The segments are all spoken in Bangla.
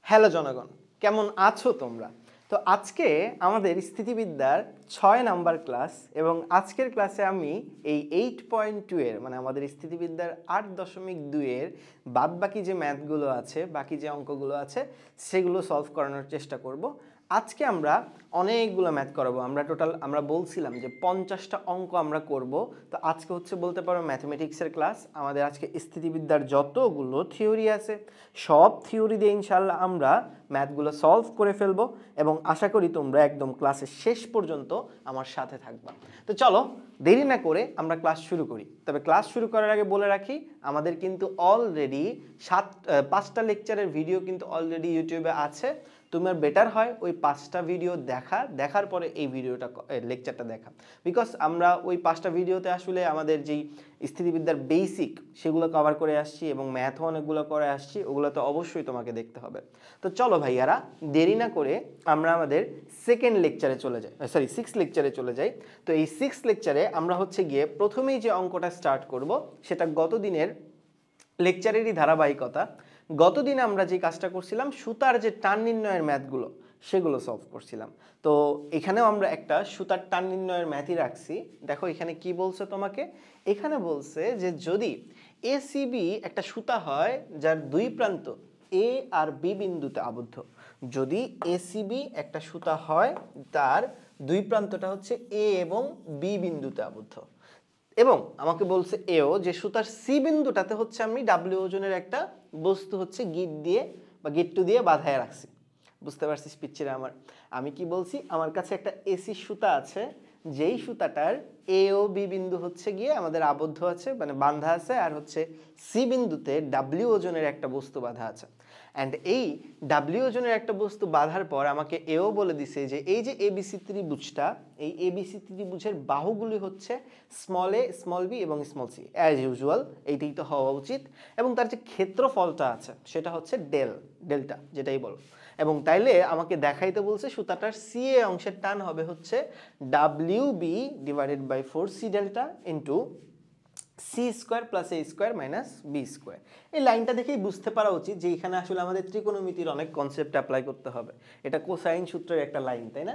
হ্যালো জনগণ, কেমন আছো তোমরা? তো আজকে আমাদের স্থিতিবিদ্যার ৬ নাম্বার ক্লাস এবং আজকের ক্লাসে আমি এই 8.2 এর মানে আমাদের স্থিতিবিদ্যার ৮.২ এর বাদবাকি যে ম্যাথগুলো আছে, বাকি যে অঙ্কগুলো আছে সেগুলো সলভ করানোর চেষ্টা করব। আজকে আমরা অনেকগুলো ম্যাথ করাবো। আমরা বলছিলাম যে 50টা অঙ্ক আমরা করব। তো আজকে হচ্ছে বলতে পারো ম্যাথমেটিক্সের ক্লাস। আমাদের আজকে স্থিতিবিদ্যার যতগুলো থিওরি আছে সব থিওরি দিয়ে ইনশাল্লাহ আমরা ম্যাথগুলো সলভ করে ফেলবো এবং আশা করি তোমরা একদম ক্লাসের শেষ পর্যন্ত আমার সাথে থাকবা। তো চলো দেরি না করে আমরা ক্লাস শুরু করি। তবে ক্লাস শুরু করার আগে বলে রাখি, আমাদের কিন্তু অলরেডি 5টা লেকচারের ভিডিও কিন্তু অলরেডি ইউটিউবে আছে। তোমার বেটার হয় ওই 5টা ভিডিও দেখার পরে এই লেকচারটা দেখা, বিকজ আমরা ওই 5টা ভিডিওতে আসলে আমাদের যেই স্থিতিবিদ্যার বেসিক সেগুলো কভার করে আসছি এবং ম্যাথও অনেকগুলো করে আসছি, ওগুলো তো অবশ্যই তোমাকে দেখতে হবে। তো চলো ভাইয়ারা দেরি না করে আমরা আমাদের সেকেন্ড লেকচারে চলে যাই, সিক্স লেকচারে চলে যাই। তো এই সিক্স লেকচারে আমরা হচ্ছে গিয়ে প্রথমেই যে অঙ্কটা স্টার্ট করব সেটা গত দিনের লেকচারেরই ধারাবাহিকতা। গতদিন আমরা যে কাজটা করছিলাম, সুতার যে টান নির্ণয়ের ম্যাথগুলো সেগুলো সলভ করছিলাম। তো এখানেও আমরা একটা সুতার টান নির্ণয়ের ম্যাথই রাখছি। দেখো এখানে কি বলছে তোমাকে, এখানে বলছে যে যদি এসিবি একটা সুতা হয় যার দুই প্রান্ত এ আর বি বিন্দুতে আবদ্ধ, যদি এসিবি একটা সুতা হয় তার দুই প্রান্তটা হচ্ছে এ এবং বি বিন্দুতে আবদ্ধ, এবং আমাকে বলছে এও যে সুতার সি বিন্দুটাতে হচ্ছে আমি ডাব্লিউ ওজনের একটা বস্তু হচ্ছে গিট্টু দিয়ে বাঁধায় রাখছি। বুঝতে পারছিস পিচ্ছিরা আমার? আমি কি বলছি, আমার কাছে একটা এসি সুতা আছে যেই সুতাটার এ ও বি বিন্দু হচ্ছে গিয়ে আমাদের আবদ্ধ আছে, মানে বাঁধা আছে, আর হচ্ছে সি বিন্দুতে ডাব্লিউ ওজনের একটা বস্তু বাঁধা আছে। অ্যান্ড এই ডাব্লিউ ওজনের একটা বস্তু বাঁধার পর আমাকে এও বলে দিছে যে এই যে এবিসি ত্রিভুজটা, এই এবিসি ত্রিভুজের বাহুগুলি হচ্ছে স্মল এ, স্মল বি এবং স্মল সি, অ্যাজ ইউজুয়াল এইটাই তো হওয়া উচিত। এবং তার যে ক্ষেত্রফলটা আছে সেটা হচ্ছে ডেল্টা যেটাই বলো। এবং তাইলে আমাকে দেখাইতে বলছে সুতাটার সি এ অংশের টান হবে হচ্ছে W B divided by 4 C delta into C square plus A square minus B square. এই লাইনটা দেখেই বুঝতে পারা উচিত যে এখানে আসলে আমাদের ত্রিকোণমিতির অনেক কনসেপ্ট অ্যাপ্লাই করতে হবে। এটা কোসাইন সূত্রের একটা লাইন, তাই না?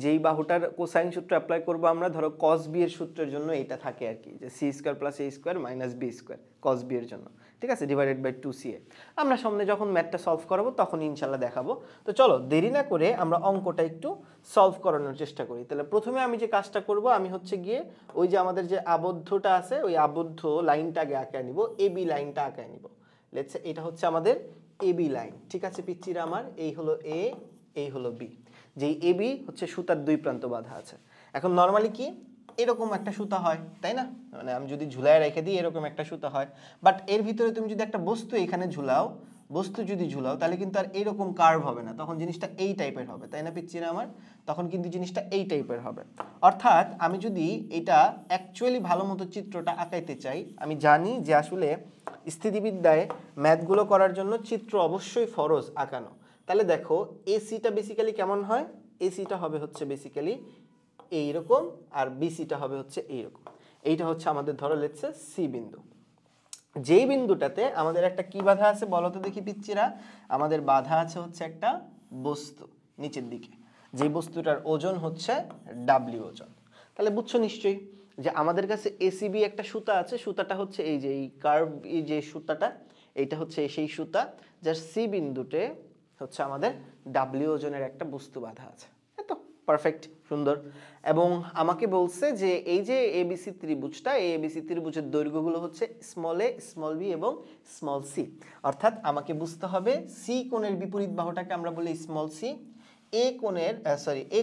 যেই বাহুটার কোসাইন সূত্র অ্যাপ্লাই করবো আমরা, ধরো কস বি এর সূত্রের জন্য এটা থাকে আর কি, যে C square plus A square minus B square cos B এর জন্য, ঠিক আছে, ডিভাইডেড বাই 2ca। আমরা সামনে যখন ম্যাথটা সলভ করাবো তখন ইনশাল্লাহ দেখাবো। তো চলো দেরি না করে আমরা অঙ্কটা একটু সলভ করানোর চেষ্টা করি। তাহলে প্রথমে আমি যে কাজটা করব, আমি হচ্ছে গিয়ে ওই যে আমাদের যে আবদ্ধটা আছে ওই আবদ্ধ লাইনটা আগে আঁকায় নিব, এবি লাইনটা আঁকায় নিব। লেটস সে এটা হচ্ছে আমাদের এবি লাইন, ঠিক আছে পিচ্চিরা আমার? এই হলো এ, এই হলো বি। যেই এবি হচ্ছে সুতার দুই প্রান্ত বাঁধা আছে। এখন নর্মালি কি এরকম একটা সুতা হয়, তাই না? মানে আমি যদি ঝুলায় রেখে দিই এরকম একটা সুতা হয়, বাট এর ভিতরে তুমি যদি একটা বস্তু এখানে ঝুলাও, তাহলে কিন্তু আর এইরকম কার্ভ হবে না, তখন জিনিসটা এই টাইপের হবে, তাই না পিচ্চিরা আমার? তখন কিন্তু জিনিসটা এই টাইপের হবে। অর্থাৎ আমি যদি এটা অ্যাকচুয়ালি ভালো মতো চিত্রটা আঁকাইতে চাই, আমি জানি যে আসলে স্থিতিবিদ্যায় ম্যাথগুলো করার জন্য চিত্র অবশ্যই ফরজ আঁকানো। তাহলে দেখো এসিটা বেসিক্যালি কেমন হয়, এসিটা হবে হচ্ছে বেসিক্যালি এইরকম, আর বিসিটা হবে হচ্ছে এইরকম। এইটা হচ্ছে আমাদের ধরো লেটস সে সি বিন্দু। যেই বিন্দুটাতে আমাদের একটা কি বাধা আছে বলো তো দেখি পিচ্চিরা? আমাদের বাধা আছে হচ্ছে একটা বস্তু নিচের দিকে, যে বস্তুটার ওজন হচ্ছে ডাব্লিউ ওজন। তাহলে বুঝছো নিশ্চয়ই যে আমাদের কাছে এসিবি একটা সুতা আছে, সুতাটা হচ্ছে এই যে এই কার্ভ, এই যে সুতাটা, এইটা হচ্ছে সেই সুতা যার সি বিন্দুতে হচ্ছে আমাদের ডাব্লিউ ওজনের একটা বস্তু বাধা আছে। এত পারফেক্ট, সুন্দর। এবং আমাকে বলছে যে এই যে এবিসি ত্রিভুজটা, এই এবিসি ত্রিভুজের দৈর্ঘ্যগুলো হচ্ছে স্মল এ, স্মল বি এবং স্মল সি। অর্থাৎ আমাকে বুঝতে হবে সি কোণের বিপরীত বাহুটাকে আমরা বলি স্মল সি, এ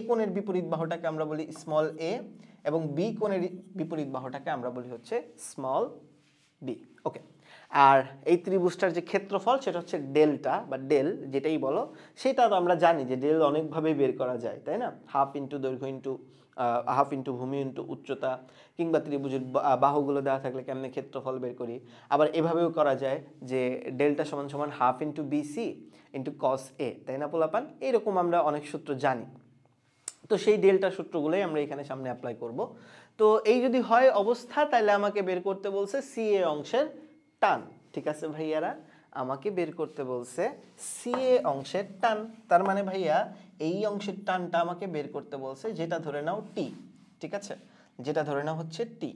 কোণের বিপরীত বাহুটাকে আমরা বলি স্মল এ, এবং বি কোণের বিপরীত বাহুটাকে আমরা বলি হচ্ছে স্মল বি। ওকে। আর এই ত্রিভুজটার যে ক্ষেত্রফল সেটা হচ্ছে ডেল্টা বা ডেল যেটাই বলো, সেটা তো আমরা জানি যে ডেল অনেকভাবে বের করা যায়, তাই না? হাফ ইন্টু দৈর্ঘ্য ইন্টু হাফ ইন্টু ভূমি ইন্টু উচ্চতা, কিংবা ত্রিভুজের বাহুগুলো দেওয়া থাকলে কেমনে ক্ষেত্রফল বের করি। আবার এভাবেও করা যায় যে ডেল্টা সমান সমান half into BC into cos A, তাই না পোলাপান? এইরকম আমরা অনেক সূত্র জানি। তো সেই ডেল্টা সূত্রগুলোই আমরা এখানে সামনে অ্যাপ্লাই করব। তো এই যদি হয় অবস্থা, তাহলে আমাকে বের করতে বলছে সি এ অংশের টান, ঠিক আছে ভাইয়ারা? আমাকে বের করতে বলছে সিএ অংশের টান। তার মানে ভাইয়া এই অংশের টানটা আমাকে বের করতে বলছে, যেটা ধরে নাও টি। ঠিক আছে, যেটা ধরে নাও হচ্ছে টি।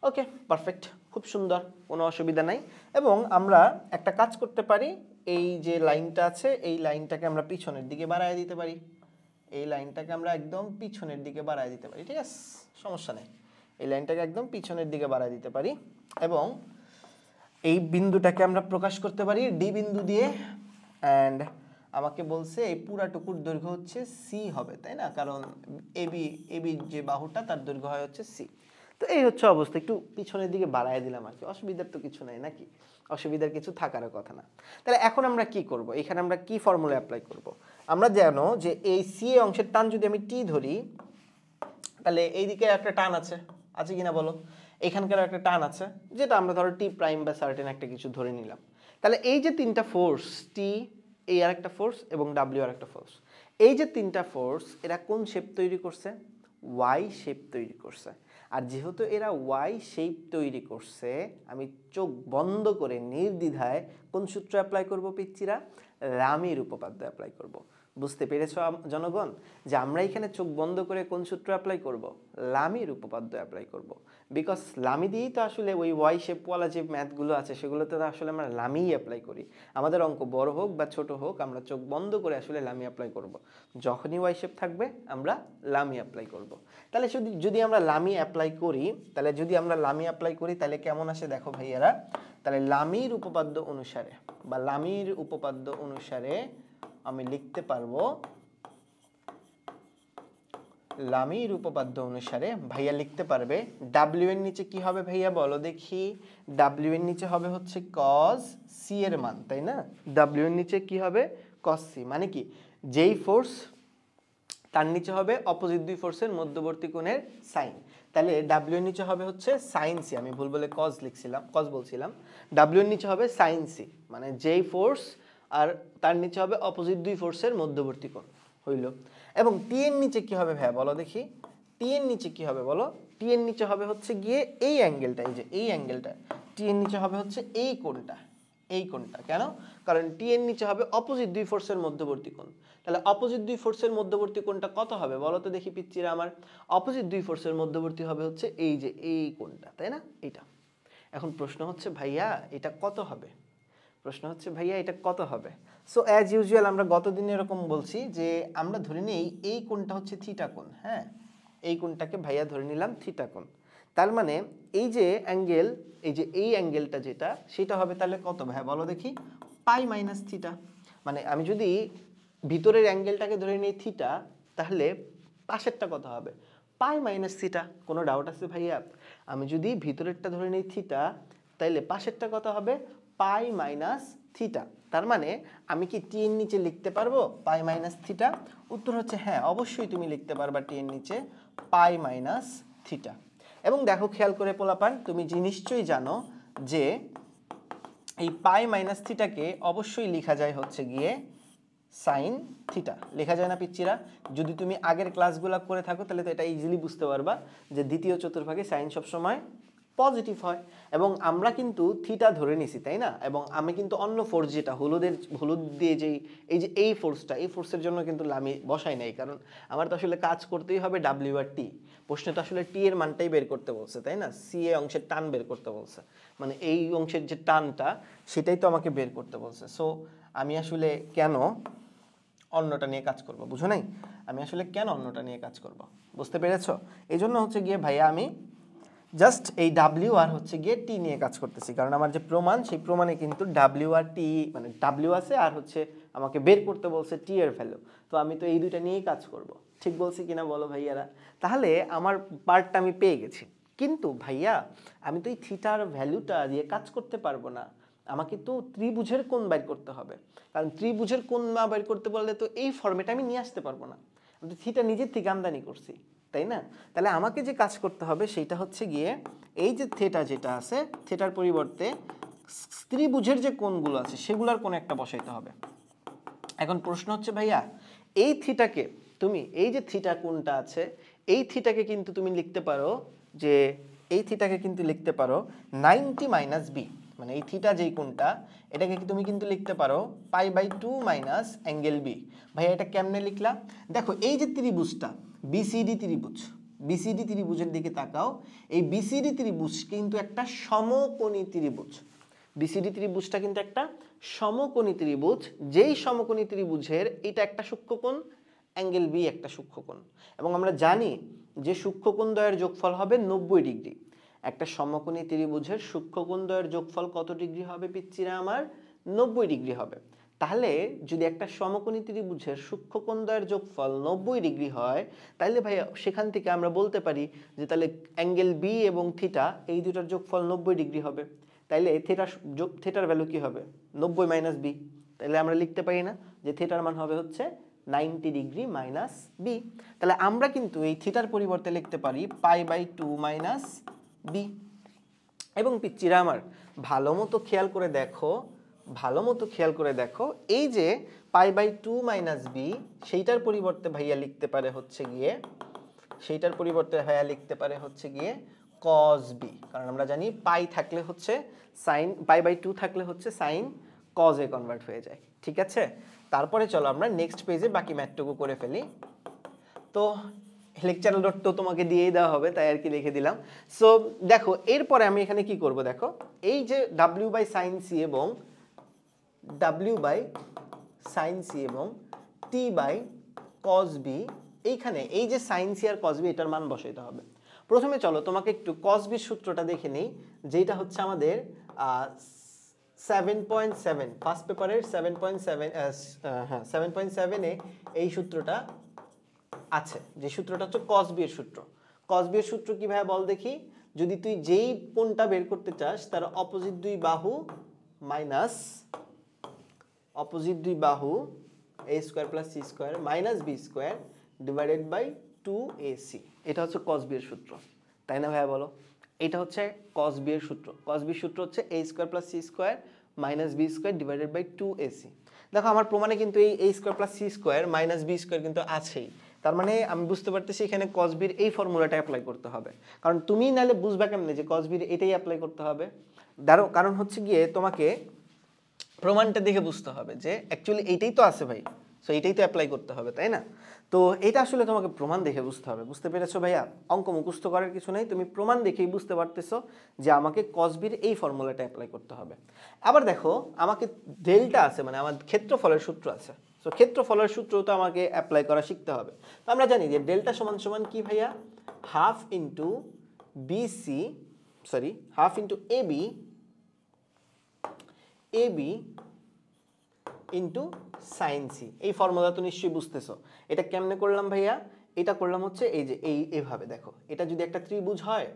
ওকে, পারফেক্ট, খুব সুন্দর, কোনো অসুবিধা নাই। এবং আমরা একটা কাজ করতে পারি, এই যে লাইনটা আছে এই লাইনটাকে আমরা পিছনের দিকে বাড়ায় দিতে পারি। এই লাইনটাকে আমরা একদম পিছনের দিকে বাড়ায় দিতে পারি। ঠিক আছে, সমস্যা নেই, এই লাইনটাকে একদম পিছনের দিকে বাড়ায় দিতে পারি। এবং এই বিন্দুটাকে আমরা প্রকাশ করতে পারি ডি বিন্দু দিয়ে। অ্যান্ড আমাকে বলছে এই পুরাটুকুর দৈর্ঘ্য হচ্ছে সি হবে, তাই না? কারণ এবি এবি যে বাহুটা তার দৈর্ঘ্য হয় হচ্ছে সি। তো এই হচ্ছে অবস্থা, একটু পিছনের দিকে বাড়ায় দিলাম আর কি, অসুবিধার তো কিছু নাই নাকি, অসুবিধার কিছু থাকার কথা না। তাহলে এখন আমরা কি করব, এখানে আমরা কি ফর্মুলা অ্যাপ্লাই করব? আমরা জানো যে এই সি এ অংশের টান যদি আমি টি ধরি, তাহলে এইদিকে একটা টান আছে, আছে কিনা বলো? এখানকার একটা টান আছে, যেটা আমরা ধরো টি প্রাইম বা সার্টেন একটা কিছু ধরে নিলাম। তাহলে এই যে তিনটা ফোর্স, টি, এই আর একটা ফোর্স এবং ডাব্লিউ আর একটা ফোর্স, এই যে তিনটা ফোর্স এরা কোন শেপ তৈরি করছে? ওয়াই শেপ তৈরি করছে। আর যেহেতু এরা ওয়াই শেপ তৈরি করছে, আমি চোখ বন্ধ করে নির্দ্বিধায় কোন সূত্র অ্যাপ্লাই করব পিচ্চিরা? রামির উপপাদ্য অ্যাপ্লাই করব। বুঝতে পেরেছ জনগণ যে আমরা এখানে চোখ বন্ধ করে কোন সূত্র অ্যাপ্লাই করব? লামির উপপাদ্য অ্যাপ্লাই করব। বিকজ লামি দিয়েই তো আসলে ওই ওয়াই শেপওয়ালা যে ম্যাথগুলো আছে সেগুলোতে তো আসলে আমরা লামিই অ্যাপ্লাই করি। আমাদের অঙ্ক বড় হোক বা ছোট হোক, আমরা চোখ বন্ধ করে আসলে লামি অ্যাপ্লাই করব। যখনই ওয়াই শেপ থাকবে আমরা লামি অ্যাপ্লাই করব। তাহলে যদি আমরা লামি অ্যাপ্লাই করি, তাহলে কেমন আসে দেখো ভাইয়ারা। তাহলে লামির উপপাদ্য অনুসারে আমি লিখতে পারবো, লামির উপপাদ্য অনুসারে ভাইয়া লিখতে পারবে ডাব্লিউ এর নিচে কি হবে ভাইয়া বলো দেখি? ডাব্লিউ এর নিচে হবে হচ্ছে কজ সি এর মান, তাই না? ডাব্লিউ এর নিচে কি হবে? Cos C. মানে কি, যেই ফোর্স তার নিচে হবে অপোজিট দুই ফোর্সের মধ্যবর্তী কোণের সাইন। তাহলে ডাব্লিউ এর নিচে হবে হচ্ছে সাইন সি। আমি ভুল বলে কজ বলছিলাম। ডাব্লিউ এর নিচে হবে সাইন সি, মানে যেই ফোর্স আর তার নিচে হবে অপোজিট দুই ফোর্সের মধ্যবর্তী কোণ, হইল। এবং টি এর নিচে কি হবে ভাইয়া বলো দেখি? টি এর নিচে কি হবে বলো? টি এর নিচে হবে হচ্ছে গিয়ে এই অ্যাঙ্গেলটা, এই যে এই অ্যাঙ্গেলটা, টি এর নিচে হবে হচ্ছে এই কোণটা, এই কোণটা। কেন? কারণ টি এর নিচে হবে অপোজিট দুই ফোর্সের মধ্যবর্তী কোণ। তাহলে অপোজিট দুই ফোর্সের মধ্যবর্তী কোণটা কত হবে বলো তো দেখি পিচ্চিরা আমার? অপোজিট দুই ফোর্সের মধ্যবর্তী হবে হচ্ছে এই যে এই কোণটা, তাই না? এইটা। এখন প্রশ্ন হচ্ছে ভাইয়া এটা কত হবে? সো অ্যাজ ইউজুয়াল আমরা গতদিন এরকম বলছি যে আমরা ধরে নিই এই কোণটা হচ্ছে থিটা কোণ। হ্যাঁ, এই কোণটাকে ভাইয়া ধরে নিলাম থিটা কোণ। তার মানে এই যে অ্যাঙ্গেল, এই যে এই অ্যাঙ্গেলটা যেটা, সেটা হবে তাহলে কত ভাইয়া বলো দেখি? পাই মাইনাস থিটা। মানে আমি যদি ভিতরের অ্যাঙ্গেলটাকে ধরে নিই থিটা, তাহলে পাশেরটা কত হবে? পাই মাইনাস থিটা। কোনো ডাউট আছে ভাইয়া? আমি যদি ভিতরেরটা ধরে নিই থিটা, তাইলে পাশেরটা কত হবে? পাই মাইনাস থিটা। তার মানে আমি কি টি এর নিচে লিখতে পারবো পাই মাইনাস থিটা? উত্তর হচ্ছে হ্যাঁ, অবশ্যই তুমি লিখতে পারবা টি এর নিচে পাই মাইনাস থিটা। এবং দেখো খেয়াল করে পোলাপান, তুমি নিশ্চয়ই জানো যে এই পাই মাইনাস থিটাকে অবশ্যই লেখা যায় হচ্ছে গিয়ে সাইন থিটা। লেখা যায় না পিচ্চিরা? যদি তুমি আগের ক্লাসগুলো করে থাকো তাহলে তো এটা ইজিলি বুঝতে পারবা যে দ্বিতীয় চতুর্ভাগে সাইন সবসময় পজিটিভ হয়। এবং আমরা কিন্তু থিটা ধরে নিছি, তাই না? এবং আমি কিন্তু অন্য ফোর্স যেটা হলুদ দিয়ে যেই এই যে এই ফোর্সটা, এই ফোর্সের জন্য কিন্তু আমি বসাই নাই, কারণ আমার তো আসলে কাজ করতেই হবে ডাব্লিউ আর টি। প্রশ্নে তো আসলে টি এর মানটাই বের করতে বলছে, তাই না? সি এ অংশের টান বের করতে বলছে, মানে এই অংশের যে টানটা সেটাই তো আমাকে বের করতে বলছে। সো আমি আসলে কেন অন্যটা নিয়ে কাজ করব, বুঝো নাই? আমি আসলে কেন অন্যটা নিয়ে কাজ করব, বুঝতে পেরেছো? এই জন্য হচ্ছে গিয়ে ভাইয়া আমি জাস্ট এই ডাব্লিউ আর হচ্ছে গিয়ে টি নিয়ে কাজ করতেছি, কারণ আমার যে প্রমাণ, সেই প্রমাণে কিন্তু ডাব্লিউ আর টি, মানে ডাব্লিউ আছে আর হচ্ছে আমাকে বের করতে বলছে টি এর ভ্যালু। তো আমি তো এই দুইটা নিয়েই কাজ করব। ঠিক বলছি কিনা বলো ভাইয়ারা? তাহলে আমার পার্টটা আমি পেয়ে গেছি। কিন্তু ভাইয়া আমি তো এই থিটার ভ্যালুটা দিয়ে কাজ করতে পারবো না, আমাকে তো ত্রিভুজের কোণ বের করতে হবে। কারণ ত্রিভুজের কোণ না বের করতে পারলে তো এই ফর্মেটে আমি নিয়ে আসতে পারবো না। আমি তো থিটা নিজের থেকে আমদানি করছি, তাই না? তাহলে আমাকে যে কাজ করতে হবে সেইটা হচ্ছে গিয়ে এই যে থিটা যেটা আছে, থিটার পরিবর্তে ত্রিভুজের যে কোণগুলো আছে সেগুলোর কোণ একটা বসাইতে হবে। এখন প্রশ্ন হচ্ছে ভাইয়া এই থিটাকে তুমি, এই যে থিটা কোণটা আছে, এই থিটাকে কিন্তু তুমি লিখতে পারো যে এই থিটাকে কিন্তু লিখতে পারো 90 মাইনাস বি। মানে এই থিটা যেই কোণটা এটাকে তুমি কিন্তু লিখতে পারো π/2 মাইনাস অ্যাঙ্গেল বি। ভাইয়া এটা কেমনে লিখলা? দেখো এই যে ত্রিভুজটা বিসিডি ত্রিভুজ, বিসিডি ত্রিভুজের দিকে তাকাও। এই বিসিডি ত্রিভুজ কিন্তু একটা সমকোণী ত্রিভুজ। বিসিডি ত্রিভুজটা কিন্তু একটা সমকোণী ত্রিভুজ, যেই সমকোণী ত্রিভুজের এটা একটা সূক্ষ্মকোণ, অ্যাঙ্গেল বি একটা সূক্ষ্মকোণ। এবং আমরা জানি যে সূক্ষ্মকোণ দ্বয়ের যোগফল হবে 90 ডিগ্রি। একটা সমকোণী ত্রিভুজের সূক্ষ্মকোণ দ্বয়ের যোগফল কত ডিগ্রি হবে পিচ্চিরা আমার? 90 ডিগ্রি হবে। তাহলে যদি একটা সমকোণী ত্রিভুজের সূক্ষ্মকোণ দ্বয়ের যোগফল 90 ডিগ্রি হয়, তাহলে ভাই সেখান থেকে আমরা বলতে পারি যে তাহলে অ্যাঙ্গেল বি এবং থিটা এই দুটার যোগফল 90 ডিগ্রি হবে। তাইলে থিটার ভ্যালু কি হবে? 90 মাইনাস বি। তাহলে আমরা লিখতে পারি না যে থিটার মান হবে হচ্ছে 90 ডিগ্রি মাইনাস বি। তাহলে আমরা কিন্তু এই থিটার পরিবর্তে লিখতে পারি π/2 মাইনাস বি। এবং পিচ্চিরা আমার ভালো মতো খেয়াল করে দেখো, ভালো মতো খেয়াল করে দেখো, এই যে π/2 মাইনাস বি সেইটার পরিবর্তে ভাইয়া লিখতে পারে হচ্ছে গিয়ে, সেইটার পরিবর্তে ভাইয়া লিখতে পারে হচ্ছে গিয়ে cos বি। কারণ আমরা জানি পাই থাকলে হচ্ছে সাইন, π/2 থাকলে হচ্ছে সাইন cos এ কনভার্ট হয়ে যায়। ঠিক আছে, তারপরে চলো আমরা নেক্সট পেজে বাকি ম্যাথটুকু করে ফেলি। তো লেকচার নোট তো তোমাকে দিয়েই দেওয়া হবে, তাই আর কি লিখে দিলাম। সো দেখো এরপরে আমি এখানে কি করব, দেখো এই যে w/sin c এবং w/sin c এবং t/cos b, এইখানে এই যে sin c আর cos b এটার মান বসাইতে হবে। প্রথমে চলো তোমাকে একটু cos b সূত্রটা দেখে নেই, যেটা হচ্ছে আমাদের 7.7 ফার্স্ট পেপারের 7.7 হ্যাঁ 7.7 এ এই সূত্রটা আছে, যে সূত্রটা হচ্ছে cos b এর সূত্র। cos b এর সূত্র কি ভাই বল দেখি? যদি তুই যেই কোণটা বের করতে চাস তার অপোজিট দুই বাহু মাইনাস অপোজিট দুই বাহু a square plus c square minus b square divided by 2ac, এটা হচ্ছে cos b এর সূত্র, তাই না ভাইয়া বলো? এটা হচ্ছে cos b এর সূত্র। cos b এর সূত্র হচ্ছে a square plus c square minus b square divided by 2ac। দেখো আমার প্রমাণে কিন্তু এই a square plus c square minus b square কিন্তু আছেই। তার মানে আমি বুঝতে পারতেছি এখানে cos b এর এই ফর্মুলাটা অ্যাপ্লাই করতে হবে। কারণ তুমি নাহলে বুঝবা কেমনে যে cos b এর এটাই অ্যাপ্লাই করতে হবে? কারণ হচ্ছে গিয়ে তোমাকে প্রমাণটা দেখে বুঝতে হবে যে অ্যাকচুয়ালি এইটাই তো আছে ভাই, সো এইটাই তো অ্যাপ্লাই করতে হবে, তাই না? তো এটা আসলে তোমাকে প্রমাণ দেখে বুঝতে হবে। বুঝতে পেরেছো ভাইয়া? অঙ্ক মুখস্থ করার কিছু নেই, তুমি প্রমাণ দেখেই বুঝতে পারতেছো যে আমাকে cos b এর এই ফর্মুলাটা অ্যাপ্লাই করতে হবে। আবার দেখো আমাকে ডেল্টা আছে, মানে আমার ক্ষেত্রফলের সূত্র আছে, সো ক্ষেত্রফলের সূত্র তো আমাকে অ্যাপ্লাই করা শিখতে হবে। তো আমরা জানি যে ডেল্টা সমান সমান কি ভাইয়া? Half into BC, sorry half into AB into sine C. এই ফর্মুলা তো নিশ্চয়ই বুঝতেছো। এটা কেমনে করলাম ভাইয়া? এটা করলাম হচ্ছে এই যে এইভাবে। দেখো এটা যদি একটা ত্রিভুজ হয়,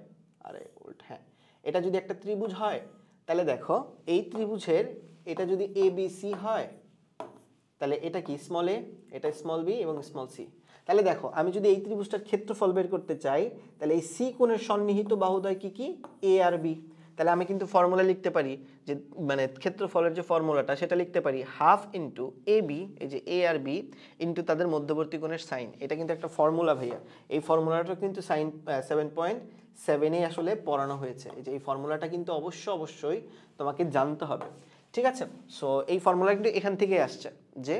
আরে হ্যাঁ, এটা যদি একটা ত্রিভুজ হয় তাহলে দেখো এই ত্রিভুজের এটা যদি ABC হয় তাহলে এটা কি স্মল a, এটা স্মল b এবং স্মল c। তাহলে দেখো আমি যদি এই ত্রিভুজটার ক্ষেত্রফল বের করতে চাই তাহলে এই c কোণের সন্নিহিত বাহুদ্বয় কি কি? a R b। তাহলে আমি কিন্তু ফর্মুলা লিখতে পারি যে মানে ক্ষেত্রফলের যে ফর্মুলাটা সেটা লিখতে পারি হাফ ইন্টু ab, এই যে a আর b ইন্টু তাদের মধ্যবর্তী কোণের সাইন। এটা কিন্তু একটা ফর্মুলা ভাইয়া। এই ফর্মুলাটা কিন্তু সাইন 7.7 এ আসলে পড়ানো হয়েছে। এই যে এই ফর্মুলাটা কিন্তু অবশ্যই তোমাকে জানতে হবে। ঠিক আছে, সো এই ফর্মুলা কিন্তু এখান থেকেই আসছে যে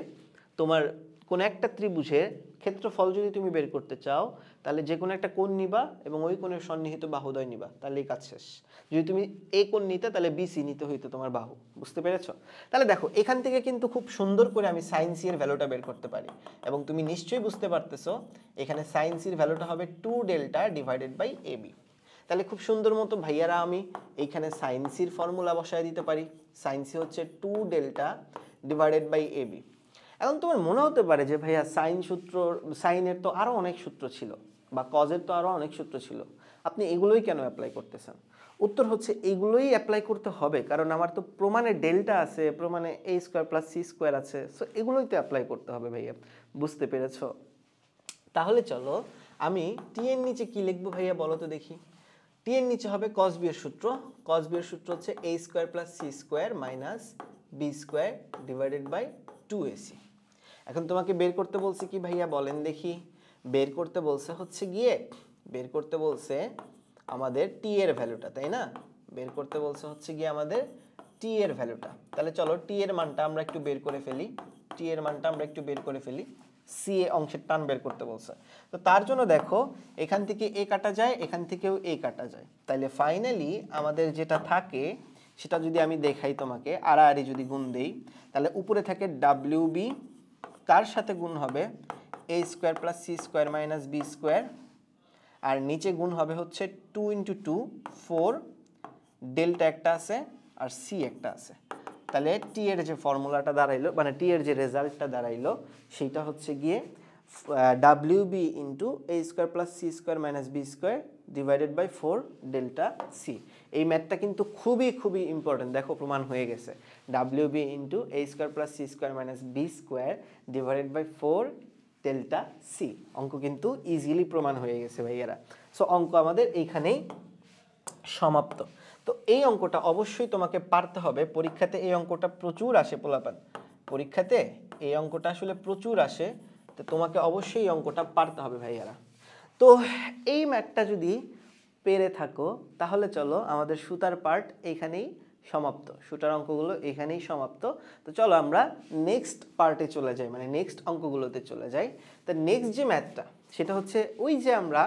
তোমার কোন একটা ত্রিভুজের ক্ষেত্রফল যদি তুমি বের করতে চাও তাহলে যে কোনো একটা কোণ নিবা এবং ওই কোণের সন্নিহিত বাহুদ্বয় নিবা, তাহলেই কাজ শেষ। যদি তুমি এই কোণ নিতে তাহলে বিসি নিতে হইতো তোমার বাহু। বুঝতে পেরেছো? তাহলে দেখো এখান থেকে কিন্তু খুব সুন্দর করে আমি সাইন সি এর ভ্যালুটা বের করতে পারি। এবং তুমি নিশ্চয়ই বুঝতে পারতেছো এখানে সাইন সি এর ভ্যালুটা হবে 2 ডেল্টা ডিভাইডেড বাই এবি। তাহলে খুব সুন্দর মতো ভাইয়ারা আমি এইখানে সাইন সির ফর্মুলা বসায় দিতে পারি। সাইন সি হচ্ছে 2 ডেল্টা ডিভাইডেড বাই এবি। এখন তোমার মনে হতে পারে যে ভাইয়া সাইনের তো আরো অনেক সূত্র ছিল বা কজের তো আরো অনেক সূত্র ছিল, আপনি এগুলোই কেন অ্যাপ্লাই করতেছেন? উত্তর হচ্ছে এগুলোই অ্যাপ্লাই করতে হবে কারণ আমার তো প্রমাণে ডেল্টা আছে, প্রমাণে a square plus c square আছে, সো এগুলোই তো অ্যাপ্লাই করতে হবে ভাইয়া। বুঝতে পেরেছো? তাহলে চলো আমি টি এর নিচে কি লিখবো ভাইয়া বলো তো দেখি। টি এর নিচে হবে cos b এর সূত্র। cos b এর সূত্র হচ্ছে a square plus c square minus b square divided by 2ac। এখন তোমাকে বের করতে বলছে কি ভাইয়া বলেন দেখি? বের করতে বলছে আমাদের টি এর ভ্যালুটা, তাই না? বের করতে বলছে হচ্ছে গিয়ে আমাদের টি এর ভ্যালুটা। তাহলে চলো টি এর মানটা আমরা একটু বের করে ফেলি, টি এর মানটা আমরা একটু বের করে ফেলি। সি এ অংশের টান বের করতে বলছে, তো তার জন্য দেখো এখান থেকে এ কাটা যায়, এখান থেকেও এ কাটা যায়, তাইলে ফাইনালি আমাদের যেটা থাকে সেটা যদি আমি দেখাই তোমাকে, আড়াআড়ি যদি গুণ দেই, তাহলে উপরে থাকে ডাব্লিউ বি, কার সাথে গুণ হবে A square plus C square minus B square, আর নিচে গুণ হবে হচ্ছে 2 × 2 4, ডেল্টা একটা আছে আর সি একটা আছে। তাহলে টি এর যে ফর্মুলাটা দাঁড়াইলো, মানে টি এর যে রেজাল্টটা দাঁড়াইলো সেইটা হচ্ছে গিয়ে W B into A square plus C square minus B square divided by 4 delta C. এই ম্যাথটা কিন্তু খুবই খুবই ইম্পর্টেন্ট, দেখো প্রমাণ হয়ে গেছে। W B into A square plus C square minus B square divided by 4 delta C. অঙ্ক কিন্তু ইজিলি প্রমাণ হয়ে গেছে ভাইয়ারা। সো অঙ্ক আমাদের এইখানেই সমাপ্ত। তো এই অঙ্কটা অবশ্যই তোমাকে পারতে হবে, পরীক্ষাতে এই অঙ্কটা প্রচুর আসে পোলাপান, পরীক্ষাতে এই অঙ্কটা আসলে প্রচুর আসে, তো তোমাকে অবশ্যই এই অঙ্কটা পারতে হবে ভাইয়ারা। তো এই ম্যাথটা যদি পেরে থাকো তাহলে চলো আমাদের সুতার পার্ট এইখানেই সমাপ্ত, সুতার অঙ্কগুলো এখানেই সমাপ্ত। তো চলো আমরা নেক্সট পার্টে চলে যাই, মানে নেক্সট অঙ্কগুলোতে চলে যাই। তো নেক্সট যে ম্যাথটা সেটা হচ্ছে ওই যে আমরা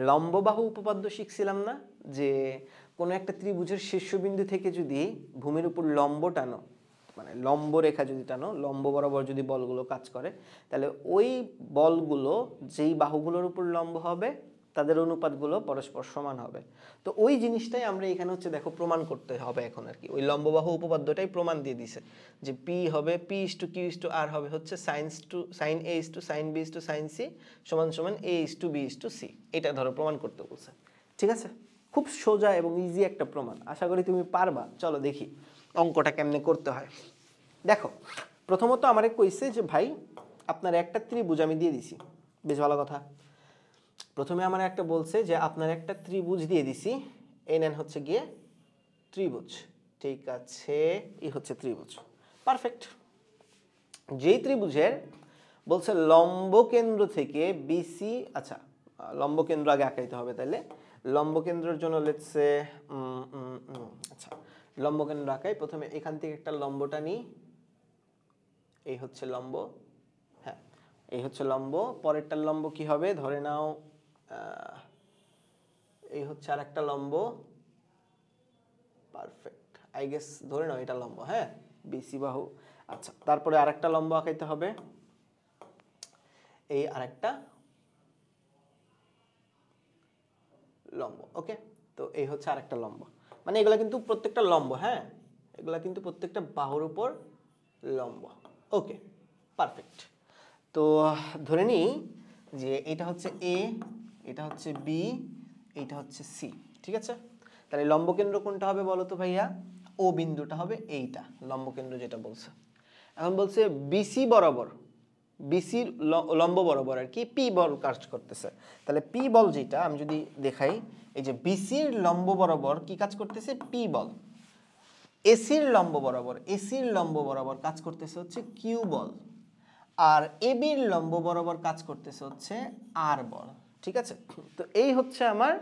লম্ববাহু উপপাদ্য শিখছিলাম না, যে কোনো একটা ত্রিভুজের শীর্ষবিন্দু থেকে যদি ভূমির উপর লম্ব টানো, মানে লম্ব রেখা যদি টানো, লম্ব বরাবর যদি বলগুলো কাজ করে, তাহলে ওই বলগুলো যেই বাহুগুলোর উপর লম্ব হবে তাদের অনুপাতগুলো পরস্পর সমান হবে। তো ওই জিনিসটাই আমরা এখানে হচ্ছে দেখো প্রমাণ করতে হবে এখন আর কি, ওই লম্ববাহু উপপাদ্যটাই প্রমাণ দিয়ে দিছে যে পি হবে P is to Q is to R হবে হচ্ছে sine A is to sine B is to sine C সমান সমান A is to B is to C. এটা ধরো প্রমাণ করতে বলছে, ঠিক আছে? খুব সোজা এবং ইজি একটা প্রমাণ, আশা করি তুমি পারবা। চলো দেখি অঙ্কটা কেমনে করতে হয়। দেখো প্রথমত আমারে কইছে যে ভাই আপনার একটা ত্রিভুজ আমি দিয়ে দিছি, বেশ ভালো কথা। প্রথমে আমার একটা বলছে যে আপনার একটা ত্রিভুজ দিয়ে দিছি, এই নেন হচ্ছে গিয়ে ত্রিভুজ, ঠিক আছে, এই হচ্ছে ত্রিভুজ, পারফেক্ট। যেই ত্রিভুজের বলছে লম্ব কেন্দ্র থেকে বিসি, আচ্ছা লম্ব কেন্দ্র আগে আঁকাইতে হবে, তাহলে লম্ব কেন্দ্রের জন্য লেটস সে আচ্ছা লম্ব কেন্দ্র আঁকাই। প্রথমে এখান থেকে একটা লম্বটা নিই, এই হচ্ছে লম্ব, হ্যাঁ এই হচ্ছে লম্ব। পরেরটার লম্ব কি হবে, ধরে নাও এই হচ্ছে আর একটা লম্ব, পারফেক্ট, আই গেস ধরে নাও এটা লম্ব, হ্যাঁ বিসি বাহু। আচ্ছা তারপরে আরেকটা লম্ব আঁকাইতে হবে, এই আরেকটা লম্ব, ওকে। তো এই হচ্ছে আরেকটা লম্ব, মানে এগুলা কিন্তু প্রত্যেকটা লম্ব, হ্যাঁ এগুলা কিন্তু প্রত্যেকটা বাহুর উপর লম্ব, ওকে পারফেক্ট। তো ধরে নিই যে এটা হচ্ছে এ, এটা হচ্ছে বি, এটা হচ্ছে সি, ঠিক আছে? তাহলে লম্বকেন্দ্র কোনটা হবে বলো তো ভাইয়া? ও বিন্দুটা হবে এইটা লম্বকেন্দ্র যেটা বলছে। এখন বলছে বিসি বরাবর, বিসির লম্ব বরাবর আর কি পি বল কাজ করতেছে। তাহলে পি বল যেটা আমি যদি দেখাই, এই যে বিসির লম্ব বরাবর কি কাজ করতেছে, পি বল। এসির লম্ব বরাবর, এসির লম্ব বরাবর কাজ করতেছে হচ্ছে কিউ বল, আর এবির লম্ব বরাবর কাজ করতেছে হচ্ছে আর বল, ঠিক আছে? তো এই হচ্ছে আমার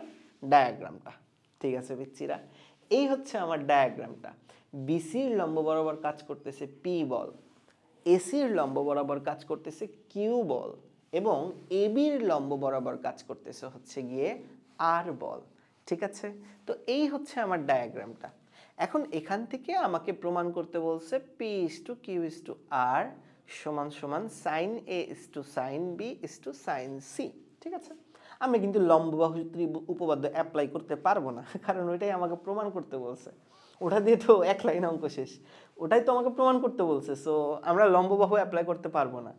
ডায়াগ্রামটা, ঠিক আছে পিচ্চিরা, এই হচ্ছে আমার ডায়াগ্রামটা। বিসির লম্ব বরাবর কাজ করতেছে পি বল, এসির লম্ব বরাবর কাজ করতেছে কিউ বল, এবং এবির লম্ব বরাবর কাজ করতেছে হচ্ছে গিয়ে আর বল, ঠিক আছে? তো এই হচ্ছে আমার ডায়াগ্রামটা। এখন এখান থেকে আমাকে প্রমাণ করতে বলছে P is to Q is to R সমান সমান sine A is to sine B is to sine C, ঠিক আছে? আমি কিন্তু লম্ববাহু উপপাদ্য অ্যাপ্লাই করতে পারবো না, কারণ ওইটাই আমাকে প্রমাণ করতে বলছে, ওটা দিয়ে তো এক লাইন অঙ্ক শেষ, ওটাই তো আমাকে প্রমাণ করতে বলছে। সো আমরা লম্ববাহু অ্যাপ্লাই করতে পারবো না।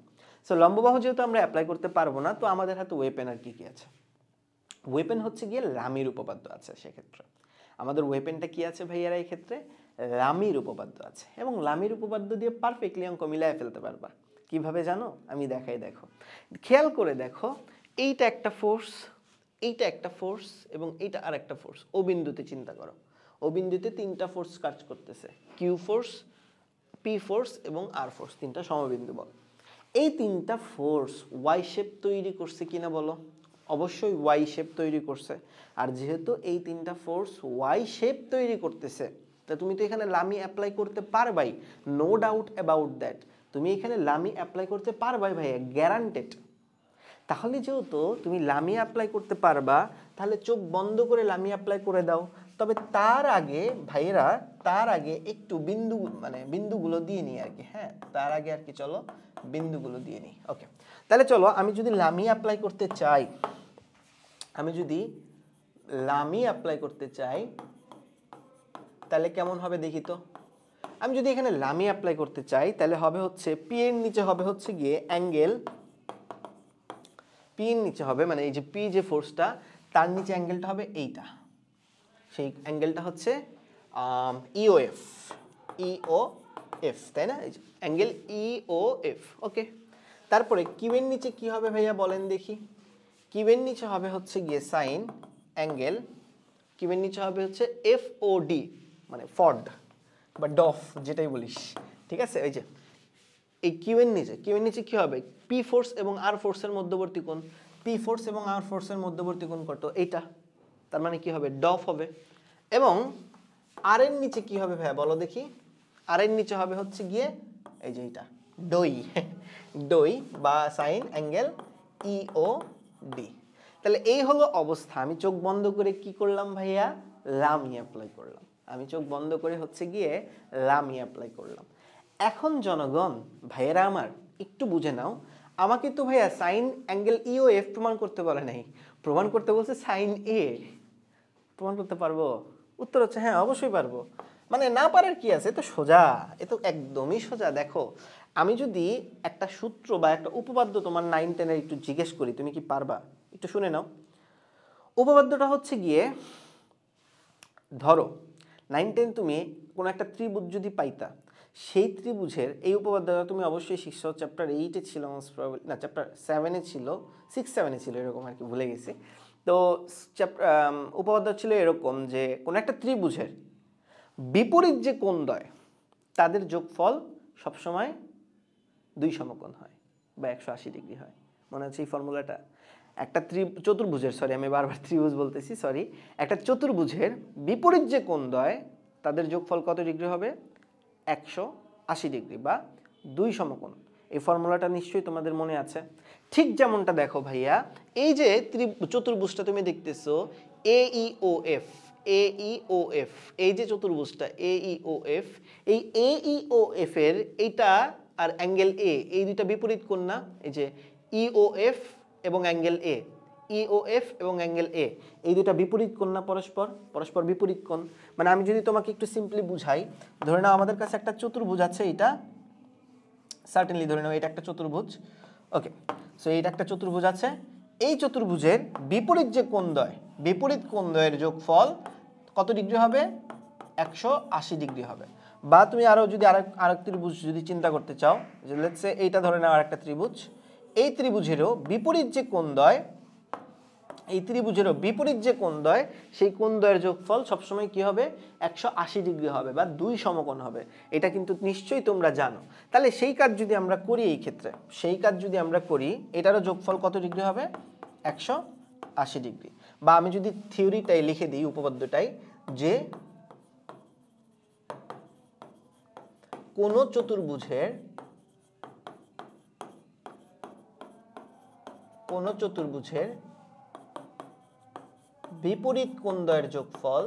সো লম্ববাহু যেহেতু আমরা অ্যাপ্লাই করতে পারবো না, তো আমাদের হাতে ওয়েপেন আর কি কি আছে? ওয়েপেন হচ্ছে গিয়ে লামির উপপাদ্য আছে। সেক্ষেত্রে আমাদের ওয়েপেনটা কি আছে ভাইয়ারা? এই ক্ষেত্রে লামির উপপাদ্য আছে, এবং লামির উপপাদ্য দিয়ে পারফেক্টলি অঙ্ক মিলায় ফেলতে পারবা। কিভাবে জানো? আমি দেখাই, দেখো খেয়াল করে দেখো, এইটা একটা ফোর্স, এইটা একটা ফোর্স, এবং এইটা আর একটা ফোর্স। ও বিন্দুতে চিন্তা করো, ও বিন্দুতে তিনটা ফোর্স কাজ করতেছে, কিউ ফোর্স, পি ফোর্স এবং আর ফোর্স, তিনটা সমবিন্দু বল। এই তিনটা ফোর্স ওয়াই শেপ তৈরি করছে কিনা বলো? অবশ্যই ওয়াই শেপ তৈরি করছে। আর যেহেতু এই তিনটা ফোর্স ওয়াই শেপ তৈরি করতেছে, তা তুমি তো এখানে লামি অ্যাপ্লাই করতে পারবাই, নো ডাউট অ্যাবাউট দ্যাট। তুমি এখানে লামি অ্যাপ্লাই করতে পারবাই ভাইয়া, গ্যারান্টেড। তাহলে যেহেতু তুমি লামি অ্যাপ্লাই করতে পারবা, তাহলে চোখ বন্ধ করে লামি অ্যাপ্লাই করে দাও। তবে তার আগে ভাইয়েরা, তার আগে একটু বিন্দুগুলো দিয়ে নিই আর কি। হ্যাঁ, তার আগে আর কি চলো বিন্দুগুলো দিয়ে নিই। ওকে, তাহলে চলো আমি যদি লামি অ্যাপ্লাই করতে চাই, তাহলে কেমন হবে দেখি তো। আমি যদি এখানে লামি অ্যাপ্লাই করতে চাই তাহলে হবে হচ্ছে পি এর নিচে হবে হচ্ছে গিয়ে অ্যাঙ্গেল, পি এর নিচে হবে মানে এই যে পি যে ফোর্সটা, তার নিচে অ্যাঙ্গেলটা হবে এইটা, সেই অ্যাঙ্গেলটা হচ্ছে ইওএফ, ইওএফ, তাই না? অ্যাঙ্গেল ইওএফ। ওকে, তারপরে কিউ এর নিচে কি হবে ভাইয়া বলেন দেখি। কিউ এর নিচে হবে হচ্ছে গিয়ে সাইন অ্যাঙ্গেল, কিউ এর নিচে হবে হচ্ছে এফওডি মানে ফড বা ডফ যেটাই বলিস, ঠিক আছে? ওই যে এই কিউ এর নিচে কি হবে, পি ফোর্স এবং আর ফোর্সের মধ্যবর্তী কোণ, পি ফোর্স এবং আর ফোর্সের মধ্যবর্তী কোণ কত, এইটা, তার মানে কি হবে, ডফ হবে। এবং আর এর নিচে কি হবে ভাইয়া বলো দেখি, আর এর নিচে হবে হচ্ছে গিয়ে এই যে এইটা ডই, ডই বা সাইন অ্যাঙ্গেল ইও ডি। তাহলে এই হলো অবস্থা। আমি চোখ বন্ধ করে কি করলাম ভাইয়া, লামি অ্যাপ্লাই করলাম। আমি চোখ বন্ধ করে হচ্ছে গিয়ে লামি অ্যাপ্লাই করলাম। এখন জনগণ ভাইয়েরা আমার একটু বুঝে নাও, আমাকে তো ভাইয়া সাইন অ্যাঙ্গেল ইও এফ প্রমাণ করতে বলে নাই, প্রমাণ করতে বলছে সাইন এ। প্রমাণ করতে পারবো? উত্তর হচ্ছে হ্যাঁ, অবশ্যই পারবো। মানে না পারার কি আছে, এ তো সোজা, এ তো একদমই সোজা। দেখো, আমি যদি একটা সূত্র বা একটা উপপাদ্য তোমার 9-10 একটু জিজ্ঞেস করি, তুমি কি পারবা? একটু শুনে নাও। উপপাদ্যটা হচ্ছে গিয়ে, ধরো 9-10 তুমি কোনো একটা ত্রিভুজ যদি পাইতা, সেই ত্রিভুজের এই উপপাদ্যটা তুমি অবশ্যই শিখছো, চ্যাপ্টার 8-এ ছিল না, চ্যাপ্টার 7-এ ছিল, 6-7-এ ছিল, এরকম আর কি, ভুলে গেছি। তো উপপাদ্য ছিল এরকম যে কোনো একটা ত্রিভুজের বিপরীত যে কোণদ্বয় তাদের যোগফল সবসময় 2 সমকোণ হয় বা 180 ডিগ্রি হয়। মনে হচ্ছে এই ফর্মুলাটা? একটা চতুর্ভুজের, সরি আমি বারবার ত্রিভুজ বলতেছি, সরি, একটা চতুর্ভুজের বিপরীত যে কোণদ্বয় তাদের যোগফল কত ডিগ্রি হবে, 180 ডিগ্রি বা 2 সমকোণ। এই ফর্মুলাটা নিশ্চয়ই তোমাদের মনে আছে। ঠিক যেমনটা দেখো ভাইয়া, এই যে চতুর্ভুজটা তুমি দেখতেছো AEOF, AEOF, এই যে চতুর্ভুজটা AEOF, এই AEOF এর এইটা আর অ্যাঙ্গেল এ, এই দুইটা বিপরীত কোণ না? এই যে EOF এবং অ্যাঙ্গেল এ, EOF এবং অ্যাঙ্গেল এ, এই দুইটা বিপরীত কোণ না পরস্পর বিপরীত কোণ। মানে আমি যদি তোমাকে একটু সিম্পলি বুঝাই, ধরে নাও আমাদের কাছে একটা চতুর্ভুজ আছে, এটা সার্টেনলি ধরে নাও এটা একটা চতুর্ভুজ। ওকে, সো এইটা একটা চতুর্ভুজ আছে। এই চতুর্ভুজের বিপরীত যে কোণদ্বয়, বিপরীত কোণদ্বয়ের যোগফল কত ডিগ্রি হবে, 180 ডিগ্রি হবে। বা তুমি আরো যদি আরেক ত্রিভুজ যদি চিন্তা করতে চাও, যে লেটস সে এইটা ধরে নাও আরেকটা ত্রিভুজ, এই ত্রিভুজেরও বিপরীত যে কোণদ্বয়, এই ত্রিভুজেরও বিপরীত যে কোণদ্বয়, সেই কোণদ্বয়ের যোগফল সবসময় কি হবে, 180 ডিগ্রি হবে বা 2 সমকোণ হবে। এটা কিন্তু নিশ্চয়ই তোমরা জানো। তাহলে সেই কাজ যদি আমরা করি, এই ক্ষেত্রে সেই কাজ যদি আমরা করি, এটারও যোগফল কত ডিগ্রি হবে, 180 ডিগ্রি। বা আমি যদি থিওরিটাই লিখে দিই, উপপাদ্যটাই, যে কোন চতুর্ভুজের বিপরীত কোণদ্বয়ের যোগফল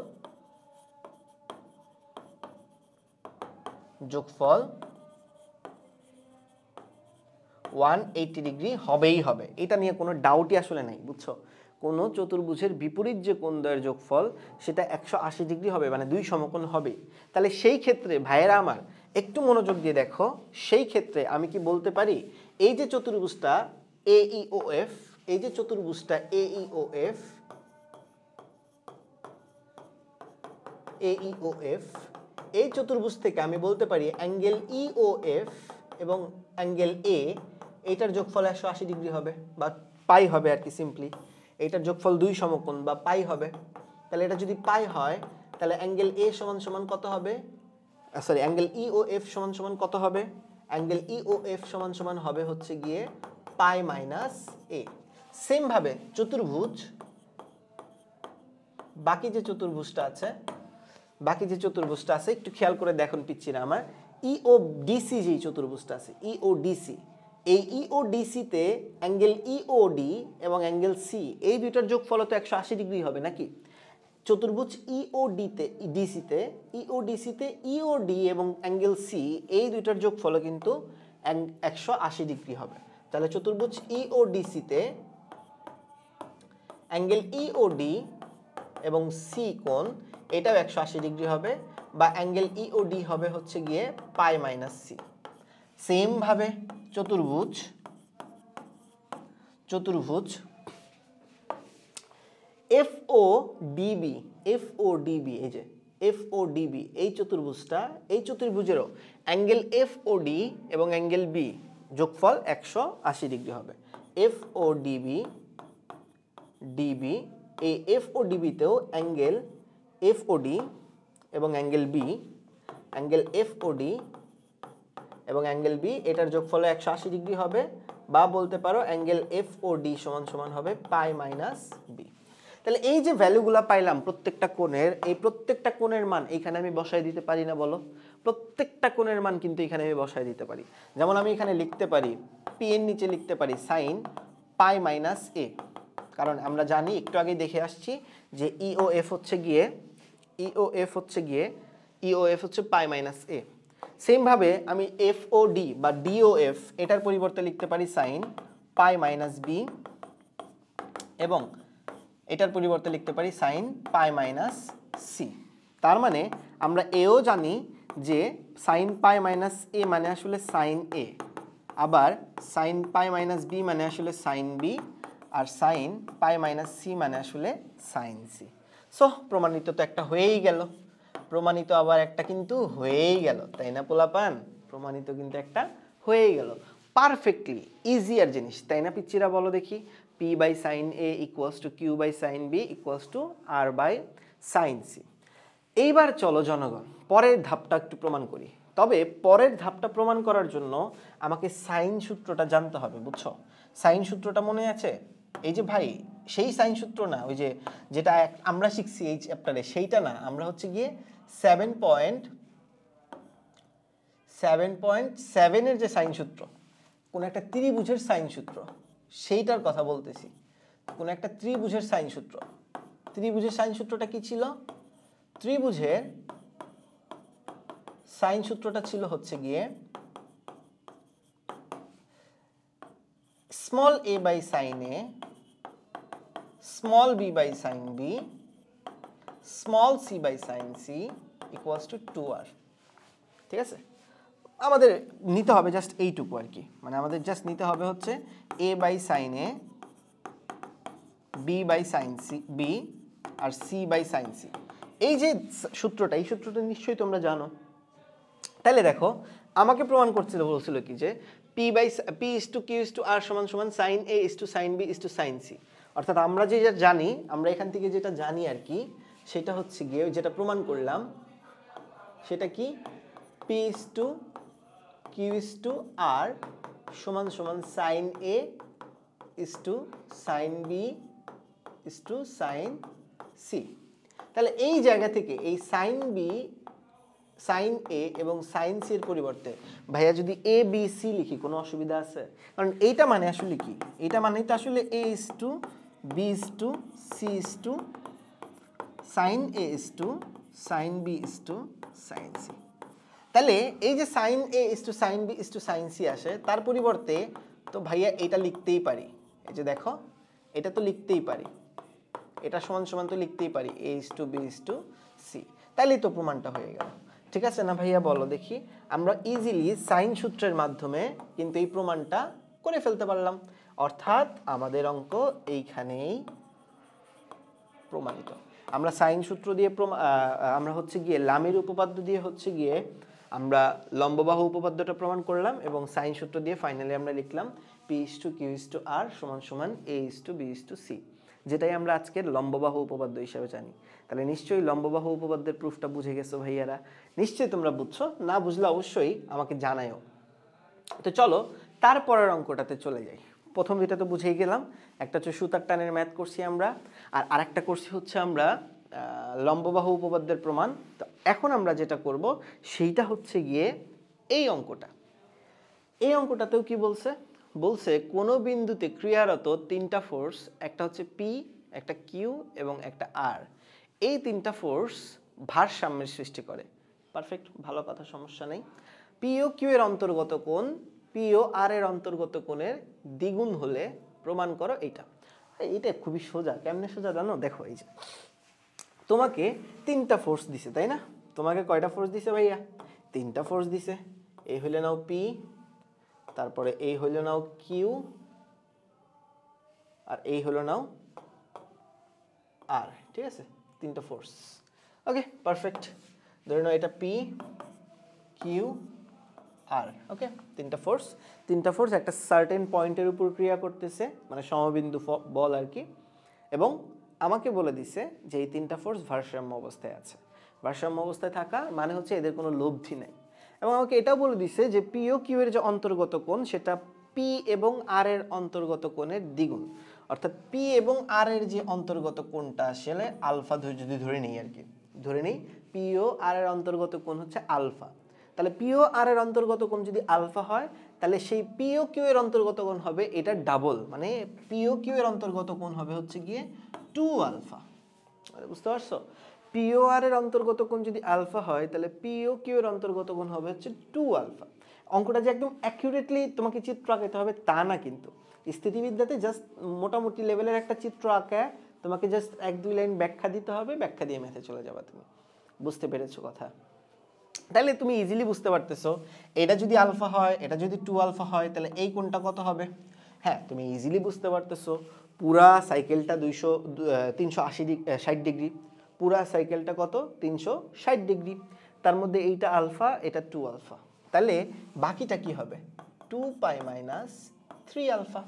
180 ডিগ্রি হবেই হবে। এটা নিয়ে কোনো ডাউটই আসলে নাই, বুঝছো? কোনো চতুর্ভুজের বিপরীত যে কোণদ্বয়ের যোগফল সেটা 180 ডিগ্রি হবে, মানে 2 সমকোণ হবে। তাহলে সেই ক্ষেত্রে ভাইয়েরা আমার একটু মনোযোগ দিয়ে দেখো, সেই ক্ষেত্রে আমি কি বলতে পারি, এই যে চতুর্ভুজটা AEOF, এই যে চতুর্ভুজটা AEOF, এই চতুর্ভুজ থেকে আমি বলতে পারি অ্যাঙ্গেল EOF এবং অ্যাঙ্গেল A, এইটার যোগফল 180 ডিগ্রি হবে বা পাই হবে আর কি, সিম্পলি এইটার যোগফল 2 সমকোণ বা পাই হবে। তাহলে এটা যদি পাই হয়, তাহলে অ্যাঙ্গেল A সমান সমান কত হবে, সরি অ্যাঙ্গেল EOF সমান সমান কত হবে, অ্যাঙ্গেল EOF সমান সমান হবে হচ্ছে গিয়ে পাই মাইনাস A। সেম ভাবে চতুর্ভুজ, বাকি যে চতুর্ভুজটা আছে বাকি যে চতুর্ভুজটা আছে একটু খেয়াল করে দেখুন পিচ্ছিরা আমার, ইওডিসি যেই চতুর্ভুজটা আছে ইওডিসি, এই ইওডিসিতে অ্যাঙ্গেল ইওডি এবং অ্যাঙ্গেল সি এই দুইটার যোগফল তো 180 ডিগ্রি হবে নাকি? চতুর্ভুজ ইওডিসিতে ইওডি এবং অ্যাঙ্গেল সি এই দুইটার যোগফল কিন্তু 180 ডিগ্রি হবে। তাহলে চতুর্ভুজ ইওডিসিতে অ্যাঙ্গেল ইওডি এবং সি কোণ এটাও 180 ডিগ্রি হবে, বা অ্যাঙ্গেল ইওডি হবে হচ্ছে গিয়ে পাই মাইনাস সি। সেম ভাবে চতুর্ভুজ এফওডিবি এই যে এফওডিবি এই চতুর্ভুজেরও অ্যাঙ্গেল এফওডি এবং অ্যাঙ্গেল বি যোগফল 180 ডিগ্রি হবে। এফওডিবি এই এফওডিবিতেও অ্যাঙ্গেল এফওডি এবং অ্যাঙ্গেল এফওডি এবং অ্যাঙ্গেল বি এটার যোগফল 180 ডিগ্রি হবে, বা বলতে পারো অ্যাঙ্গেল এফওডি সমান হবে পাই মাইনাস বি। তাহলে এই যে ভ্যালুগুলো পাইলাম প্রত্যেকটা কোণের, এই প্রত্যেকটা কোণের মান এখানে আমি বসায় দিতে পারি না বলো? প্রত্যেকটা কোণের মান কিন্তু এখানে আমি বসায় দিতে পারি। যেমন আমি এখানে লিখতে পারি পি এর নিচে লিখতে পারি সাইন পাই মাইনাস এ, কারণ আমরা জানি একটু আগে দেখে আসছি যে ইওএফ হচ্ছে পাই মাইনাস এ। সেম ভাবে আমি এফওডি বা ডিওএফ এটার পরিবর্তে লিখতে পারি সাইন পাই মাইনাস বি, এবং এটার পরিবর্তে লিখতে পারি সাইন পাই মাইনাস সি। তার মানে আমরা এও জানি যে সাইন পাই মাইনাস এ মানে আসলে সাইন এ, আবার সাইন পাই মাইনাস বি মানে আসলে সাইন বি, আর সাইন পাই মাইনাস সি মানে আসলে সাইন সি। সো প্রমাণিত তো একটা হয়েই গেল, প্রমাণিত আবার একটা কিন্তু হয়েই গেল, তাই না পোলাপান? প্রমাণিত কিন্তু একটা হয়েই গেল, পারফেক্টলি ইজিয়ার জিনিস, তাই না পিচ্চিরা? বলো দেখি, P by sine A equals to Q by sine B equals to R by sine C. এইবার চলো জনগণ পরের ধাপটা একটু প্রমাণ করি। তবে পরের ধাপটা প্রমাণ করার জন্য আমাকে সাইন সূত্রটা জানতে হবে, বুঝছো? সাইন সূত্রটা মনে আছে? এই যে ভাই সেই সাইন সূত্র না, ওই যে যেটা আমরা শিখছি এই চ্যাপ্টারে, সেইটা না, আমরা হচ্ছে গিয়ে 7.7 এর যে সাইন সূত্র, কোন একটা ত্রিভুজের সাইন সূত্র, সেইটার কথা বলতেছি। কোন একটা ত্রিভুজের সাইন সূত্র, ত্রিভুজের সাইন সূত্রটা কি ছিল? ত্রিভুজের সাইন সূত্রটা ছিল হচ্ছে গিয়ে small A by sine A, small B by sine B, small C by sine C equals to 2r। ঠিক আছে, আমাদের নিতে হবে জাস্ট এইটুকু আর কি, মানে আমাদের জাস্ট নিতে হবে হচ্ছে A by sine A, B by sine C B, আর সি বাই সাইন সি। এই যে সূত্রটা, এই সূত্রটা নিশ্চয়ই তোমরা জানো। তাহলে দেখো আমাকে প্রমাণ বলছিল কি যে P is to Q is to R সমান সমান sine A is to sine B is to sine C. অর্থাৎ আমরা যেটা জানি, আমরা এখান থেকে যেটা জানি আর কি, সেটা হচ্ছে গিয়ে যেটা প্রমাণ করলাম সেটা কি, P is to Q is to R সমান সমান sine A is to sine B is to sine C. তাহলে এই জায়গা থেকে এই সাইন বি, সাইন এ এবং সাইন সি এর পরিবর্তে ভাইয়া যদি এ বি সি লিখি কোনো অসুবিধা আছে? কারণ এইটা মানে আসলে কি, এটা মানে তো আসলে A is to B is to C is to sine A is to sine B is to sine C. তাহলে এই যে sine A is to sine B is to sine C আসে, তার পরিবর্তে তো ভাইয়া এটা লিখতেই পারি, এই যে দেখো এটা তো লিখতেই পারি, এটা সমান সমান তো লিখতেই পারি A is to B is to C. তাইলেই তো প্রমাণটা হয়ে গেল। ঠিক আছে না ভাইয়া? বলো দেখি, আমরা ইজিলি সাইন সূত্রের মাধ্যমে কিন্তু এই প্রমাণটা করে ফেলতে পারলাম। অর্থাৎ আমাদের অঙ্ক এইখানেই প্রমাণিত। আমরা সাইন সূত্র দিয়ে আমরা হচ্ছে গিয়ে লামের উপপাদ্য দিয়ে হচ্ছে গিয়ে আমরা লম্ববাহু উপপাদ্যটা প্রমাণ করলাম, এবং সাইন সূত্র দিয়ে ফাইনালি আমরা লিখলাম P is to Q is to R সমান সমান A is to B is to C, যেটাই আমরা আজকের লম্ববাহু উপপাদ্য হিসাবে জানি। তাহলে নিশ্চয়ই লম্ববাহু উপপাদ্যের প্রুফটা বুঝে গেছো ভাইয়ারা? নিশ্চয়ই তোমরা বুঝছো, না বুঝলে অবশ্যই আমাকে জানায়ও। তো চলো তারপরের অঙ্কটাতে চলে যাই। প্রথম দুইটা তো বুঝেই গেলাম, একটা হচ্ছে সুতার টানের ম্যাথ করছি আমরা, আর আরেকটা করছি হচ্ছে আমরা লম্ববাহু উপপাদ্যের প্রমাণ। তো এখন আমরা যেটা করব সেইটা হচ্ছে গিয়ে এই অঙ্কটা। এই অঙ্কটাতেও কি বলছে, বলছে কোনো বিন্দুতে ক্রিয়ারত তিনটা ফোর্স, একটা হচ্ছে পি, একটা কিউ এবং একটা আর, এই তিনটা ফোর্স ভারসাম্যের সৃষ্টি করে। পারফেক্ট, ভালো কথা, সমস্যা নেই। পি ও কিউ এর অন্তর্গত কোণ পি ও আর এর অন্তর্গত কোণের দ্বিগুণ হলে প্রমাণ করো এইটা। এইটা খুবই সোজা। কেমনে সোজা জানো? দেখো, এই যে তোমাকে তিনটা ফোর্স দিছে, তাই না? তোমাকে কয়টা ফোর্স দিছে ভাইয়া? তিনটা ফোর্স দিছে। এই হইলে নাও পি, তারপরে এই হইল নাও কিউ, আর এই হলো নাও আর। ঠিক আছে, তিনটা ফোর্স। ওকে, পারফেক্ট। ধরে নাও এটা পি, কিউ, আর। ওকে, তিনটা ফোর্স একটা সার্টেন পয়েন্টের উপর ক্রিয়া করতেছে, মানে সমবিন্দু বল আর কি। এবং আমাকে বলে দিছে যে এই তিনটা ফোর্স ভারসাম্য অবস্থায় আছে। ভারসাম্য অবস্থায় থাকা মানে হচ্ছে এদের কোনো লব্ধি নাই। এবং আমাকে এটাও বলে দিছে যে পি ও কিউ এর যে অন্তর্গত কোণ সেটা পি এবং আর এর অন্তর্গত কোণের দ্বিগুণ। অর্থাৎ পি এবং আর এর যে অন্তর্গত কোণটা আসলে আলফা, যদি ধরে নেই আর কি, ধরে নেই পি ও আর এর অন্তর্গত কোণ হচ্ছে আলফা। তাহলে পি ও আর এর অন্তর্গত কোণ যদি আলফা হয়, তাহলে সেই পি ও কিউ এর অন্তর্গত কোণ হবে এটা ডাবল, মানে পি ও কিউ এর অন্তর্গত কোণ হবে হচ্ছে গিয়ে 2 আলফা। বুঝতে পারছো? পি ও আর এর অন্তর্গত কোণ যদি আলফা হয়, তাহলে পি ও কিউ এর অন্তর্গত কোণ হবে হচ্ছে 2 আলফা। অঙ্কটা যে একদম অ্যাকিউরেটলি তোমাকে চিত্র আঁকাতে হবে তা না, কিন্তু স্থিতিবিদ্যাতে জাস্ট মোটামুটি লেভেলের একটা চিত্র আঁকা, তোমাকে জাস্ট 1-2 লাইন ব্যাখ্যা দিতে হবে, ব্যাখ্যা দিয়ে ম্যাথে চলে যাবে তুমি। বুঝতে পেরেছো কথা? তাহলে তুমি ইজিলি বুঝতে পারতেছো এটা যদি আলফা হয়, এটা যদি 2 আলফা হয়, তাহলে এই কোণটা কত হবে? হ্যাঁ, তুমি ইজিলি বুঝতে পারতেছো পুরা সাইকেলটা 360 ডিগ্রি। পুরা সাইকেলটা কত? 360 ডিগ্রি। তার মধ্যে এইটা আলফা, এটা 2 আলফা। তাহলে বাকিটা কি হবে? 2 পাই মাইনাস 3 আলফা।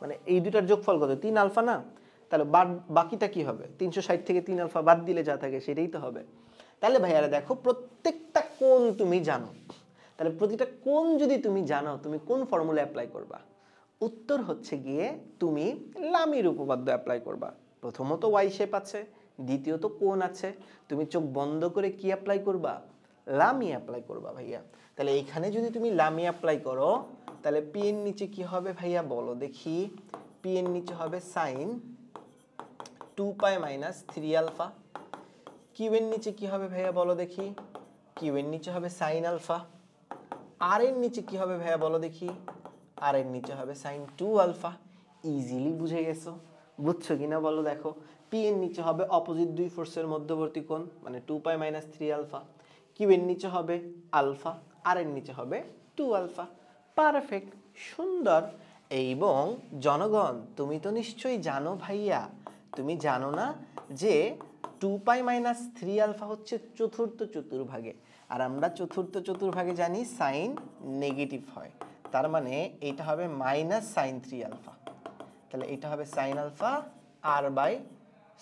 মানে এই দুটার যোগফল কত? 3 আলফা না? তাহলে বাকিটা কি হবে? 360 থেকে 3 আলফা বাদ দিলে যা থাকে সেটাই তো হবে। তাহলে ভাইয়ারা দেখো, প্রত্যেকটা কোণ তুমি জানো। তাহলে প্রতিটা কোণ যদি তুমি জানো, তুমি কোন ফর্মুলা অ্যাপ্লাই করবা? উত্তর হচ্ছে গিয়ে তুমি লামির উপপাদ্য অ্যাপ্লাই করবা। প্রথমত ওয়াই শেপ আছে, দ্বিতীয়ত কোণ আছে, তুমি চোখ বন্ধ করে কি অ্যাপ্লাই করবা? লামি অ্যাপ্লাই করবা ভাইয়া। তাহলে এখানে যদি তুমি লামি অ্যাপ্লাই করো, তাহলে পি এর নিচে কি হবে ভাইয়া বলো দেখি? পি এর নিচে হবে সাইন 2 পাই মাইনাস 3 আলফা। কিউ এর নিচে কি হবে ভাইয়া বলো দেখি? কিউ এর নিচে হবে সাইন আলফা। আর এর নিচে কি হবে ভাইয়া বলো দেখি? আর এর নিচে হবে সাইন 2 আলফা। ইজিলি বুঝে গেছো? বুঝছো কিনা বলো দেখো? পি এর নিচে হবে অপোজিট দুই ফোর্সের মধ্যবর্তী কোণ, মানে 2 পাই মাইনাস 3 আলফা। কিউ এর নিচে হবে আলফা, আর এর নিচে হবে 2 আলফা। পারফেক্ট, সুন্দর। এবং জনগণ, তুমি তো নিশ্চয়ই জানো ভাইয়া, তুমি জানো না যে 2 পাই মাইনাস 3 আলফা হচ্ছে চতুর্থ চতুর্ভাগে, আর আমরা চতুর্থ চতুর্ভাগে জানি সাইন নেগেটিভ হয়। তার মানে এটা হবে মাইনাস সাইন 3 আলফা। তাহলে এটা হবে sine alpha R by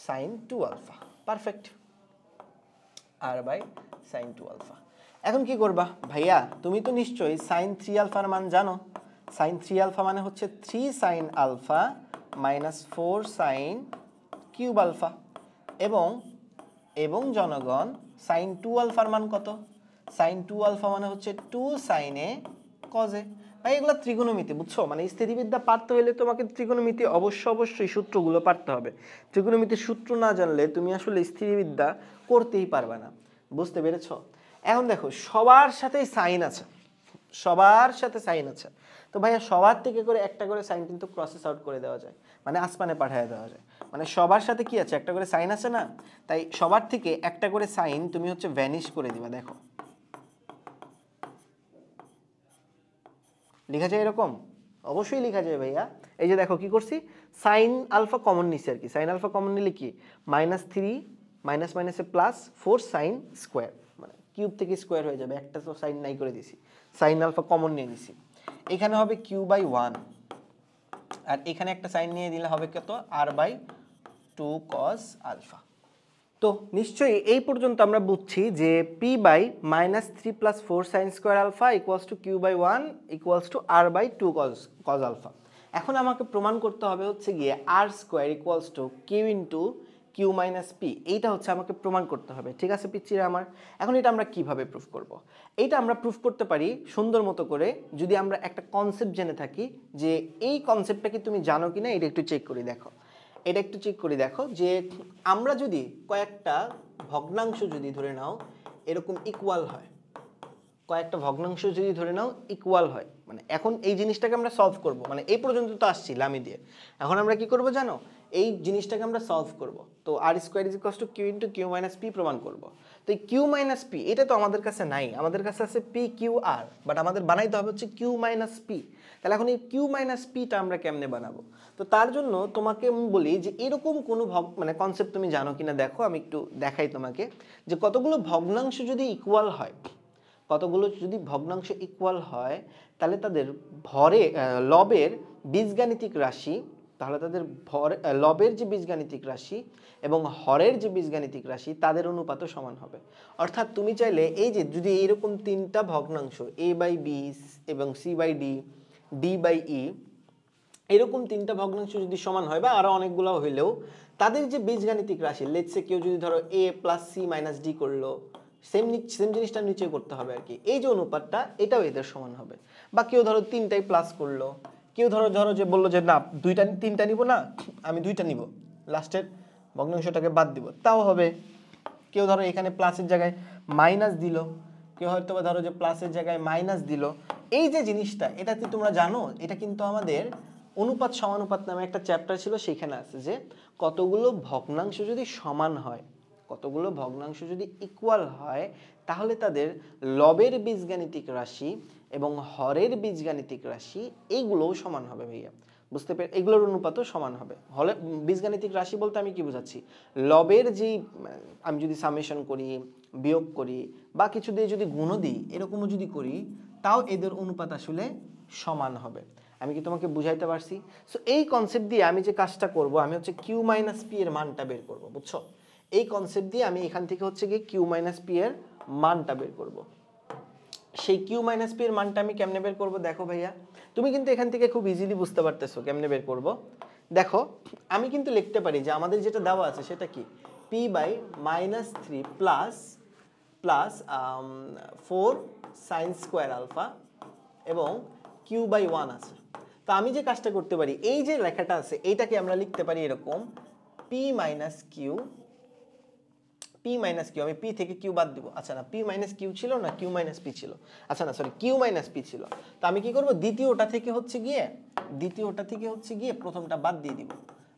sine 2 alpha. Perfect, R by sine 2 alpha. এখন কি করবা ভাইয়া? তুমি তো নিশ্চয়ই সাইন 3 আলফার মান জানো। সাইন 3 আলফা মানে হচ্ছে 3 sine alpha minus 4 sine cube alpha. এবং জনগণ, সাইন 2 আলফার মান কত? সাইন 2 আলফা মানে হচ্ছে 2 সাইনে কজে। ভাই এগুলো ত্রিকোণমিতি, বুঝছো? মানে স্থিতিবিদ্যা পারতে হলে তোমাকে ত্রিকোণমিতি অবশ্যই সূত্রগুলো পারতে হবে। ত্রিকোণমিতির সূত্র না জানলে তুমি আসলে স্থিতিবিদ্যা করতেই পারবে না। বুঝতে পেরেছো? এখন দেখো, সবার সাথেই সাইন আছে, সবার সাথে সাইন আছে। তো ভাইয়া সবার থেকে করে একটা করে সাইন কিন্তু প্রসেস আউট করে দেওয়া যায়, মানে আসমানে পাঠিয়ে দেওয়া যায়। মানে সবার সাথে কি আছে? একটা করে সাইন আছে না? তাই সবার থেকে একটা করে সাইন তুমি হচ্ছে ভ্যানিশ করে দিবা। দেখো লেখা যায় এরকম? অবশ্যই লেখা যায় ভাইয়া। এই যে দেখো কি করছি, সাইন আলফা কমন নিছি আর কি। সাইন আলফা কমন নিলে কি? -3 মাইনাস মাইনাসে প্লাস 4 সাইন স্কোয়ার, মানে কিউব থেকে স্কোয়ার হয়ে যাবে। একটা তো সাইন নাই করে দিছি, সাইন আলফা কমন নিয়ে নিছি। এখানে হবে কিউ বাই 1, আর এখানে একটা সাইন নিয়ে দিলে হবে কত? R by 2 cos alpha. তো নিশ্চয়ই এই পর্যন্ত আমরা বুঝছি যে P by -3 + 4 sine square alpha equals to Q by 1 equals to R by 2 cos alpha. এখন আমাকে প্রমাণ করতে হবে হচ্ছে গিয়ে R square equals to Q Q minus P, এইটা হচ্ছে আমাকে প্রমাণ করতে হবে, ঠিক আছে পিচ্চিরা আমার। এখন এটা আমরা কিভাবে প্রুফ করব? এইটা আমরা প্রুফ করতে পারি সুন্দর মতো করে যদি আমরা একটা কনসেপ্ট জেনে থাকি, যে এই কনসেপ্টটা কি তুমি জানো কিনা এটা একটু চেক করে দেখো। এটা একটু চেক করে দেখো যে আমরা যদি কয়েকটা ভগ্নাংশ যদি ধরে নাও এরকম ইকুয়াল হয়, কয়েকটা ভগ্নাংশ যদি ধরে নাও ইকুয়াল হয়, মানে এখন এই জিনিসটাকে আমরা সলভ করব, মানে এই পর্যন্ত তো আসছি লামি দিয়ে, এখন আমরা কি করব জানো, এই জিনিসটাকে আমরা সলভ করব। তো R square is equals to Q into Q minus P প্রমাণ করব। তো এই কিউ মাইনাস পি এটা তো আমাদের কাছে নাই, আমাদের কাছে আছে পি কিউ আর, বাট আমাদের বানাইতে হবে হচ্ছে কিউ মাইনাস পি। তাহলে এখন এই কিউ মাইনাস পিটা আমরা কেমনে বানাবো? তো তার জন্য তোমাকে আমি বলি যে এরকম কোনো মানে কনসেপ্ট তুমি জানো কিনা দেখো, আমি একটু দেখাই তোমাকে, যে কতগুলো ভগ্নাংশ যদি ইকুয়াল হয়, কতগুলো যদি ভগ্নাংশ ইকুয়াল হয় তাহলে তাদের লবের বীজগাণিতিক রাশি, তাহলে তাদের লবের যে বীজগাণিতিক রাশি এবং হরের যে বীজগাণিতিক রাশি তাদের অনুপাতও সমান হবে। অর্থাৎ তুমি চাইলে এই যে যদি এইরকম তিনটা ভগ্নাংশ এ বাই বি এবং C by D, D by E, এরকম তিনটা ভগ্নাংশ যদি সমান হয় বা আরো অনেকগুলো হইলেও তাদের যে বীজগাণিতিক রাশি, লেটস সে কেউ যদি ধরো এ প্লাস সি মাইনাস ডি করলো, সেম জিনিসটা নিচে করতে হবে আর কি, এই যে অনুপাতটা এটাও এদের সমান হবে। বা কেউ ধরো তিনটাই প্লাস করলো, কেউ ধরো যে বললো যে না তিনটা নিব না, আমি দুইটা নিব, লাস্টের ভগ্নাংশটাকে বাদ দিব, তাও হবে। কেউ ধরো এখানে প্লাসের জায়গায় মাইনাস দিল, কেউ হয়তো বা ধরো যে প্লাসের জায়গায় মাইনাস দিল। এই যে জিনিসটা এটা কি তোমরা জানো, এটা কিন্তু আমাদের অনুপাত সমানুপাত নামে একটা চ্যাপ্টার ছিল, সেখানে আছে যে কতগুলো ভগ্নাংশ যদি সমান হয়, কতগুলো ভগ্নাংশ যদি ইকুয়াল হয় তাহলে তাদের লবের বীজগাণিতিক রাশি এবং হরের বীজগাণিতিক রাশি এইগুলোও সমান হবে ভাইয়া, বুঝতে পেরে? এগুলোর অনুপাতও সমান হবে। হলে বীজগাণিতিক রাশি বলতে আমি কি বোঝাচ্ছি, লবের যেই আমি যদি সামেশন করি, বিয়োগ করি বা কিছু দিয়ে যদি গুণ দিই, এরকমও যদি করি, তাও এদের অনুপাত আসলে সমান হবে। আমি কি তোমাকে বুঝাইতে পারছি? সো এই কনসেপ্ট দিয়ে আমি যে কাজটা করব, আমি হচ্ছে কিউ মাইনাস পি এর মানটা বের করব, বুঝছো? এই কনসেপ্ট দিয়ে আমি এখান থেকে হচ্ছে গিয়ে কিউ মাইনাস পি এর মানটা বের করব। সেই কিউ মাইনাস পি এর মানটা আমি কেমনে বের করব দেখো ভাইয়া, তুমি কিন্তু এখান থেকে খুব ইজিলি বুঝতে পারতেছো কেমনে বের করব। দেখো আমি কিন্তু লিখতে পারি যে আমাদের যেটা দেওয়া আছে সেটা কি, P by minus three plus plus 4 sine square alpha এবং কিউ বাই 1 আছে। তো আমি যে কাজটা করতে পারি, এই যে লেখাটা আছে এইটাকে আমরা লিখতে পারি এরকম, P minus Q, P minus Q, আমি পি থেকে কিউ বাদ দিব, আচ্ছা না পি মাইনাস কিউ ছিল না কিউ মাইনাস পি ছিল, আচ্ছা না সরি কিউ মাইনাস পি ছিল। তো আমি কি করব, দ্বিতীয়টা থেকে হচ্ছে গিয়ে প্রথমটা বাদ দিয়ে দিব,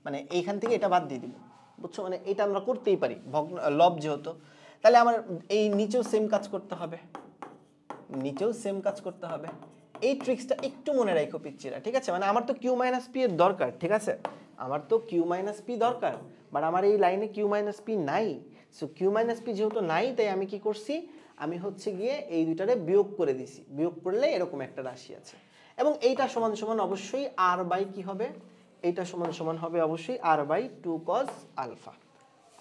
মানে এইখান থেকে এটা বাদ দিয়ে দিব, বুঝছো? মানে এটা আমরা করতেই পারি লব যেহেতু। তাহলে আমার এই নিচেও সেম কাজ করতে হবে, এই ট্রিক্সটা একটু মনে রাখো পিচ্চিরা, ঠিক আছে? মানে আমার তো কিউ মাইনাস পি এর দরকার, ঠিক আছে, আমার তো কিউ মাইনাস পি দরকার, বাট আমার এই লাইনে কিউ মাইনাস পি নাই। সো কিউ মাইনাস পি যেহেতু নাই, তাই আমি কি করছি, আমি হচ্ছে গিয়ে এই দুইটারে বিয়োগ করে দিছি, বিয়োগ করলে এরকম একটা রাশি আছে এবং এইটা সমান সমান অবশ্যই আর বাই কি হবে, এইটা সমান সমান হবে অবশ্যই R by 2 cos alpha,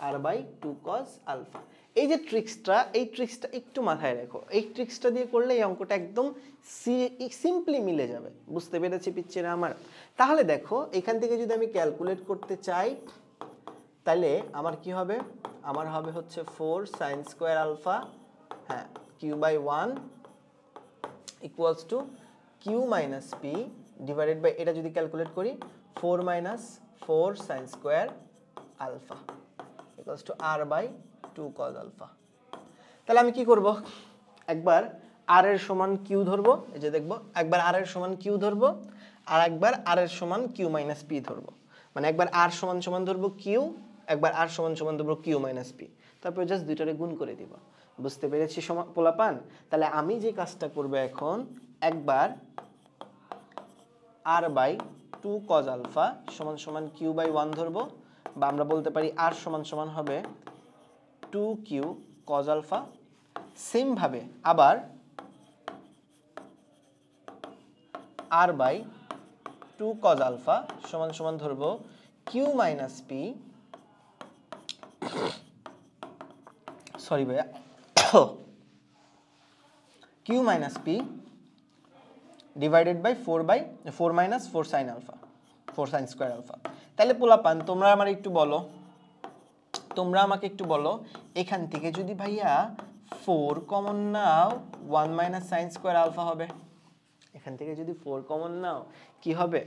R by 2 cos alpha. এই যে ট্রিক্সটা, এই ট্রিক্সটা একটু মাথায় রাখো, এই ট্রিক্সটা দিয়ে করলে এই অঙ্কটা একদম সিম্পলি মিলে যাবে, বুঝতে পেরেছি পিচ্চিরা আমার? তাহলে দেখো এখান থেকে যদি আমি ক্যালকুলেট করতে চাই তাহলে আমার কি হবে, আমার হবে হচ্ছে 4 সাইন স্কোয়ার আলফা, হ্যাঁ, Q by 1 equals to Q minus P divided by, এটা যদি ক্যালকুলেট করি 4 minus 4 sine square alpha equals to R by 2 cos alpha. তাহলে আমি কি করব, একবার আর এর সমান কিউ ধরবো, এই যে দেখবো, একবার আর এর সমান কিউ ধরবো আর একবার আর এর সমান কিউ মাইনাস পি ধরবো, মানে একবার আর সমান সমান ধরবো কিউ, একবার আর সমান সমান ধরবো কিউ মাইনাস পি, তারপর জাস্ট দুইটারে গুণ করে দিব, বুঝতে পেরেছি পোলাপান? তাহলে আমি যে কাজটা করব এখন, একবার আর বাই 2 cos আলফা সমান সমান কিউ বাই 1 ধরবো, বা আমরা বলতে পারি আর সমান সমান হবে 2q cos আলফা। সেম ভাবে আবার r বাই 2 cos আলফা সমান সমান ধরবো q মাইনাস পি, সরি ভাইয়া, q minus P divided by 4 minus 4 sine alpha, 4 sine square alpha. তাহলে পোলাপান তোমরা আমার একটু বলো তোমরা আমাকে একটু বলো এখান থেকে যদি ভাইয়া 4 কমন নাও 1 মাইনাস সাইন স্কোয়ার আলফা হবে। এখান থেকে যদি 4 কমন নাও কি হবে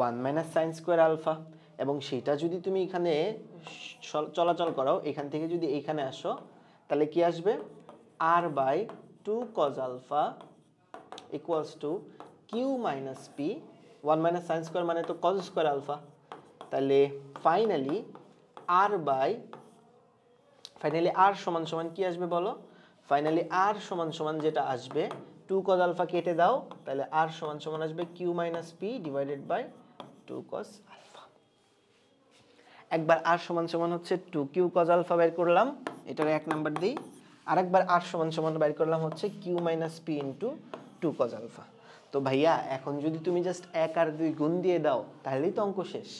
1 মাইনাস সাইন স্কোয়ার আলফা, এবং সেটা যদি তুমি এখানে চলাচল করো এখান থেকে যদি এইখানে আসো তাহলে কি আসবে r by 2 cos alpha equals to Q minus P. 1 minus sine square মানে তো cos স্কোয়ার আলফা, তাহলে ফাইনালি r সমান সমান কি আসবে বলো? ফাইনালি r সমান সমান যেটা আসবে 2 cos আলফা কেটে দাও, তাহলে r সমান সমান আসবে q minus P divided by 2 cos alpha. একবার r সমান সমান হচ্ছে 2q cos আলফা বের করলাম, এটার 1 নাম্বার দিই। আরেকবার r সমান সমান বের করলাম হচ্ছে q minus P into 2 cos alpha. তো ভাইয়া এখন যদি তুমি জাস্ট 1 আর 2 গুণ দিয়ে দাও তাহলেই তো অঙ্ক শেষ।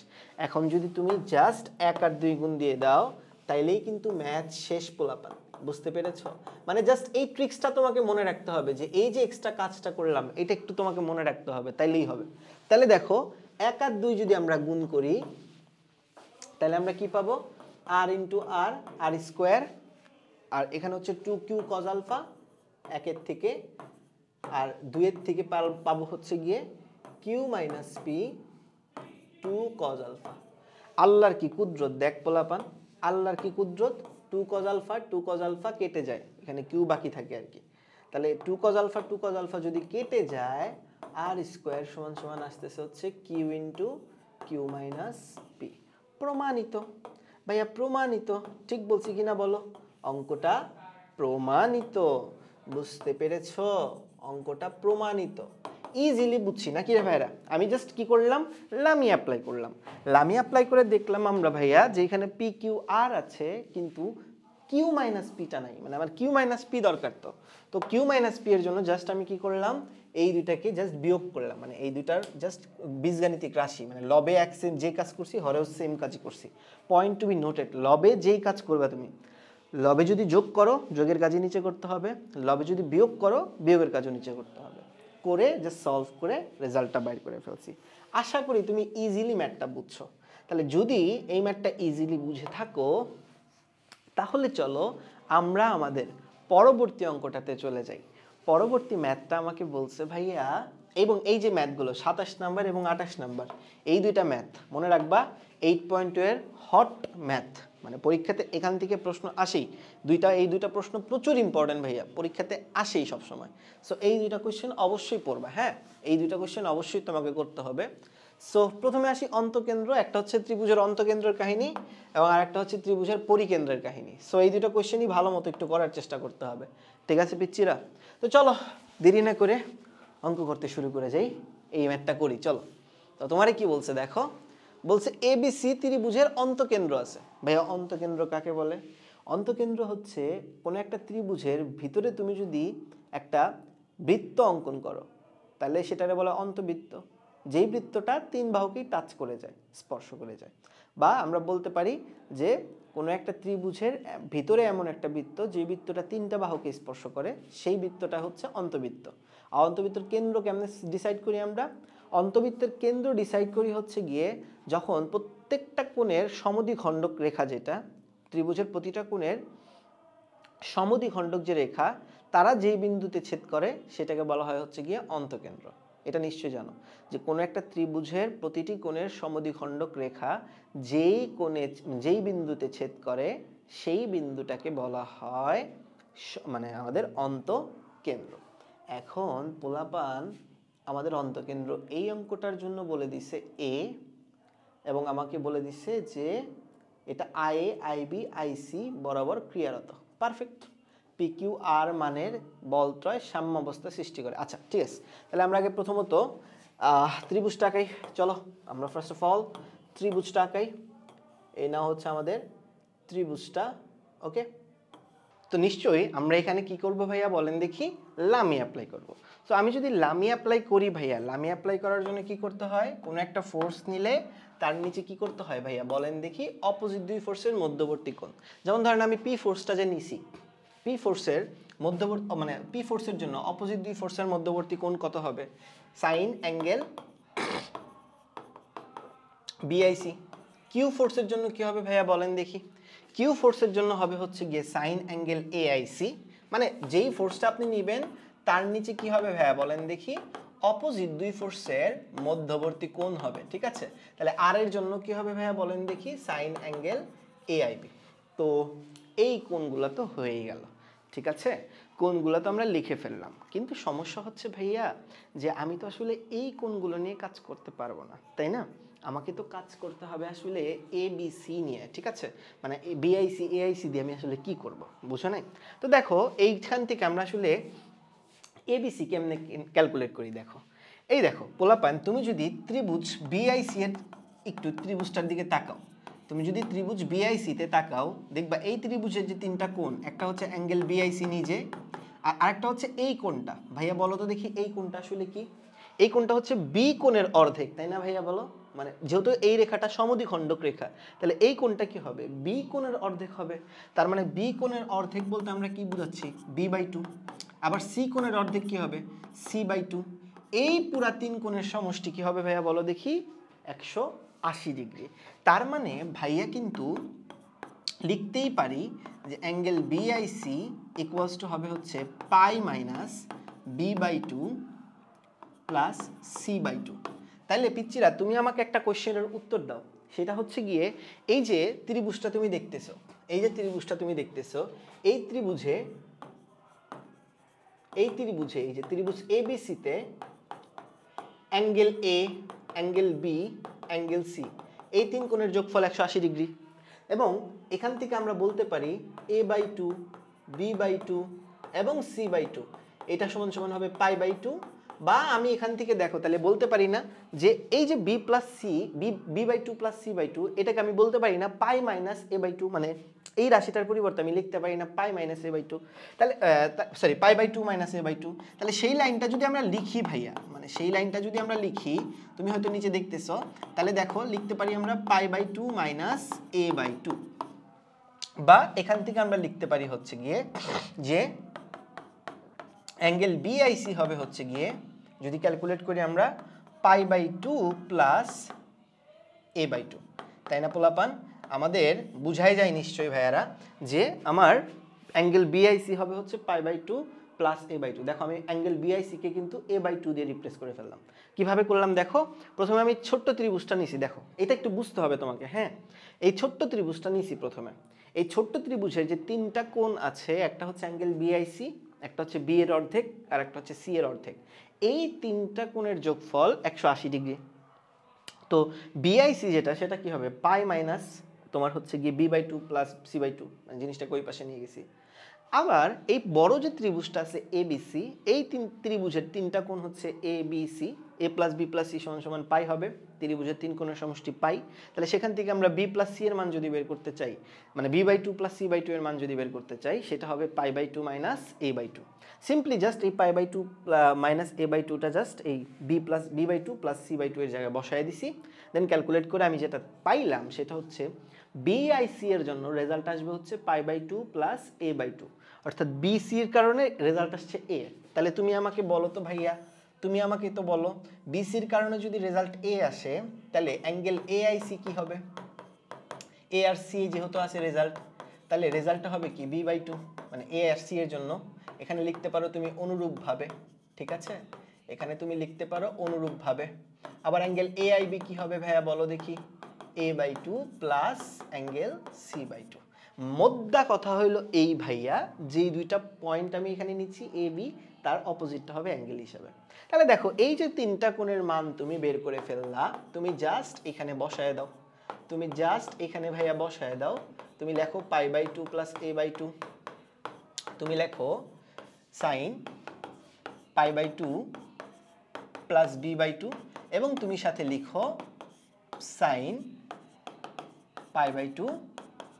এখন যদি তুমি জাস্ট 1 আর 2 গুণ দিয়ে দাও তাইলেই কিন্তু ম্যাথ শেষ পোলাপান। বুঝতে পেরেছো? মানে জাস্ট এই ট্রিক্সটা তোমাকে মনে রাখতে হবে, যে এই যে এক্সট্রা কাজটা করলাম এটা একটু তোমাকে মনে রাখতে হবে, তাইলেই হবে। তাহলে দেখো 1 আর 2 যদি আমরা গুণ করি তাহলে আমরা কি পাবো r ইন্টু আর আর স্কোয়ার, আর এখানে হচ্ছে 2q cos আলফা 1 এর থেকে, আর 2 এর থেকে পাবো হচ্ছে গিয়ে q minus P 2 cos alpha. আল্লাহর কি কুদরত দেখ পোলাপান, আল্লাহর কি কুদরত। 2 cos আলফা কেটে যায়, এখানে q বাকি থাকে আর কি। তাহলে 2 cos আলফা যদি কেটে যায় আর স্কোয়ার সমান সমান আসতেছে হচ্ছে q into Q minus P. প্রমাণিত ভাইয়া, প্রমাণিত। ঠিক বলছি কিনা বলো? অঙ্কটা প্রমাণিত। বুঝতে পেরেছো? অঙ্কটা প্রমাণিত। ইজিলি বুঝছি নাকি রে ভাইরা? আমি জাস্ট কি করলাম, লামি অ্যাপ্লাই করলাম। লামি অ্যাপ্লাই করে দেখলাম আমরা ভাইয়া যে এখানে পি কিউ আর আছে কিন্তু কিউ মাইনাস পিটা নাই, মানে আমার কিউ মাইনাস পি দরকার। তো কিউ মাইনাস পি এর জন্য জাস্ট আমি কি করলাম, এই দুইটাকে জাস্ট বিয়োগ করলাম, মানে এই দুইটার জাস্ট বীজগাণিতিক রাশি, মানে লবে এক সেম যে কাজ করছি হরেও সেম কাজই করছি। পয়েন্ট টু বি নোটেড, লবে যেই কাজ করবে তুমি, লবে যদি যোগ করো যোগের কাজই নিচে করতে হবে, লবে যদি বিয়োগ করো বিয়োগের কাজও নিচে করতে হবে, করে জাস্ট সলভ করে রেজাল্টটা বাইর করে ফেলছি। আশা করি তুমি ইজিলি ম্যাথটা বুঝছো। তাহলে যদি এই ম্যাথটা ইজিলি বুঝে থাকো তাহলে চলো আমরা আমাদের পরবর্তী অঙ্কটাতে চলে যাই। পরবর্তী ম্যাথটা আমাকে বলছে ভাইয়া, এবং এই যে ম্যাথগুলো 27 নাম্বার এবং 28 নাম্বার, এই দুইটা ম্যাথ মনে রাখবা 8.2 এর হট ম্যাথ, মানে পরীক্ষাতে এখান থেকে প্রশ্ন আসেই। এই দুইটা প্রশ্ন প্রচুর ইম্পর্টেন্ট ভাইয়া, পরীক্ষাতে আসেই সবসময়। সো এই দুইটা কোয়েশ্চেন অবশ্যই পড়বা। হ্যাঁ, এই দুইটা কোয়েশ্চেন অবশ্যই তোমাকে করতে হবে। সো প্রথমে আসি অন্তকেন্দ্র, একটা হচ্ছে ত্রিভুজের অন্তকেন্দ্রের কাহিনী এবং আরেকটা হচ্ছে ত্রিভুজের পরিকেন্দ্রের কাহিনী। সো এই দুটো কোয়েশ্চেনই ভালো মতো একটু করার চেষ্টা করতে হবে। ঠিক আছে পিচ্চিরা? তো চলো দেরি না করে অঙ্ক করতে শুরু করে যাই, এই ম্যাথটা করি চলো। তো তোমারে কি বলছে দেখো, বলছে এবিসি ত্রিভুজের অন্তকেন্দ্র আছে। ভাইয়া অন্তকেন্দ্র কাকে বলে? অন্তকেন্দ্র হচ্ছে কোনো একটা ত্রিভুজের ভিতরে তুমি যদি একটা বৃত্ত অঙ্কন করো তাহলে সেটারে বলা অন্তবৃত্ত, যেই বৃত্তটা 3 বাহুকেই টাচ করে যায়, স্পর্শ করে যায়। বা আমরা বলতে পারি যে কোনো একটা ত্রিভুজের ভিতরে এমন একটা বৃত্ত যে বৃত্তটা 3টা বাহুকে স্পর্শ করে, সেই বৃত্তটা হচ্ছে অন্তবৃত্ত। আর অন্তবৃত্তের কেন্দ্র কেমনে ডিসাইড করি আমরা? অন্তবৃত্তের কেন্দ্র ডিসাইড করি হচ্ছে গিয়ে যখন প্রত্যেকটা কোণের সমদ্বিখণ্ডক রেখা, যেটা ত্রিভুজের প্রতিটা কোণের সমদ্বিখণ্ডক যে রেখা, তারা যেই বিন্দুতে ছেদ করে সেটাকে বলা হয় হচ্ছে গিয়ে অন্তকেন্দ্র। এটা নিশ্চয়ই জানো যে কোনো একটা ত্রিভুজের প্রতিটি কোণের সমদ্বিখণ্ডক রেখা যেই বিন্দুতে ছেদ করে সেই বিন্দুটাকে বলা হয় মানে আমাদের অন্তকেন্দ্র। এখন পোলাপান আমাদের অন্তকেন্দ্র এই অঙ্কটার জন্য বলে দিছে এ, এবং আমাকে বলে দিছে যে এটা I A I B I C বরাবর ক্রিয়ারত। পারফেক্ট। পি কিউ আর মানের বলত্রয় সাম্যাবস্থা সৃষ্টি করে। আচ্ছা ঠিক আছে, তাহলে আমরা আগে প্রথমত ত্রিভুজটা আঁকাই। চলো আমরা ফার্স্ট অফ অল ত্রিভুজটা আঁকাই। এই না হচ্ছে আমাদের ত্রিভুজটা। ওকে, তো নিশ্চয়ই আমরা এখানে কি করব ভাইয়া বলেন দেখি? লামি অ্যাপ্লাই করব। তো আমি যদি লামি অ্যাপ্লাই করি ভাইয়া, লামি অ্যাপ্লাই করার জন্য কি করতে হয়? কোনো একটা ফোর্স নিলে তার নিচে কি করতে হয় ভাইয়া বলেন দেখি? অপোজিট দুই ফোর্সের মধ্যবর্তী কোণ। যেমন ধরেন আমি পি ফোর্সটা যে নিছি, পি ফোর্সের মধ্যবর্তী মানে পি ফোর্সের জন্য অপোজিট দুই ফোর্সের মধ্যবর্তী কোণ কত হবে? Sign angle BIC. কিউ ফোর্সের জন্য কি হবে ভাইয়া বলেন দেখি? কিউ ফোর্সের জন্য হবে হচ্ছে গিয়ে সাইন অ্যাঙ্গেল এআইসি, মানে যেই ফোর্সটা আপনি নেবেন তার নিচে কি হবে ভাইয়া বলেন দেখি, অপোজিট দুই ফোর্সের মধ্যবর্তী কোণ হবে, ঠিক আছে। তাহলে আর এর জন্য কি হবে ভাইয়া বলেন দেখি, সাইন অ্যাঙ্গেল এআইবি। তো এই কোণগুলো তো হয়েই গেল, ঠিক আছে, কোণগুলো তো আমরা লিখে ফেললাম। কিন্তু সমস্যা হচ্ছে ভাইয়া যে আমি তো আসলে এই কোণগুলো নিয়ে কাজ করতে পারবো না, তাই না? আমাকে তো কাজ করতে হবে আসলে এ বি সি নিয়ে, ঠিক আছে, মানে বিআইসি এআইসি দিয়ে আমি আসলে কি করব, বুঝো নাই? তো দেখো এইখান থেকে আমরা আসলে এবিসি কেমনে ক্যালকুলেট করি, দেখো এই দেখো পোলাপান, তুমি যদি ত্রিভুজ বিআইসি এর একটু ত্রিভুজটার দিকে তাকাও, তুমি যদি ত্রিভুজ বিআইসি তে তাকাও দেখবা এই ত্রিভুজের যে তিনটা কোণ, একটা হচ্ছে অ্যাঙ্গেল বিআইসি নিজে, আর আরেকটা হচ্ছে এই কোণটা। ভাইয়া বলো তো দেখি এই কোণটা আসলে কি? এই কোণটা হচ্ছে বি কোণের অর্ধেক, তাই না ভাইয়া বলো? মানে যেহেতু এই রেখাটা সমদ্বিখণ্ডক রেখা, তাহলে এই কোণটা কি হবে, বি কোণের অর্ধেক হবে। তার মানে বি কোণের অর্ধেক বলতে আমরা কি বুঝাচ্ছি, b/2। আবার সি কোণের অর্ধেক কি হবে, c/2। এই পুরা তিন কোণের সমষ্টি কি হবে ভাইয়া বলো দেখি, 180 ডিগ্রি। তার মানে ভাইয়া কিন্তু লিখতেই পারি যে অ্যাঙ্গেল বিআইসি ইকুয়ালস টু হবে হচ্ছে পাই মাইনাস b/2 প্লাস c/2। তাইলে পিচ্চিরা তুমি আমাকে একটা কোশ্চেনের উত্তর দাও, সেটা হচ্ছে গিয়ে এই যে ত্রিভুজটা তুমি দেখতেছো, এই যে ত্রিভুজটা তুমি দেখতেছো, এই ত্রিভুজে এই যে ত্রিভুজ এবিসি তে angle A, angle B, angle C, এই তিন কোণের যোগফল 180 ডিগ্রি। এবং এখান থেকে আমরা বলতে পারি a/2, b/2 এবং c/2 এটা সমান সমান হবে π/2। বা আমি এখান থেকে দেখো তাহলে বলতে পারি না যে এই যে b plus C, b/2 plus c/2, এটাকে আমি বলতে পারি না পাই মাইনাস a/2, মানে এই রাশিটার পরিবর্তে আমি লিখতে পারি না পাই মাইনাস a/2, তাহলে সরি π/2 মাইনাস a/2। তাহলে সেই লাইনটা যদি আমরা লিখি ভাইয়া, মানে সেই লাইনটা যদি আমরা লিখি, তুমি হয়তো নিচে দেখতেছো, তাহলে দেখো লিখতে পারি আমরা π/2 মাইনাস a/2। বা এখান থেকে আমরা লিখতে পারি হচ্ছে গিয়ে যে অ্যাঙ্গেল বিআইসি হবে হচ্ছে গিয়ে, যদি ক্যালকুলেট করি আমরা, π/2 প্লাস a/2, তাই না পোলাপান? আমাদের বুঝাই যায় নিশ্চয়ই ভাইয়ারা যে আমার অ্যাঙ্গেল বিআইসি হবে হচ্ছে π/2 প্লাস a/2। দেখো আমি অ্যাঙ্গেল বিআইসি কে কিন্তু a/2 দিয়ে রিপ্লেস করে ফেললাম। কিভাবে করলাম দেখো, প্রথমে আমি ছোট্ট ত্রিভুজটা নিছি, দেখো এটা একটু বুঝতে হবে তোমাকে, হ্যাঁ, এই ছোট্ট ত্রিভুজটা নিছি প্রথমে। এই ছোট্ট ত্রিভুজের যে তিনটা কোণ আছে, একটা হচ্ছে অ্যাঙ্গেল বিআইসি, একটা হচ্ছে বি এর অর্ধেক, আর একটা হচ্ছে সি এর অর্ধেক, এই তিনটা কোণের যোগফল 180 ডিগ্রি। তো বিআইসি যেটা, সেটা কি হবে, পাই মাইনাস তোমার হচ্ছে গিয়ে b/2 প্লাস c/2, জিনিসটাকে ওই পাশে নিয়ে গেছি। আবার এই বড় যে ত্রিভুজটা আছে এবিসি, এই ত্রিভুজের তিনটা কোণ হচ্ছে A B C, A plus B plus C সমান সমান পাই হবে, ত্রিভুজের তিন কোণের সমষ্টি পাই। তাহলে সেখান থেকে আমরা বি প্লাস সি এর মান যদি বের করতে চাই, মানে b/2 প্লাস c/2 এর মান যদি বের করতে চাই, সেটা হবে π/2 মাইনাস a/2। সিম্পলি জাস্ট এই π/2 মাইনাস a/2টা জাস্ট এই b/2 প্লাস c/2 এর জায়গায় বসায় দিছি। দেন ক্যালকুলেট করে আমি যেটা পাইলাম সেটা হচ্ছে বিআইসি এর জন্য রেজাল্ট আসবে হচ্ছে π/2 প্লাস a/2, অর্থাৎ বিসি এর কারণে রেজাল্ট আসছে এ। তাহলে তুমি আমাকে বলো তো ভাইয়া, তুমি আমাকে তো বলো, বিসির কারণে যদি রেজাল্ট এ আসে, তাহলে অ্যাঙ্গেল এআইসি কি হবে, এ আর সি যেহেতু আছে রেজাল্ট, তাহলে রেজাল্টটা হবে কি b/2, মানে এ আর সি এর জন্য এখানে লিখতে পারো তুমি অনুরূপভাবে, ঠিক আছে, এখানে তুমি লিখতে পারো অনুরূপভাবে। আবার অ্যাঙ্গেল এআইবি কি হবে ভাইয়া বলো দেখি, a/2 প্লাস অ্যাঙ্গেল c/2। মোদ্দা কথা হইলো এই ভাইয়া, যেই দুইটা পয়েন্ট আমি এখানে নিচ্ছি এ বি, তার অপোজিটটা হবে অ্যাঙ্গেল হিসাবে। তাহলে দেখো এই যে তিনটা কোণের মান তুমি বের করে ফেললা, তুমি জাস্ট এখানে বসায় দাও, তুমি জাস্ট এখানে ভাইয়া বসায় দাও। তুমি লেখো π/2 প্লাস a/2, তুমি লেখো সাইন π/2 প্লাস b/2, এবং তুমি সাথে লিখো সাইন π/2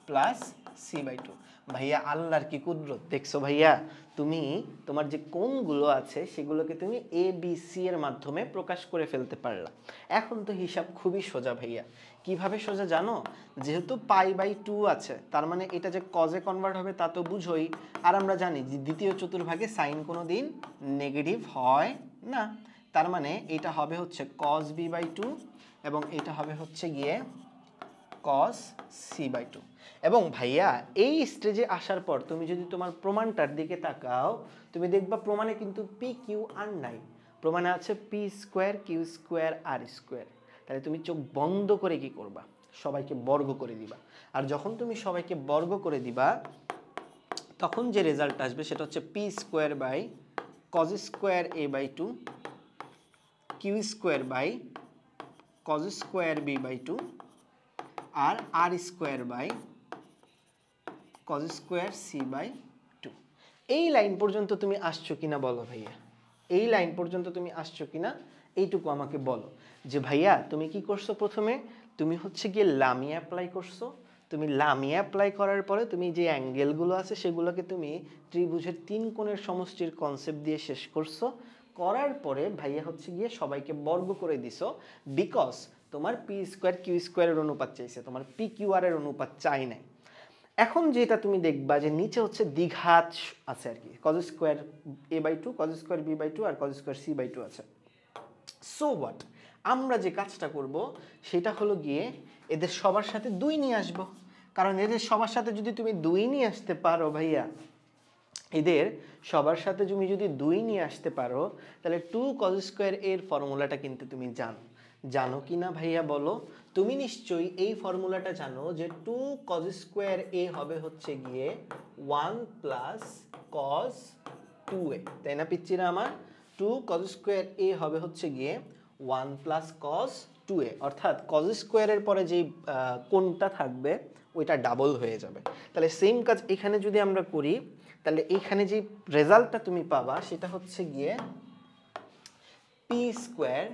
প্লাস c/2। ভাইয়া আল্লাহর কি কুদরত দেখছো ভাইয়া, তুমি তোমার যে কোণগুলো আছে সেগুলোকে তুমি এ বি সি এর মাধ্যমে প্রকাশ করে ফেলতে পারলা। এখন তো হিসাব খুবই সোজা ভাইয়া। কিভাবে সোজা জানো, যেহেতু π/2 আছে, তার মানে এটা যে কজে কনভার্ট হবে তা তো বুঝোই। আর আমরা জানি যে দ্বিতীয় চতুর্ভাগে সাইন কোনোদিন নেগেটিভ হয় না, তার মানে এটা হবে হচ্ছে cos b/2 এবং এটা হবে হচ্ছে গিয়ে cos c/2 এবং ভাইয়া এই স্টেজে আসার পর তুমি যদি তোমার প্রমাণটার দিকে তাকাও তুমি দেখবা প্রমাণে কিন্তু পি কিউ আর নাই, প্রমাণে আছে পি স্কোয়ার কিউ স্কোয়ার আর স্কোয়ার। তাহলে তুমি চোখ বন্ধ করে কি করবা, সবাইকে বর্গ করে দিবা। আর যখন তুমি সবাইকে বর্গ করে দিবা তখন যে রেজাল্ট আসবে সেটা হচ্ছে P square by cos square a/2 Q square by cos square b/2 আর R square by cos square c/2। এই লাইন পর্যন্ত তুমি আসছো কিনা বলো ভাইয়া, এই লাইন পর্যন্ত তুমি আসছো কিনা এইটুকু আমাকে বলো। যে ভাইয়া তুমি কি করছো, প্রথমে তুমি হচ্ছে গিয়ে লামি অ্যাপ্লাই করছো, তুমি লামি অ্যাপ্লাই করার পরে তুমি যে অ্যাঙ্গেলগুলো আছে সেগুলোকে তুমি ত্রিভুজের তিন কোণের সমষ্টির কনসেপ্ট দিয়ে শেষ করছো, করার পরে ভাইয়া হচ্ছে গিয়ে সবাইকে বর্গ করে দিছো, বিকজ তোমার পি স্কোয়ার কিউ স্কোয়ারের অনুপাত চাইছে, তোমার পি কিউ আর এর অনুপাত চাই নাই। এখন যেটা তুমি দেখবা যে নিচে হচ্ছে দ্বিঘাত আছে আর কি, cause square a/2 cause square b/2 আর কজ স্কোয়ার c/2 আছে। সো হোয়াট, আমরা যে কাজটা করব সেটা হলো গিয়ে এদের সবার সাথে 2 নিয়ে আসবো, কারণ এদের সবার সাথে যদি তুমি 2 নিয়ে আসতে পারো ভাইয়া, এদের সবার সাথে তুমি যদি 2 নিয়ে আসতে পারো তাহলে 2 কজ স্কোয়ার এর ফর্মুলাটা কিন্তু তুমি জানো, জানো কি না ভাইয়া বলো? তুমি নিশ্চয়ই এই ফর্মুলাটা জানো যে 2 কজ স্কোয়ার এ হবে হচ্ছে গিয়ে 1 প্লাস কজ 2a, তাই না পিচ্চিরা আমার? 2 কজ স্কোয়ার এ হবে হচ্ছে গিয়ে 1 প্লাস কজ 2a, অর্থাৎ কজ স্কোয়ারের পরে যেই কোণটা থাকবে ওইটা ডাবল হয়ে যাবে। তাহলে সেম কাজ এখানে যদি আমরা করি তাহলে এইখানে যে রেজাল্টটা তুমি পাবা সেটা হচ্ছে গিয়ে P square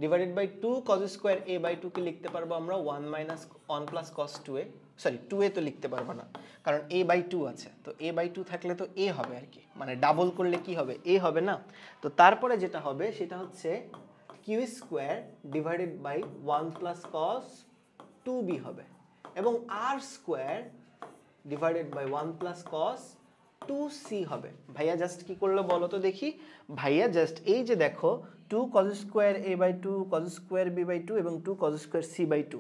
divided by 2 cos square a/2 কে লিখতে পারবো আমরা 1 plus cause 2a, sorry 2a তো লিখতে পারবো না কারণ a/2 আছে, তো a/2 থাকলে তো a হবে আর কি, মানে ডাবল করলে কি হবে, a হবে না। তো তারপরে যেটা হবে সেটা হচ্ছে Q square divided by 1 plus cos 2b হবে এবং R square divided by 1 plus cos 2c হবে। ভাইয়া জাস্ট কি করলো বলো তো দেখি, ভাইয়া জাস্ট এই যে দেখো 2 cos square a/2 cause square b/2 এবং 2 কজ স্কোয়ার c/2,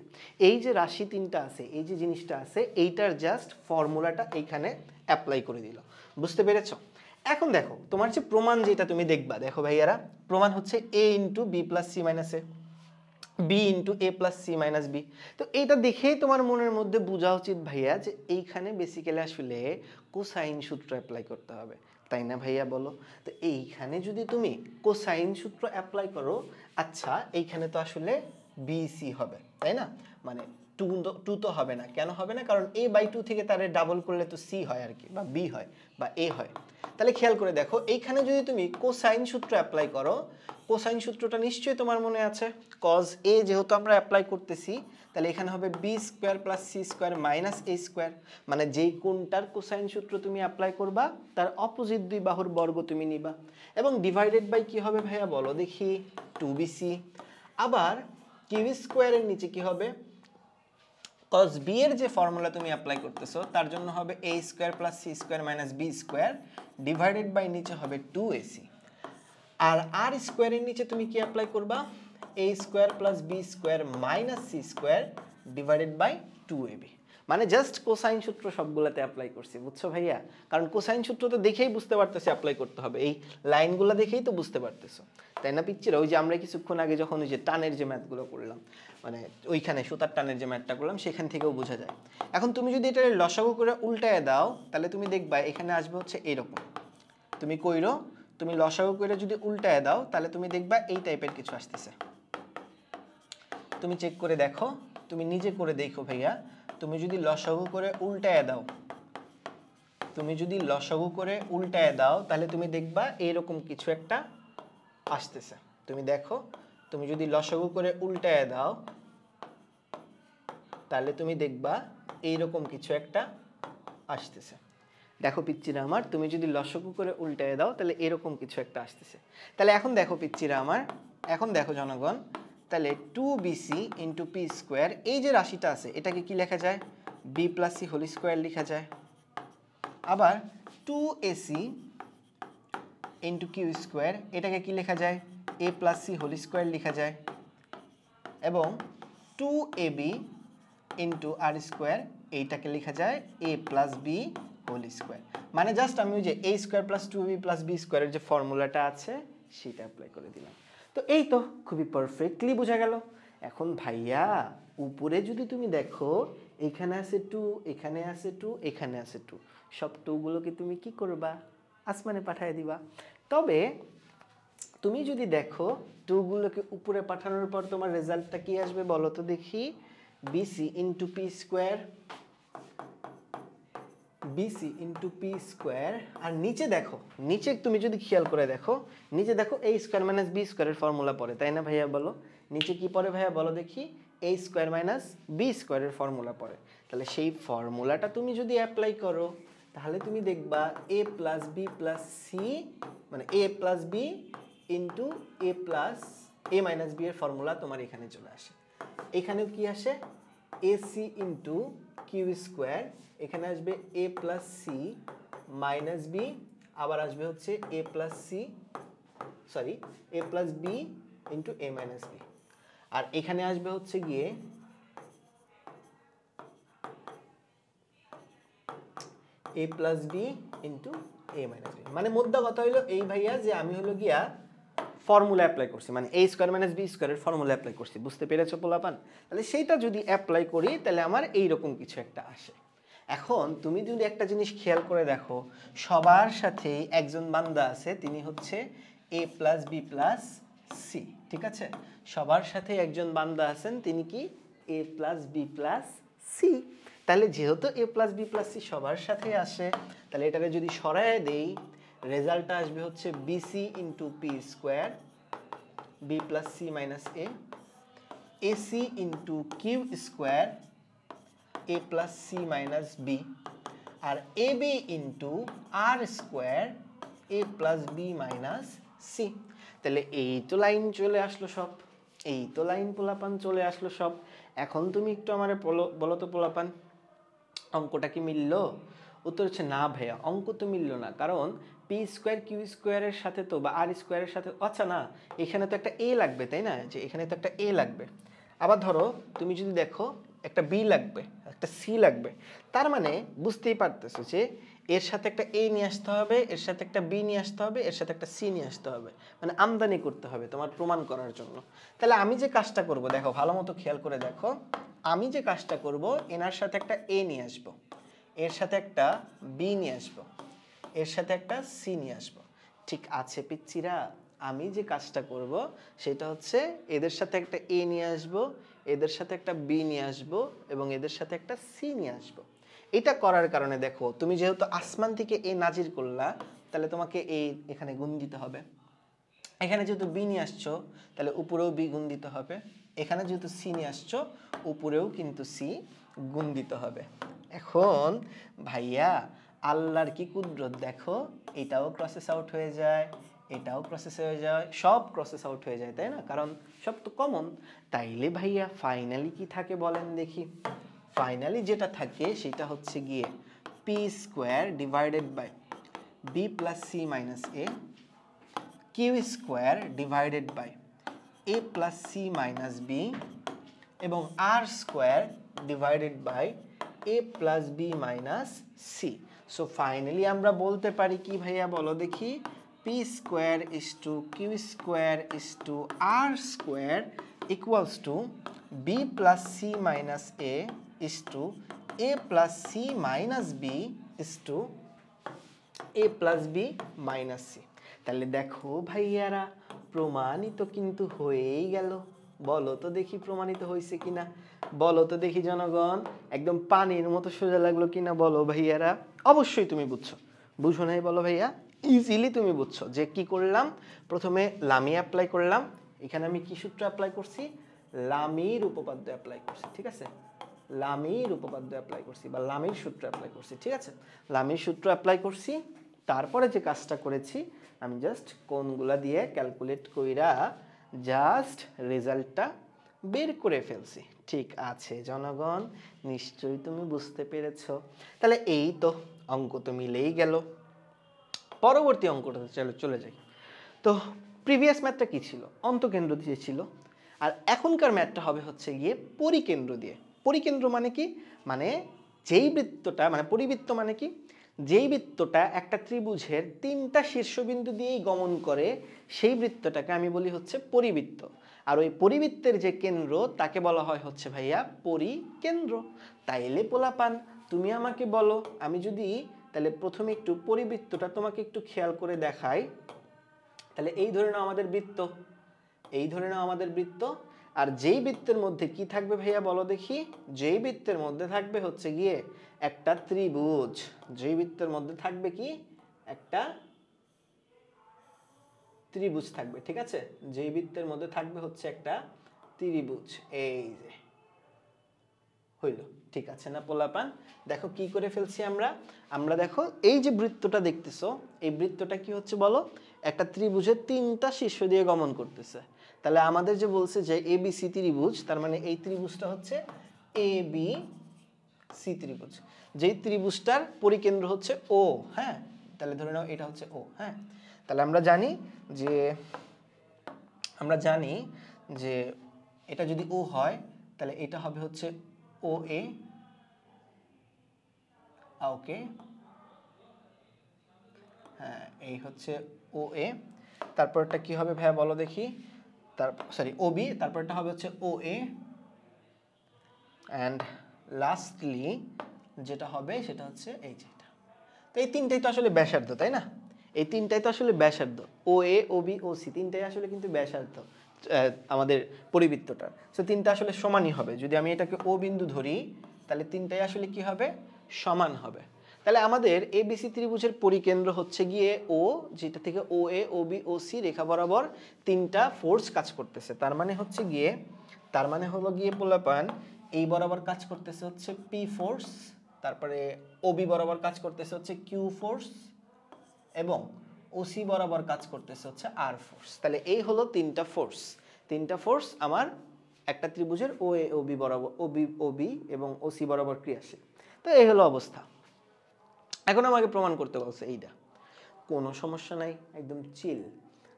এই যে রাশি তিনটা আছে, এই যে জিনিসটা আছে, এইটার জাস্ট ফর্মুলাটা এইখানে অ্যাপ্লাই করে দিল। বুঝতে পেরেছো? এখন দেখো তোমার যে প্রমাণ যেটা তুমি দেখবা, দেখো ভাইয়ারা প্রমাণ হচ্ছে a into B plus C minus A, B into A plus C minus B. তো এইটা দেখেই তোমার মনের মধ্যে বোঝা উচিত ভাইয়া যে এইখানে বেসিক্যালি আসলে কোসাইন সূত্র অ্যাপ্লাই করতে হবে, তাই না ভাইয়া বলো? তো এইখানে যদি তুমি কোসাইন সূত্র অ্যাপ্লাই করো, আচ্ছা এইখানে তো আসলে বিসি হবে, তাই না? মানে 2 তো হবে না, কেন হবে না? কারণ a/2 থেকে তারে ডাবল করলে তো সি হয় আর কি, বা বি হয় বা এ হয়। তাহলে খেয়াল করে দেখো এইখানে যদি তুমি কোসাইন সূত্র অ্যাপ্লাই করো, কোসাইন সূত্রটা নিশ্চয়ই তোমার মনে আছে, কজ এ যেহেতু আমরা অ্যাপ্লাই করতেছি তাহলে এখানে হবে B square plus C square minus A square, মানে যেই কোণটার কোসাইন সূত্র তুমি অ্যাপ্লাই করবা তার অপোজিট দুই বাহুর বর্গ তুমি নিবা এবং ডিভাইডেড বাই কি হবে ভাইয়া বলো দেখি, 2bc। আবার কিউ স্কোয়ারের নিচে কি হবে, কজ বি এর যে ফর্মুলা তুমি অ্যাপ্লাই করতেছো তার জন্য হবে a square plus C square minus B square divided by নিচে হবে 2ac। আর আর স্কোয়ারের নিচে তুমি কি অ্যাপ্লাই করবা, a square plus B square minus C square divided by 2ab। মানে জাস্ট কোসাইন সূত্র সবগুলোতে অ্যাপ্লাই করছি, বুঝছো ভাইয়া? কারণ কোসাইন সূত্র তো দেখেই বুঝতে পারতেছি অ্যাপ্লাই করতে হবে, এই লাইনগুলো দেখেই তো বুঝতে পারতেছো, তাই না পিচ্চিরা? ওই যে আমরা কিছুক্ষণ আগে যখন ওই যে টানের যে ম্যাথগুলো করলাম, মানে ওইখানে সুতার টানের যে ম্যাথটা করলাম সেখান থেকেও বোঝা যায়। এখন তুমি যদি এটা লসাগু করে উল্টায় দাও তাহলে তুমি দেখবা এখানে আসবে হচ্ছে এরকম, তুমি কইরো তুমি লসাগু করে যদি উল্টায় দাও তাহলে তুমি দেখবা এই টাইপের কিছু আসতেছে। তুমি চেক করে দেখো, তুমি নিজে করে দেখো ভাইয়া, তুমি যদি লসাগু করে উল্টায় দাও, তুমি যদি লসাগু করে উল্টায় দাও তাহলে তুমি দেখবা এইরকম কিছু একটা আসতেছে। তুমি দেখো, তুমি যদি লসাগু করে উল্টায় দাও তাহলে তুমি দেখবা এইরকম কিছু একটা আসতেছে। দেখো পিচ্চিরা আমার, তুমি যদি লসাগু করে উল্টায় দাও তাহলে এরকম কিছু একটা আসতেছে। তাহলে এখন দেখো পিচ্চিরা আমার, এখন দেখো জনগণ, তাহলে 2bc ইন্টু পি স্কোয়ার, এই যে রাশিটা আছে এটাকে কি লেখা যায়, B plus C whole square লেখা যায়। আবার 2ac ইন্টু কিউ স্কোয়ার, এটাকে কি লেখা যায়, এ প্লাস সি হোল স্কোয়ার লেখা যায়। এবং 2ab ইন্টু আর স্কোয়ার, এইটাকে লেখা যায় a plus B whole square. মানে জাস্ট আমি ওই যে a square plus 2ab plus B স্কোয়ারের যে ফর্মুলাটা আছে সেটা অ্যাপ্লাই করে দিলাম। তো এই তো খুবই পারফেক্টলি বোঝা গেল। এখন ভাইয়া উপরে যদি তুমি দেখো এখানে আছে 2, এখানে আছে 2, এখানে আছে 2, সব 2 গুলোকে তুমি কি করবা? আসমানে পাঠিয়ে দিবা। তবে তুমি যদি দেখো 2 গুলোকে উপরে পাঠানোর পর তোমার রেজাল্টটা কি আসবে বলো তো দেখি? BC into P square, BC into P square. আর নিচে দেখো, নিচে তুমি যদি খেয়াল করে দেখো, নিচে দেখো a স্কোয়ার মাইনাস বি স্কোয়ারের ফর্মুলা পড়ে, তাই না ভাইয়া? বলো নিচে কি পড়ে ভাইয়া? বলো দেখি। a স্কোয়ার মাইনাস বি স্কোয়ারের ফর্মুলা পড়ে। তাহলে সেই ফর্মুলাটা তুমি যদি অ্যাপ্লাই করো তাহলে তুমি দেখবা a plus B plus C, মানে a plus B into a plus a minus B এর ফর্মুলা তোমার এখানে চলে আসে। এখানেও কি আসে? ac ইন্টু কিউ স্কোয়ার, এখানে আসবে a plus C minus B, আবার আসবে হচ্ছে a plus C, sorry a plus B into a minus B. আর এখানে আসবে হচ্ছে গিয়ে a plus B into a minus B. মানে মোদ্দা কথা হইলো এই ভাইয়া যে আমি হলো গিয়া ফর্মুলা অ্যাপ্লাই করছি, মানে a স্কোয়ার মাইনাস বি স্কোয়ারের ফর্মুলা অ্যাপ্লাই করছি। বুঝতে পেরেছো পোলাপান? তাহলে সেইটা যদি অ্যাপ্লাই করি তাহলে আমার এইরকম কিছু একটা আসে। এখন তুমি যদি একটা জিনিস খেয়াল করে দেখো, সবার সাথেই একজন বান্দা আছে, তিনি হচ্ছে a plus B plus C, ঠিক আছে? সবার সাথে একজন বান্দা আছেন, তিনি কি? a plus B plus C. তাহলে যেহেতু a plus B plus C সবার সাথে আসে, তাহলে এটাকে যদি সরায় দেই রেজাল্টটা আসবে হচ্ছে BC into P square, B plus C minus A, AC into Q square, a plus C minus B, আর A B into R square, A plus B minus C. তাহলে এই তো লাইন চলে আসলো সব, এই তো লাইন পোলাপান চলে আসলো সব। এখন তুমি একটু আমার বলো তো পোলাপান, অঙ্কটা কি মিলল? উত্তর হচ্ছে না ভাইয়া, অঙ্ক তো মিলল না। কারণ পি স্কোয়ার কিউ স্কোয়ারের সাথে তো বা আর স্কোয়ারের সাথে, আচ্ছা না, এখানে তো একটা এ লাগবে, তাই না? যে এখানে তো একটা এ লাগবে। আবার ধরো তুমি যদি দেখো একটা বি লাগবে, একটা সি লাগবে, তার মানে বুঝতেই পারতেছো যে এর সাথে একটা এ নিয়ে আসতে হবে, এর সাথে একটা বি নিয়ে আসতে হবে, এর সাথে একটা সি নিয়ে আসতে হবে, মানে আমদানি করতে হবে তোমার প্রমাণ করার জন্য। তাহলে আমি যে কাজটা করব, দেখো ভালো মতো খেয়াল করে দেখো, আমি যে কাজটা করব, এনার সাথে একটা এ নিয়ে আসবো, এর সাথে একটা বি নিয়ে আসবো, এর সাথে একটা সি নিয়ে আসবো। ঠিক আছে পিচ্চিরা? আমি যে কাজটা করব সেটা হচ্ছে এদের সাথে একটা এ নিয়ে আসবো, এদের সাথে একটা বি নিয়ে আসবো এবং এদের সাথে একটা সি নিয়ে আসবো। এটা করার কারণে দেখো, তুমি যেহেতু আসমান থেকে এ নাজির করলা, তাহলে তোমাকে এ এখানে গুণ দিতে হবে। এখানে যেহেতু বি নিয়ে আসছো তাহলে উপরেও বি গুণ দিতে হবে। এখানে যেহেতু সি নিয়ে আসছো উপরেও কিন্তু সি গুণ দিতে হবে। এখন ভাইয়া আল্লাহর কি কুদরত দেখো, এটাও ক্রসেস আউট হয়ে যায়, এটাও প্রসেস হয়ে যায়, সব প্রসেস আউট হয়ে যায়, তাই না? কারণ সব তো কমন। তাইলে ভাইয়া ফাইনালি কি থাকে বলেন দেখি? ফাইনালি যেটা থাকে সেটা হচ্ছে গিয়ে P square divided by B plus C minus A, Q square divided by A plus C minus B, এবং R square divided by A plus B minus C. So finally আমরা বলতে পারি কি ভাইয়া বলো দেখি? P square is to Q square is to R square equals to B plus C minus A is to A plus C minus B is to A plus B minus C. তাহলে দেখো ভাইয়ারা প্রমাণিত কিন্তু হয়েই গেল। বলো তো দেখি প্রমাণিত হয়েছে কিনা, বলো তো দেখি জনগণ, একদম পানির মতো সোজা লাগলো কিনা বলো ভাইয়ারা? অবশ্যই তুমি বুঝছো, বুঝো নাই বলো ভাইয়া? ইজিলি তুমি বুঝছো যে কি করলাম। প্রথমে লামি অ্যাপ্লাই করলাম, এখানে আমি কি সূত্র অ্যাপ্লাই করছি? লামির উপপাদ্য অ্যাপ্লাই করছি, ঠিক আছে? লামির উপপাদ্য অ্যাপ্লাই করছি বা লামির সূত্র অ্যাপ্লাই করছি, ঠিক আছে? লামির সূত্র অ্যাপ্লাই করছি, তারপরে যে কাজটা করেছি আমি জাস্ট কোণগুলা দিয়ে ক্যালকুলেট কইরা জাস্ট রেজাল্টটা বের করে ফেলছি। ঠিক আছে জনগণ, নিশ্চয়ই তুমি বুঝতে পেরেছো। তাহলে এই তো অঙ্ক তো মিলেই গেল। পরবর্তী অঙ্কটা চলে যাই। তো প্রিভিয়াস ম্যাথটা কি ছিল? অন্তকেন্দ্র দিয়ে ছিল। আর এখনকার ম্যাথটা হবে হচ্ছে গিয়ে পরিকেন্দ্র দিয়ে। পরিকেন্দ্র মানে কি, মানে যেই বৃত্তটা, মানে পরিবৃত্ত মানে কি, যেই বৃত্তটা একটা ত্রিভুজের 3টা শীর্ষবিন্দু দিয়েই গমন করে সেই বৃত্তটাকে আমি বলি হচ্ছে পরিবৃত্ত। আর ওই পরিবৃত্তের যে কেন্দ্র তাকে বলা হয় হচ্ছে ভাইয়া পরিকেন্দ্র। তাইলে পোলাপান তুমি আমাকে বলো, আমি যদি তাহলে প্রথমে একটু পরিবৃত্তটা তোমাকে একটু খেয়াল করে দেখাই। তাহলে এই ধরে নাও আমাদের বৃত্ত, এই ধরে নাও আমাদের বৃত্ত। আর যেই বৃত্তের মধ্যে কি থাকবে ভাইয়া বলো দেখি, যেই বৃত্তের মধ্যে থাকবে হচ্ছে গিয়ে একটা ত্রিভুজ। যেই বৃত্তের মধ্যে থাকবে কি, একটা ত্রিভুজ থাকবে, ঠিক আছে? যেই বৃত্তের মধ্যে থাকবে হচ্ছে একটা ত্রিভুজ। এই যে হইল, ঠিক আছে না পোলাপান? দেখো কি করে ফেলছি আমরা। আমরা দেখো এই যে বৃত্তটা দেখতেছো, এই বৃত্তটা কি হচ্ছে বলো, একটা ত্রিভুজের 3টা শীর্ষ দিয়ে গমন করতেছে। তাহলে আমাদের যে বলছে যে এবিসি ত্রিভুজ, তার মানে এই ত্রিভুজটা হচ্ছে এবিসি ত্রিভুজ। যেই ত্রিভুজটার পরিকেন্দ্র হচ্ছে ও, হ্যাঁ? তাহলে ধরে নাও এটা হচ্ছে ও, হ্যাঁ? তাহলে আমরা জানি যে এটা যদি ও হয় তাহলে এটা হবে হচ্ছে ও এ, ওকে, হ্যাঁ এই হচ্ছে ও এ। তারপরটা কি হবে ভাইয়া বলো দেখি, সরি ও বি, তারপরটা হবে হচ্ছে ও এ, অ্যান্ড লাস্টলি যেটা হবে সেটা হচ্ছে এই যেটা। তো এই তিনটাই তো আসলে ব্যাসার্ধ, তাই না? এই তিনটাই তো আসলে ব্যাসার্ধ, ও এ, ও বি, ও সি, তিনটাই আসলে কিন্তু ব্যাসার্ধ আমাদের পরিবৃত্তটা। সো তিনটা আসলে সমানই হবে। যদি আমি এটাকে ও বিন্দু ধরি তাহলে তিনটাই আসলে কি হবে, সমান হবে। তাহলে আমাদের এবিসি ত্রিভুজের পরিকেন্দ্র হচ্ছে গিয়ে ও, যেটা থেকে ও এ, ও বি, ও সি রেখা বরাবর 3টা ফোর্স কাজ করতেছে। তার মানে হচ্ছে গিয়ে, তার মানে হলো গিয়ে পোলাপান এই বরাবর কাজ করতেছে হচ্ছে পি ফোর্স, তারপরে ওবি বরাবর কাজ করতেছে হচ্ছে কিউ ফোর্স, এবং ওসি বরাবর কাজ করতেছে হচ্ছে আর ফোর্স। তাহলে এই হলো 3টা ফোর্স। 3টা ফোর্স আমার একটা ত্রিভুজের ও এ, ও বি বরাবর, ও বি এবং ওসি বরাবর ক্রিয়াশীল। তো এই হলো অবস্থা। এখন আমাকে প্রমাণ করতে বলছে এইটা, কোনো সমস্যা নাই, একদম chill.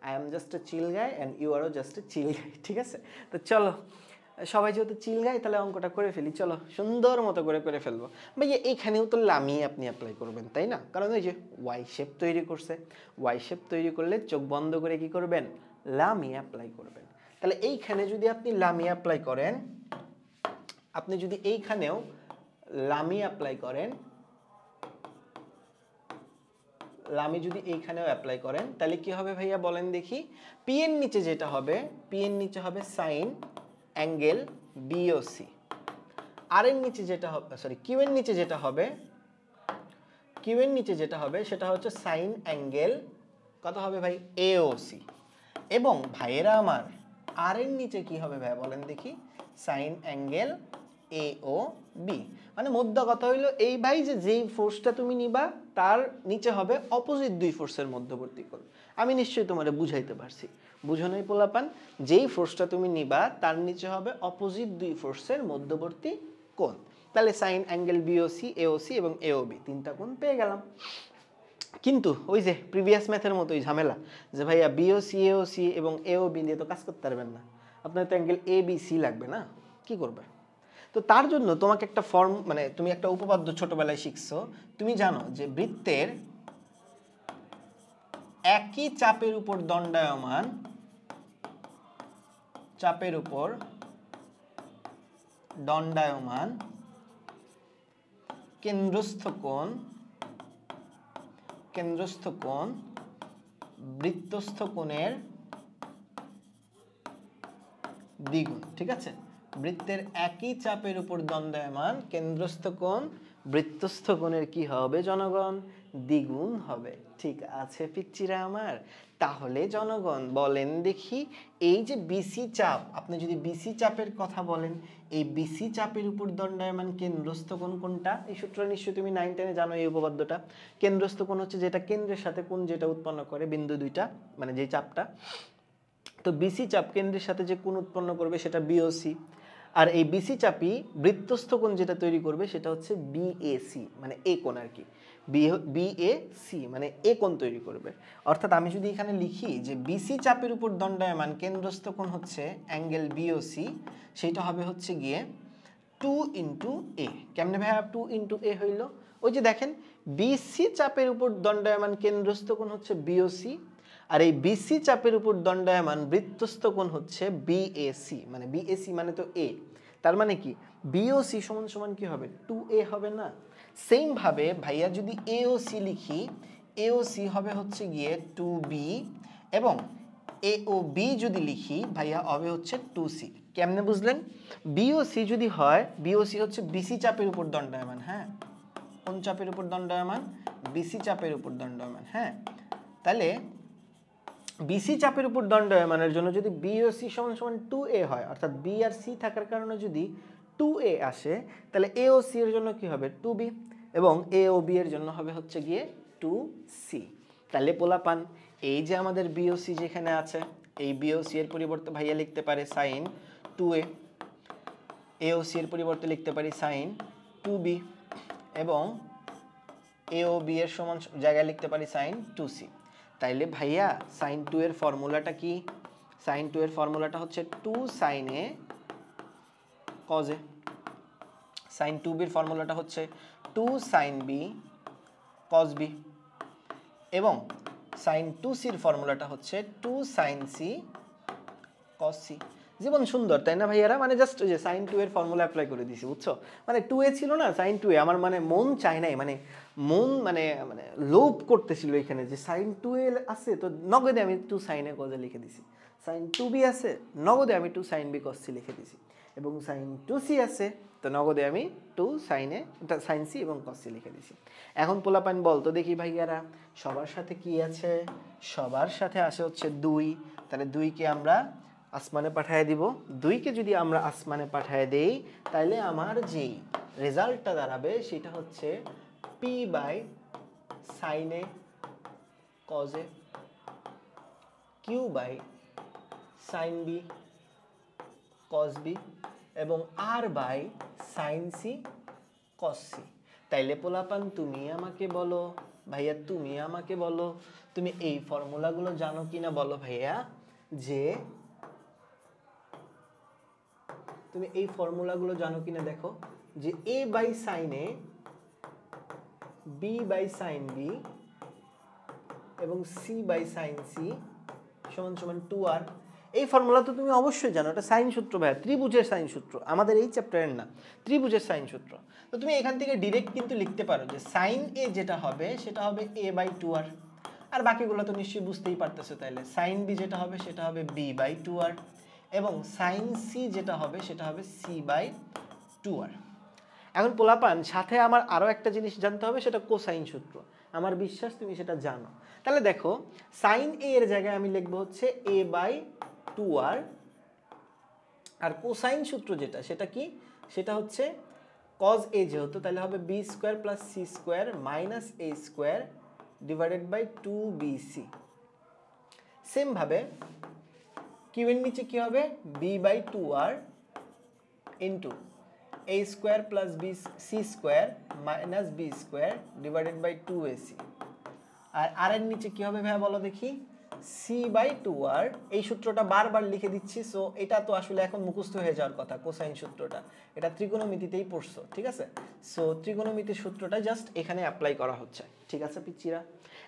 I am just a chill guy and you আরও জাস্ট এ চিল গাই, ঠিক আছে? তো চলো সবাই যেহেতু চিল গাই তাহলে অঙ্কটা করে ফেলি, চলো সুন্দর মতো করে ফেলবো। ভাইয়া এইখানেও তো লামি আপনি অ্যাপ্লাই করবেন, তাই না? কারণ ওই যে ওয়াই শেপ তৈরি করছে, ওয়াই শেপ তৈরি করলে চোখ বন্ধ করে কি করবেন, লামি অ্যাপ্লাই করবেন। তাহলে এইখানে যদি আপনি লামি অ্যাপ্লাই করেন, আপনি যদি এইখানেও লামি অ্যাপ্লাই করেন, লামি যদি এইখানেও অ্যাপ্লাই করেন তাহলে কি হবে ভাইয়া বলেন দেখি। পি এর নিচে যেটা হবে, পি এর নিচে হবে সাইন অ্যাঙ্গেল বিওসি। আর এর নিচে যেটা হবে, সরি কিউ এর নিচে যেটা হবে, কিউ এর নিচে যেটা হবে সেটা হচ্ছে সাইন অ্যাঙ্গেল, কত হবে ভাই, এওসি। এবং ভাইয়েরা আমার আর এর নিচে কি হবে ভাইয়া বলেন দেখি, সাইন অ্যাঙ্গেল এও বি। মানে মোদ্দা কথা হইলো এই ভাই যে যেই ফোর্সটা তুমি নিবা তার নিচে হবে অপোজিট দুই ফোর্সের মধ্যবর্তী কোণ। আমি নিশ্চয়ই তোমারে বুঝাইতে পারছি, বুঝো নাই পোলাপান? যেই ফোর্সটা তুমি নিবা তার নিচে হবে অপোজিট দুই ফোর্সের মধ্যবর্তী কোণ। তাহলে সাইন অ্যাঙ্গেল বিওসি, এওসি এবং এওবি, 3টা কোণ পেয়ে গেলাম। কিন্তু ওই যে প্রিভিয়াস ম্যাথের মতোই ঝামেলা যে ভাইয়া বিওসি, এওসি এবং এওবি দিয়ে তো কাজ করতে পারবেন না, আপনার তো অ্যাঙ্গেল এ বি সি লাগবে না, কি করবে? তো তার জন্য তোমাকে একটা ফর্ম, মানে তুমি একটা উপপাদ্য ছোটবেলায় শিখছো, তুমি জানো যে বৃত্তের একই চাপের উপর দণ্ডায়মান, চাপের উপর দণ্ডায়মান কেন্দ্রস্থ কোণ বৃত্তস্থ কোণের দ্বিগুণ, ঠিক আছে? বৃত্তের একই চাপের উপর দণ্ডায়মান কেন্দ্রস্থ কোণ বৃত্তস্থ কোণের কি হবে জনগণ, দ্বিগুণ হবে। ঠিক আছে পিচ্চিরা আমার? তাহলে জনগণ বলেন দেখি, এই যে বিসি চাপ, আপনি যদি বিসি চাপের কথা বলেন, এই বিসি চাপের উপর দণ্ডায়মান কেন্দ্রস্থ কোণ কোনটা? এই সূত্র নিশ্চয়ই তুমি 9 10 জানো এই উপপাদ্যটা। কেন্দ্রস্থ কোণ হচ্ছে যেটা কেন্দ্রের সাথে কোণ যেটা উৎপন্ন করে, বিন্দু দুইটা, মানে যেই চাপটা। তো বিসি চাপ কেন্দ্রের সাথে যে কোণ উৎপন্ন করবে সেটা বিওসি, আর এই বিসি চাপই বৃত্তস্থ কোণ যেটা তৈরি করবে সেটা হচ্ছে বিএসি, মানে এ কোণ আর কি। বি এ সি মানে এ কোণ তৈরি করবে। অর্থাৎ আমি যদি এখানে লিখি যে বিসি চাপের উপর দণ্ডায়মান কেন্দ্রস্থ কোণ হচ্ছে অ্যাঙ্গেল বিওসি, সেটা হবে হচ্ছে গিয়ে 2 ইন্টু এ। কেমনে ভাইয়া 2 ইন্টু এ হইল? ওই যে দেখেন বিসি চাপের উপর দণ্ডায়মান কেন্দ্রস্থ কোণ হচ্ছে বিওসি, আর এই বিসি চাপের উপর দণ্ডায়মান বৃত্তস্থ কোণ হচ্ছে বিএসি, মানে বিএসি মানে তো এ, তার মানে কি বিওসি সমান সমান কি হবে 2a হবে না? সেম ভাবে ভাইয়া যদি এওসি লিখি, এওসি হবে হচ্ছে গিয়ে 2b, এবং এওবি যদি লিখি ভাইয়া হবে হচ্ছে 2c। কেমনে বুঝলেন? বিওসি যদি হয়, বিওসি হচ্ছে বিসি চাপের উপর দণ্ডায়মান, হ্যাঁ, কোন চাপের উপর দণ্ডায়মান? বিসি চাপের উপর দণ্ডায়মান, হ্যাঁ। তাহলে বিসি চাপের উপর দণ্ডায়মানের জন্য যদি বিওসি সমান সমান 2a হয়, অর্থাৎ বি আর সি থাকার কারণে যদি 2a আসে, তাহলে এওসি এর জন্য কি হবে 2b, এবং এওবি এর জন্য হবে হচ্ছে গিয়ে 2c। তাহলে পোলাপান এই যে আমাদের বিওসি যেখানে আছে, এই বিওসি এর পরিবর্তে ভাইয়া লিখতে পারে সাইন 2a, এওসি এর পরিবর্তে লিখতে পারি সাইন 2b, এবং এওবি এর সমান জায়গায় লিখতে পারি সাইন 2c। তাইলে ভাইয়া সাইন 2 এর ফর্মুলাটা কি? সাইন 2 এর ফর্মুলাটা হচ্ছে 2 sine A cos A. Sine 2b এর ফর্মুলাটা হচ্ছে 2 সাইন বি কজ বি, এবং সাইন 2c এর ফর্মুলাটা হচ্ছে 2 সাইন সি কজ সি। জীবন সুন্দর, তাই না ভাইয়ারা? মানে জাস্ট ওই যে সাইন 2 এর ফর্মুলা অ্যাপ্লাই করে দিছি, বুঝছো? মানে 2a ছিল না, সাইন 2a, আমার মানে মন চায় নাই, মানে মন মানে মানে লোভ করতেছিল এখানে যে সাইন 2a আছে, তো নগদে আমি 2 সাইন এ কজে লিখে দিছি। সাইন 2b আছে, নগদে আমি 2 সাইন বি কজ সি লিখে দিছি, এবং সাইন 2c আছে, তো নগদে আমি 2 সাইনে সাইন সি এবং কজ সি লিখে দিছি। এখন পোলাপান বল তো দেখি ভাইয়ারা, সবার সাথে কি আছে? সবার সাথে আসে হচ্ছে 2। তাহলে 2কে আমরা আসমানে পাঠিয়ে দিব। 2কে যদি আমরা আসমানে পাঠিয়ে দেই, তাহলে আমার যেই রেজাল্টটা দাঁড়াবে সেটা হচ্ছে P by sine A cos A, Q by sine B cos B, এবং R by sine C cos C. তাইলে পোলাপান তুমি আমাকে বলো ভাইয়া, তুমি আমাকে বলো, তুমি এই ফর্মুলাগুলো জানো কিনা বলো ভাইয়া, যে তুমি এই ফর্মুলাগুলো জানো কিনা দেখো, যে A by sine A, B by sine B, এবং সি বাই সাইন সি সমান সমান 2r। এই ফর্মুলা তো তুমি অবশ্যই জানো, এটা সাইন সূত্র ভাইয়া, ত্রিভুজের সাইন সূত্র, আমাদের এই চ্যাপ্টারের না, ত্রিভুজের সাইন সূত্র। তো তুমি এখান থেকে ডিরেক্ট কিন্তু লিখতে পারো যে সাইন এ যেটা হবে সেটা হবে a বাই 2r, আর বাকিগুলো তো নিশ্চয়ই বুঝতেই পারতেছো। তাইলে সাইন বি যেটা হবে সেটা হবে b বাই 2r, এবং সাইন সি যেটা হবে সেটা হবে c বাই 2r। এখন পোলাপান সাথে আমার আরো একটা জিনিস জানতে হবে, সেটা কোসাইন সূত্র। আমার বিশ্বাস তুমি সেটা জানো। তাহলে দেখো সাইন এ এর জায়গায় আমি লিখবো হচ্ছে a by 2r, R cosine সূত্র যেটা সেটা কি? সেটা হচ্ছে cos a যেহেতু, তাহলে হবে b square plus c square minus a square divided by 2bc। Same ভাবে কিউ এর নিচে কি হবে? b by 2r into a square plus b c square minus b square divided by 2ac। আর আর এর নিচে কি হবে ভাইয়া বলো দেখি? c by 2r। এই সূত্রটা বারবার লিখে দিচ্ছি, সো এটা তো আসলে এখন মুখস্থ হয়ে যাওয়ার কথা, কোসাইন সূত্রটা। এটা ত্রিকোণমিতিতেই পড়ছো, ঠিক আছে? সো ত্রিকোণমিতির সূত্রটা জাস্ট এখানে অ্যাপ্লাই করা হচ্ছে, ঠিক আছে পিচ্চিরা?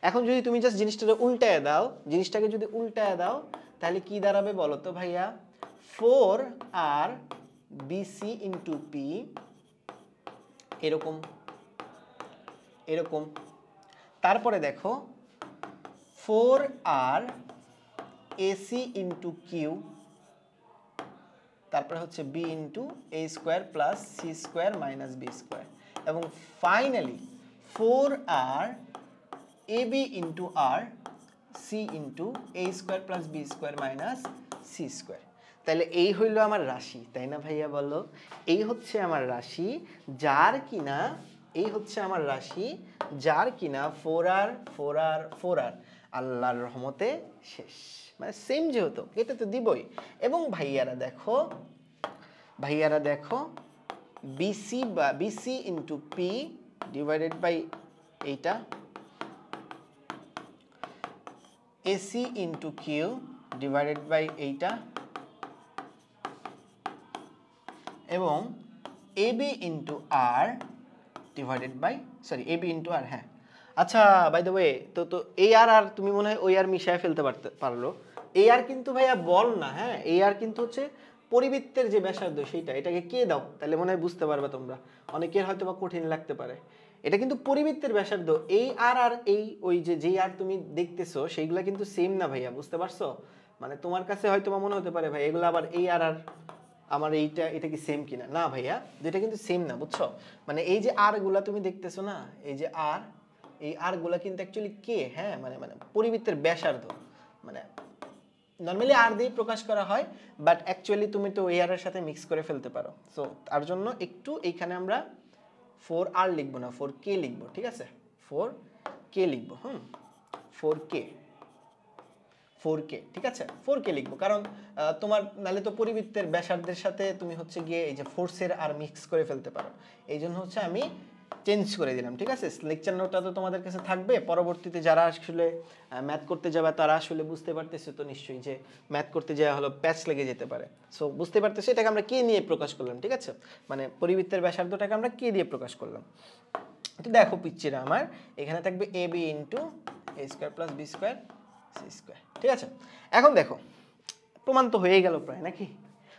এখন যদি তুমি জাস্ট জিনিসটাকে উল্টায় দাও, জিনিসটাকে যদি উল্টায় দাও, তাহলে কি দাঁড়াবে বলো তো ভাইয়া? 4r bc ইন্টু p, এরকম এরকম। তারপরে দেখো 4r ac ইন্টু কিউ, তারপরে হচ্ছে b into a square plus c square minus b square, এবং finally 4r ab into r c into a square plus b square minus c square. তাহলে এই হইল আমার রাশি, তাই না ভাইয়া বলো? এই হচ্ছে আমার রাশি, যার কিনা এই হচ্ছে আমার রাশি যার কিনা 4r 4r 4r আল্লাহর রহমতে শেষ, মানে সেম যেহেতু এটা তো দিবই। এবং ভাইয়ারা দেখো BC into P divided by এইটা AC into Q divided by এইটা এবং AB into R divided by AB into R. হ্যাঁ আচ্ছা, বাই দ্য ওয়ে, তো এই আর আর তুমি মনে হয় ওই আর মিশায় ফেলতে পারলো। এই আর কিন্তু ভাইয়া বল না, হ্যাঁ এই আর কিন্তু হচ্ছে পরিবৃত্তের যে ব্যাসার্ধ সেইটা, এটাকে কে দাও তাহলে মনে হয় বুঝতে পারবে তোমরা, অনেকের হয়তো বা কঠিন লাগতে পারে। এটা কিন্তু পরিবৃত্তের ব্যাসার্ধ। এই আর আর এই ওই যেই আর তুমি দেখতেছো সেইগুলা কিন্তু সেম না ভাইয়া, বুঝতে পারছো? মানে তোমার কাছে হয়তো বা মনে হতে পারে ভাই এগুলো আবার এই আর আর আমার এটা কি সেম কিনা, না ভাইয়া যেটা কিন্তু সেম না, বুঝছো? মানে এই যে আর গুলা তুমি দেখতেছো না, এই যে আর, এই আর গুলা কিন্তু অ্যাকচুয়ালি কে, হ্যাঁ মানে মানে পরিবৃত্তের ব্যাসার্ধ, মানে নর্মালি আর দিয়ে প্রকাশ করা হয়, বাট অ্যাকচুয়ালি তুমি তো এই আর এর সাথে মিক্স করে ফেলতে পারো। সো তার জন্য একটু এইখানে আমরা 4r লিখবো না, 4k লিখবো, ঠিক আছে? 4k লিখবো, 4k 4k, ঠিক আছে? 4k লিখবো, কারণ তোমার নালে তো পরিবৃত্তের ব্যাসার্ধের সাথে তুমি হচ্ছে গিয়ে এই যে ফোর্সের আর মিক্স করে ফেলতে পারো, এই জন্য হচ্ছে আমি চেঞ্জ করে দিলাম, ঠিক আছে? লেকচার নোটটা তো তোমাদের কাছে থাকবে, পরবর্তীতে যারা আসলে ম্যাথ করতে যাবে তারা আসলে বুঝতে পারতেছে তো নিশ্চয়ই যে ম্যাথ করতে যাওয়া হলো প্যাচ লেগে যেতে পারে। সো বুঝতে পারতেছে এটাকে আমরা কে নিয়ে প্রকাশ করলাম, ঠিক আছে? মানে পরিবৃত্তের ব্যাসার্ধটাকে আমরা কে দিয়ে প্রকাশ করলাম। তো দেখো পিচ্চিরা আমার এখানে থাকবে A B into A square plus B square C square, ঠিক আছে? এখন দেখো প্রমাণ তো হয়ে গেল প্রায়, নাকি?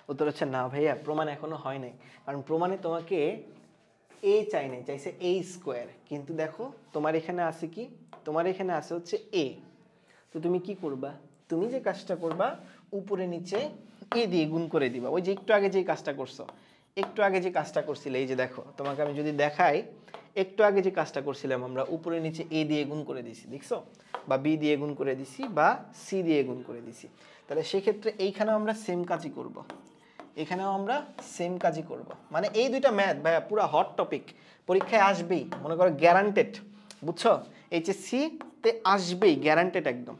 উত্তর হচ্ছে না ভাইয়া, প্রমাণ এখনো হয় নাই, কারণ প্রমাণে তোমাকে এ চাই নাই, চাইছে এ স্কোয়ার। কিন্তু দেখো তোমার এখানে আছে কি, তোমার এখানে আছে হচ্ছে এ। তো তুমি কি করবা, তুমি যে কাজটা করবা উপরে নিচে এ দিয়ে গুণ করে দিবা, ওই যে একটু আগে যে কাজটা করছো, একটু আগে যে কাজটা করছিলে, এই যে দেখো তোমাকে আমি যদি দেখাই, একটু আগে যে কাজটা করছিলাম আমরা উপরে নিচে এ দিয়ে গুণ করে দিছি, দেখছো? বা বি দিয়ে গুণ করে দিছি বা সি দিয়ে গুণ করে দিছি। তাহলে সেক্ষেত্রে এইখানেও আমরা সেম কাজই করব, এখানেও আমরা সেম কাজই করব। মানে এই দুইটা ম্যাথ ভাইয়া পুরো হট টপিক, পরীক্ষায় আসবেই, মনে করো গ্যারান্টেড, বুঝছো? এইচএসসি তে আসবেই গ্যারান্টেড একদম।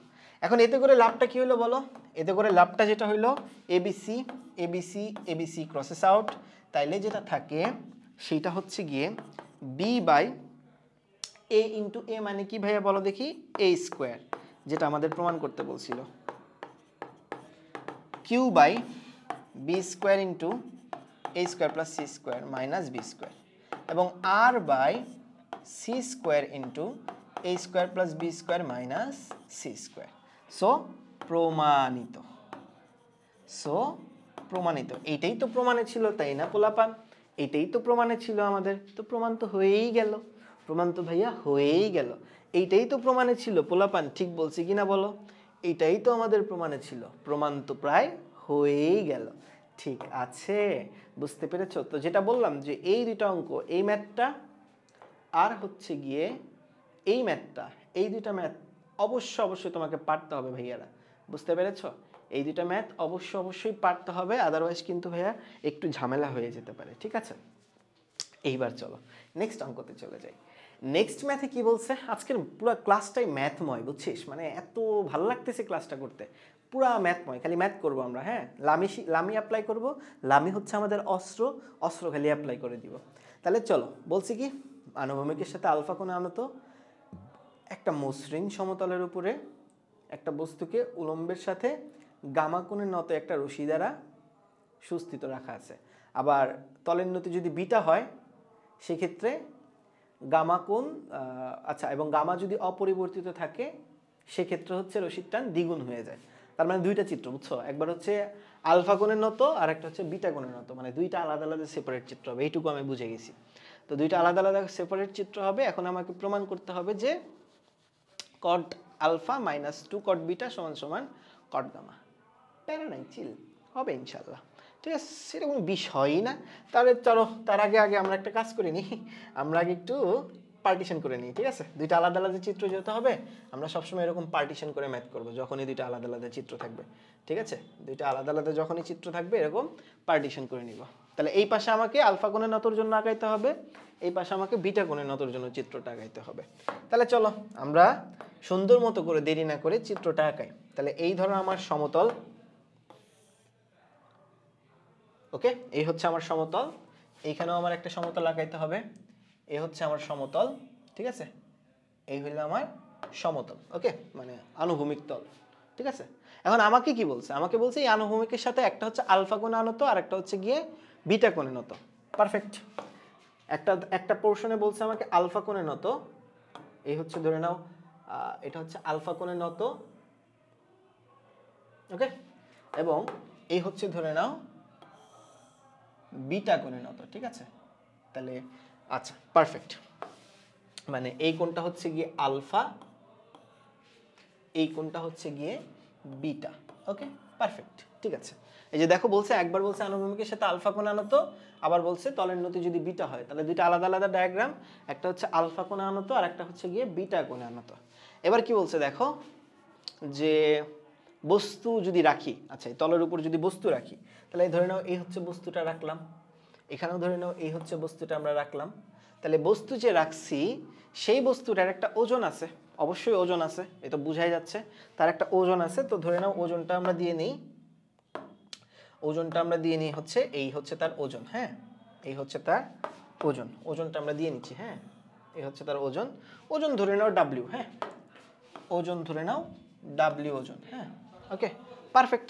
এখন এতে করে লাভটা কি হলো বলো? এতে করে লাভটা যেটা হইলো ABC ABC ABC crosses out, তাইলে যেটা থাকে সেটা হচ্ছে গিয়ে বি বাই এ ইন্টু এ, মানে কি ভাইয়া বলো দেখি? এ স্কোয়ার, যেটা আমাদের প্রমাণ করতে বলছিল, Q by B square into A square plus C square minus B square, এবং R by C square into A square plus B square minus C square. So প্রমাণিত, সো প্রমাণিত। এইটাই তো প্রমাণে ছিল, তাই না পোলাপান? এইটাই তো প্রমাণে ছিল আমাদের, তো প্রমাণ তো হয়েই গেল, প্রমাণ তো ভাইয়া হয়েই গেল। এইটাই তো প্রমাণে ছিল পোলাপান, ঠিক বলছি কিনা বলো? এইটাই তো আমাদের প্রমাণে ছিল, প্রমাণ তো প্রায় হয়েই গেল। ঠিক আছে, বুঝতে পেরেছো? তো যেটা বললাম যে এই দুইটা অঙ্ক, এই ম্যাথটা আর হচ্ছে গিয়ে এই ম্যাথটা, এই দুইটা ম্যাথ অবশ্যই তোমাকে পারতে হবে ভাইয়ারা, বুঝতে পেরেছো? এই দুইটা ম্যাথ অবশ্যই পারতে হবে, আদারওয়াইজ কিন্তু ভাইয়া একটু ঝামেলা হয়ে যেতে পারে, ঠিক আছে? এইবার চলো নেক্সট অঙ্কতে চলে যাই। নেক্সট ম্যাথে কি বলছে? আজকের পুরো ক্লাসটাই ম্যাথময়, বুঝছিস? মানে এত ভালো লাগতেছে ক্লাসটা করতে, পুরা ম্যাথময়, খালি ম্যাথ করব আমরা। হ্যাঁ, লামি অ্যাপ্লাই করব, লামি হচ্ছে আমাদের অস্ত্র, অস্ত্র খালি অ্যাপ্লাই করে দিব। তাহলে চলো, বলছি কি, আনুভূমিকের সাথে আলফা কোণে আনত একটা মসৃণ সমতলের উপরে একটা বস্তুকে উলম্বের সাথে গামা কোণের নত একটা রশি দ্বারা সুস্থিত রাখা আছে। আবার তলের নতি যদি বিটা হয় সেক্ষেত্রে গামা কোণ, আচ্ছা, এবং গামা যদি অপরিবর্তিত থাকে সেক্ষেত্রে হচ্ছে রশির টান দ্বিগুণ হয়ে যায়। তার মানে দুইটা চিত্র, বুঝছো? একবার হচ্ছে আলফা কোণের নত আর একটা হচ্ছে বিটা কোণের নত, মানে দুইটা আলাদা আলাদা সেপারেট চিত্র হবে, এইটুকু আমি বুঝে গেছি। তো দুইটা আলাদা আলাদা সেপারেট চিত্র হবে। এখন আমাকে প্রমাণ করতে হবে যে cot alpha minus 2 cot beta সমান সমান কট গামা। প্যারা নাই, চিল হবে ইনশাল্লাহ, ঠিক আছে? সেটা কোনো বিষয়ই না। তাহলে চলো তার আগে আমরা একটা কাজ করে নিই, আমরা আগে একটু পার্টিশন করে নিই, ঠিক আছে? দুইটা আলাদা আলাদা চিত্র যেতে হবে, আমরা সবসময় এরকম পার্টিশন করে ম্যাথ করবো যখনই দুইটা আলাদা আলাদা চিত্র থাকবে, ঠিক আছে? দুইটা আলাদা আলাদা যখনই চিত্র থাকবে এরকম পার্টিশন করে নিব। তাহলে এই পাশে আমাকে আলফা কোণের নতর জন্য আগাইতে হবে, এই পাশে আমাকে বিটা কোণের নতর জন্য চিত্রটা আগাইতে হবে। তাহলে চলো আমরা সুন্দর মতো করে দেরি না করে চিত্রটা আঁকাই। তাহলে এই ধরো আমার সমতল, ওকে, এই হচ্ছে আমার সমতল, এইখানেও আমার একটা সমতল আঁকাইতে হবে, এই হচ্ছে আমার সমতল, ঠিক আছে? এই হইলো আমার সমতল, ওকে, মানে আনুভূমিক তল, ঠিক আছে। এখন আমাকে কি বলছে, আমাকে বলছে এই আনুভূমিকের সাথে একটা হচ্ছে আলফা কোণে আনত আর একটা হচ্ছে গিয়ে বিটা কোণে নত। পারফেক্ট। একটা পোর্শনে বলছে আমাকে আলফা কোণে নত, এই হচ্ছে ধরে নাও এটা হচ্ছে আলফা কোণে নত, ওকে, এবং এই হচ্ছে ধরে নাও বিটা কোণে নত, ঠিক আছে। তাহলে আচ্ছা পারফেক্ট, মানে এই কোণটা হচ্ছে গিয়ে আলফা, এই কোণটা হচ্ছে গিয়ে বিটা, ওকে পারফেক্ট, ঠিক আছে। এই যে দেখো বলছে, একবার বলছে আনুভূমিকের সাথে আলফা কোণে আনত, আবার বলছে তলের নতি যদি বিটা হয়, তাহলে দুইটা আলাদা আলাদা ডায়াগ্রাম, একটা হচ্ছে আলফা কোণে আনত আর একটা হচ্ছে গিয়ে বিটা কোণে আনত। এবার কি বলছে দেখো, যে বস্তু যদি রাখি, আচ্ছা এই তলের উপর যদি বস্তু রাখি, তাহলে ধরে নাও এই হচ্ছে বস্তুটা রাখলাম, এখানেও ধরে নাও এই হচ্ছে বস্তুটা আমরা রাখলাম, তাহলে বস্তু যে রাখছি সেই বস্তুটার একটা ওজন আছে, অবশ্যই ওজন আছে, এটা বোঝাই যাচ্ছে, তার একটা ওজন আছে। তো ধরে নাও ওজনটা আমরা দিয়ে নিই, ওজনটা আমরা দিয়ে নিই হচ্ছে এই হচ্ছে তার ওজন, হ্যাঁ এই হচ্ছে তার ওজন, ওজনটা আমরা দিয়ে নিচ্ছি, হ্যাঁ এই হচ্ছে তার ওজন, ওজন ধরে নাও ডাব্লিউ, হ্যাঁ ওজন ধরে নাও ডাব্লিউ ওজন, হ্যাঁ ওকে পারফেক্ট,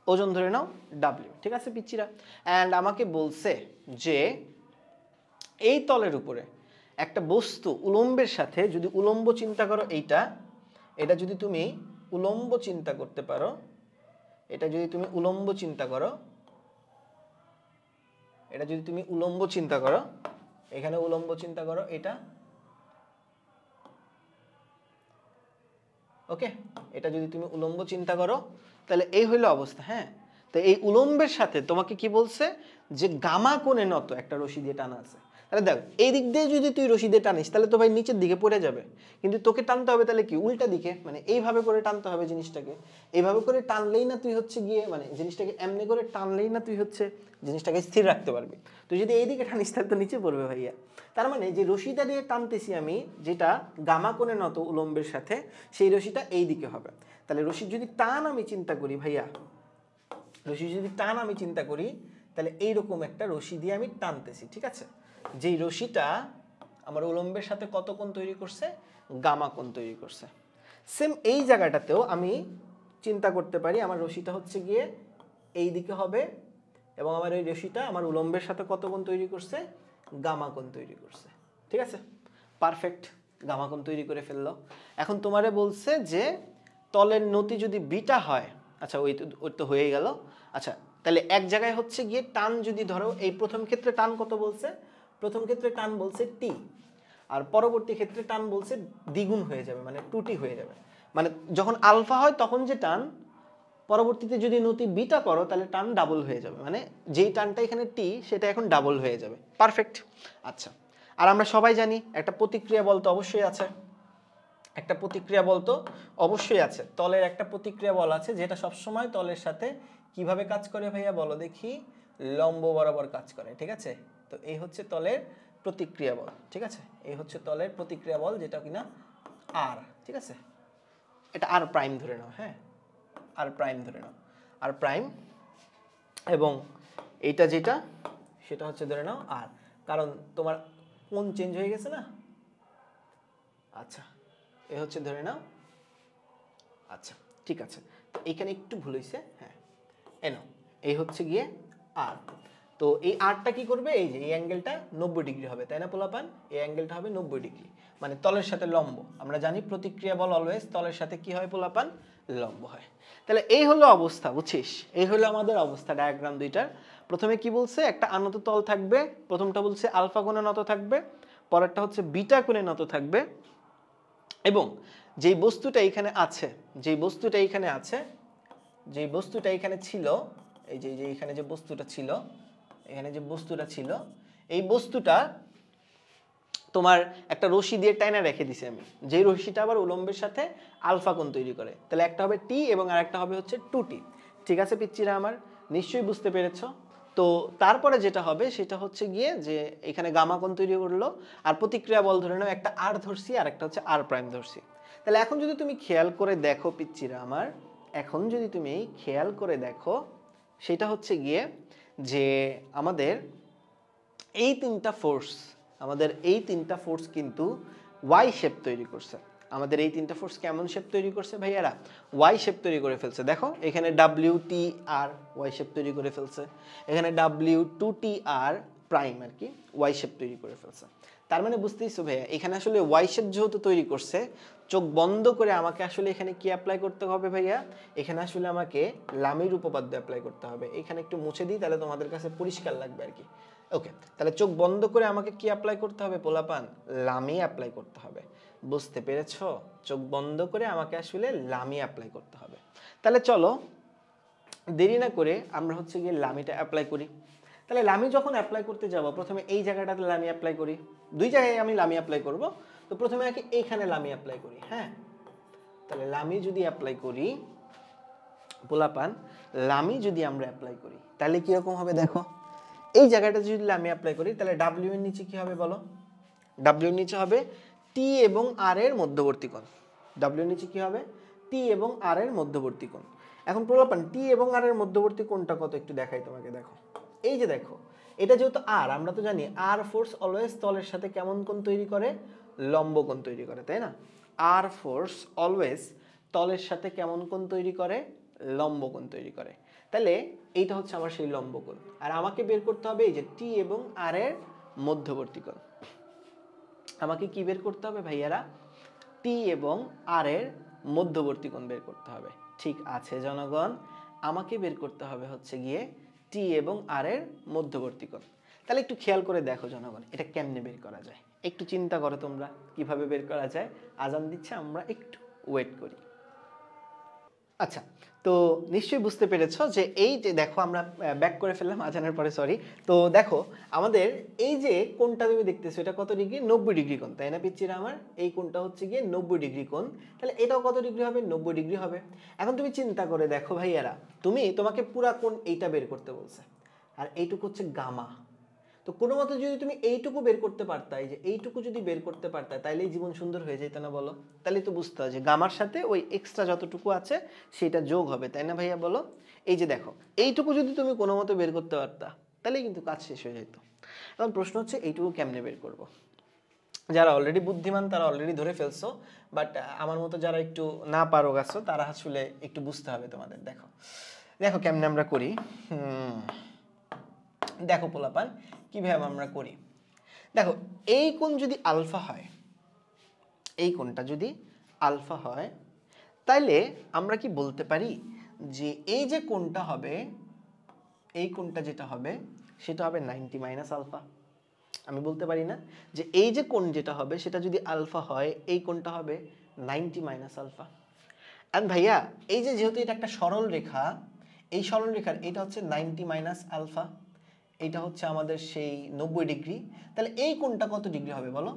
ওজন ধরে নাও ডাব্লিউ, ঠিক আছে পিচ্চিরা। অ্যান্ড আমাকে বলছে যে এই তলের উপরে একটা বস্তু উলম্বের সাথে যদি উলম্ব চিন্তা করো, এইটা এটা যদি তুমি উলম্ব চিন্তা করতে পারো, এটা যদি তুমি উলম্ব চিন্তা করো, এটা যদি তুমি উলম্ব চিন্তা করো, এখানে উলম্ব চিন্তা করো এটা, ওকে এটা যদি তুমি উলম্ব চিন্তা করো, তাহলে এই হইলো অবস্থা, হ্যাঁ। তো এই উলম্বের সাথে তোমাকে কি বলছে, যে গামা কোণে নত একটা রশি দিয়ে টানা আছে। তাহলে দেখ এই দিক দিয়ে যদি তুই রশি দিয়ে টানিস, তাহলে তো ভাই নিচের দিকে পড়ে যাবে, কিন্তু তোকে টানতে হবে তাহলে কি উল্টা দিকে, মানে এইভাবে করে টানতে হবে জিনিসটাকে, এইভাবে করে টানলেই না তুই হচ্ছে গিয়ে, মানে জিনিসটাকে এমনি করে টানলেই না তুই হচ্ছে জিনিসটাকে স্থির রাখতে পারবি। তুই যদি এই দিকে টানিস তাহলে তো নিচে পড়বে ভাইয়া। তার মানে যে রশিটা দিয়ে টানতেছি আমি, যেটা গামা কোণে নত উলম্বের সাথে, সেই রশিটা এই দিকে হবে। তাহলে রশির যদি টান আমি চিন্তা করি ভাইয়া, রশি যদি টান আমি চিন্তা করি, তাহলে এইরকম একটা রশি দিয়ে আমি টানতেছি, ঠিক আছে। যেই রশিটা আমার উলম্বের সাথে কত কোণ তৈরি করছে, গামা কোণ তৈরি করছে। সেম এই জায়গাটাতেও আমি চিন্তা করতে পারি, আমার রশিটা হচ্ছে গিয়ে এই দিকে হবে, এবং আমার এই রশিটা আমার উলম্বের সাথে কত কোণ তৈরি করছে, গামা কোণ তৈরি করছে, ঠিক আছে পারফেক্ট, গামা কোণ তৈরি করে ফেললো। এখন তোমারে বলছে যে তলের নতি যদি বিটা হয়, আচ্ছা ওই তো হয়ে গেল। আচ্ছা তাহলে এক জায়গায় হচ্ছে গিয়ে টান যদি ধরো, এই প্রথম ক্ষেত্রে টান কত বলছে, প্রথম ক্ষেত্রে টান বলছে টি, আর পরবর্তী ক্ষেত্রে টান বলছে দ্বিগুণ হয়ে যাবে, মানে 2t হয়ে যাবে। মানে যখন আলফা হয় তখন যে টান, পরবর্তীতে যদি নতি বিটা করো তাহলে টান ডাবল হয়ে যাবে, মানে যেই টানটা এখানে টি সেটা এখন ডাবল হয়ে যাবে, পারফেক্ট। আচ্ছা আর আমরা সবাই জানি একটা প্রতিক্রিয়া বল তো অবশ্যই আছে, একটা প্রতিক্রিয়া বল তো অবশ্যই আছে, তলের একটা প্রতিক্রিয়া বল আছে যেটা সবসময় তলের সাথে কিভাবে কাজ করে ভাইয়া বলো দেখি, লম্ব বরাবর কাজ করে, ঠিক আছে। তো এই হচ্ছে তলের প্রতিক্রিয়া বল, ঠিক আছে, এই হচ্ছে তলের প্রতিক্রিয়া বল, যেটা কিনা আর, ঠিক আছে, এটা আর প্রাইম ধরে নাও, হ্যাঁ আর প্রাইম ধরে নাও, আর প্রাইম, এবং এইটা যেটা সেটা হচ্ছে ধরে নাও আর, কারণ তোমার কোণ চেঞ্জ হয়ে গেছে না। আচ্ছা এ হচ্ছে ধরে নাও, আচ্ছা ঠিক আছে, তো এইখানে একটু ভুল হয়েছে, হ্যাঁ এনো এই হচ্ছে গিয়ে আর, তো এই আরটা কি করবে, এই যে এই অ্যাঙ্গেলটা 90 ডিগ্রি হবে, তাই না পোলাপান, এই অ্যাঙ্গেলটা হবে 90 ডিগ্রি, মানে তলের সাথে লম্ব। আমরা জানি প্রতিক্রিয়া বল অলওয়েজ তলের সাথে কি হয় পোলাপান, লম্ব হয়। তাহলে এই হলো অবস্থা, বুঝছিস, এই হলো আমাদের অবস্থা ডায়াগ্রাম দুইটার। প্রথমে কি বলছে, একটা আনত তল থাকবে, প্রথমটা বলছে আলফা কোণে নত থাকবে, পরেরটা হচ্ছে বিটা কোণে নত থাকবে, এবং যেই বস্তুটা এখানে আছে, যেই বস্তুটা এখানে আছে, যেই বস্তুটা এখানে ছিল, এই যে এখানে যে বস্তুটা ছিল, এখানে যে বস্তুটা ছিল, এই বস্তুটা তোমার একটা রশি দিয়ে টাইনা রেখে দিছি আমি, যেই রশিটা আবার উলম্বের সাথে আলফা কোণ তৈরি করে, তাহলে একটা হবে টি এবং আরেকটা হবে হচ্ছে 2t, ঠিক আছে পিচ্চিরা আমার, নিশ্চয়ই বুঝতে পেরেছো। তো তারপরে যেটা হবে সেটা হচ্ছে গিয়ে যে এখানে গামা কোণ তৈরি করলো, আর প্রতিক্রিয়া বল ধরে নাও একটা আর ধরছি আর একটা হচ্ছে আর প্রাইম ধরছি। তাহলে এখন যদি তুমি খেয়াল করে দেখো পিচ্চিরা আমার, এখন যদি তুমি খেয়াল করে দেখো, সেটা হচ্ছে গিয়ে যে আমাদের এই তিনটা ফোর্স, আমাদের এই তিনটা ফোর্স কিন্তু ওয়াই শেপ তৈরি করছে। আমাদের এই তিনটা ফোর্স কেমন শেপ তৈরি করছে ভাইয়ারা? ওয়াই শেপ তৈরি করে ফেলছে। দেখো এখানে ডাব্লিউ টি আর ওয়াই শেপ তৈরি করে ফেলছে, এখানে ডাব্লিউ টু টি আর প্রাইম আর কি ওয়াই শেপ তৈরি করে ফেলছে। তার মানে বুঝতেইছো ভাইয়া, এখানে আসলে ওয়াই শেপ যেহেতু তৈরি করছে, চোখ বন্ধ করে আমাকে আসলে এখানে কি অ্যাপ্লাই করতে হবে ভাইয়া? এখানে আসলে আমাকে লামির উপপাদ্য অ্যাপ্লাই করতে হবে। এখানে একটু মুছে দিই, তাহলে তোমাদের কাছে পরিষ্কার লাগবে আর কি। ওকে, তাহলে চোখ বন্ধ করে আমাকে কি অ্যাপ্লাই করতে হবে পোলাপান? লামি অ্যাপ্লাই করতে হবে। বুঝতে পেরেছো? চোখ বন্ধ করে আমাকে আসলে লামি অ্যাপ্লাই করতে হবে। তাহলে চলো দেরি না করে আমরা হচ্ছে গিয়ে লামিটা অ্যাপ্লাই করি। তাহলে লামি যখন অ্যাপ্লাই করতে যাব, প্রথমে এই জায়গাটাতে লামি অ্যাপ্লাই করি। দুই জায়গায় আমি লামি অ্যাপ্লাই করব। তো প্রথমে আগে এইখানে লামি অ্যাপ্লাই করি। হ্যাঁ, তাহলে লামি যদি অ্যাপ্লাই করি পোলাপান, লামি যদি আমরা অ্যাপ্লাই করি তাহলে কিরকম হবে দেখো। এই জায়গাটা যদি লামি অ্যাপ্লাই করি তাহলে ডাব্লিউ এর নিচে কি হবে বলো? ডাব্লিউ এর নিচে হবে টি এবং আর এর মধ্যবর্তী কোণ। ডাব্লিউ এর নিচে কি হবে? টি এবং আর এর মধ্যবর্তী কোণ। এখন পোলাপান টি এবং আর এর মধ্যবর্তী কোণটা কত একটু দেখাই তোমাকে। দেখো এই যে দেখো, এটা যেহেতু আর, আমরা তো জানি আর ফোর্স অলওয়েজ তলের সাথে কেমন কোণ তৈরি করে? লম্ব কোণ তৈরি করে, তাই না? আর ফোর্স অলওয়েজ তলের সাথে কেমন কোণ তৈরি করে? লম্ব কোণ তৈরি করে। তাহলে এইটা হচ্ছে আমার সেই লম্ব কোণ। আর আমাকে বের করতে হবে এই যে টি এবং আর এর মধ্যবর্তী কোণ। আমাকে কি বের করতে হবে ভাইয়ারা? টি এবং আর এর মধ্যবর্তী কোণ বের করতে হবে। ঠিক আছে জনগণ, আমাকে বের করতে হবে হচ্ছে গিয়ে টি এবং আর এর মধ্যবর্তী কোণ। তাহলে একটু খেয়াল করে দেখো জনগণ, এটা কেমনে বের করা যায় একটু চিন্তা করো তোমরা, কিভাবে বের করা যায়। আজান দিচ্ছে, আমরা একটু ওয়েট করি। আচ্ছা, তো নিশ্চয়ই বুঝতে পেরেছো যে এই যে দেখো আমরা ব্যাক করে ফেললাম আজানের পরে, সরি। তো দেখো আমাদের এই যে কোণটা তুমি দেখতেছো, এটা কত ডিগ্রি? 90 ডিগ্রি কোণ, তাই না পিচ্চিরা আমার? এই কোণটা হচ্ছে গিয়ে 90 ডিগ্রি কোণ। তাহলে এটাও কত ডিগ্রি হবে? 90 ডিগ্রি হবে। এখন তুমি চিন্তা করে দেখো ভাইয়ারা, তোমাকে পুরা কোণ এইটা বের করতে বলছে, আর এইটুকু হচ্ছে গামা। তো কোনো মতো যদি তুমি এইটুকু বের করতে পারতা, এই যে এইটুকু যদি বের করতে পারতা, তাইলেই জীবন সুন্দর হয়ে যেত না বলো? তাহলে তো বুঝতে হয় যে গামার সাথে ওই এক্সট্রা যতটুকু আছে সেটা যোগ হবে, তাই না ভাইয়া বলো? এই যে দেখো, এইটুকু যদি তুমি কোনো মতো বের করতে পারতা, তাহলেই কিন্তু কাজ শেষ হয়ে যেত। এখন প্রশ্ন হচ্ছে এইটুকু কেমনে বের করব? যারা অলরেডি বুদ্ধিমান তারা অলরেডি ধরে ফেলছো, বাট আমার মতো যারা একটু না পারো গেছো, তারা আসলে একটু বুঝতে হবে তোমাদের। দেখো দেখো কেমনে আমরা করি। দেখো পোলাপান, কিভাবে আমরা করি। দেখো এই কোণ যদি আলফা হয়, এই কোণটা যদি আলফা হয়, তাইলে আমরা কি বলতে পারি যে এই যে কোণটা হবে, এই কোণটা যেটা হবে সেটা হবে 90 মাইনাস আলফা। আমি বলতে পারি না যে এই যে কোণ যেটা হবে সেটা যদি আলফা হয়, এই কোণটা হবে 90 মাইনাস আলফা। এন্ড ভাইয়া এই যে যেহেতু এটা একটা সরল রেখা, এই সরল রেখার এটা হচ্ছে 90 মাইনাস আলফা, এটা হচ্ছে আমাদের সেই 90 ডিগ্রি। তাহলে এই কোণটা কত ডিগ্রি হবে বলো?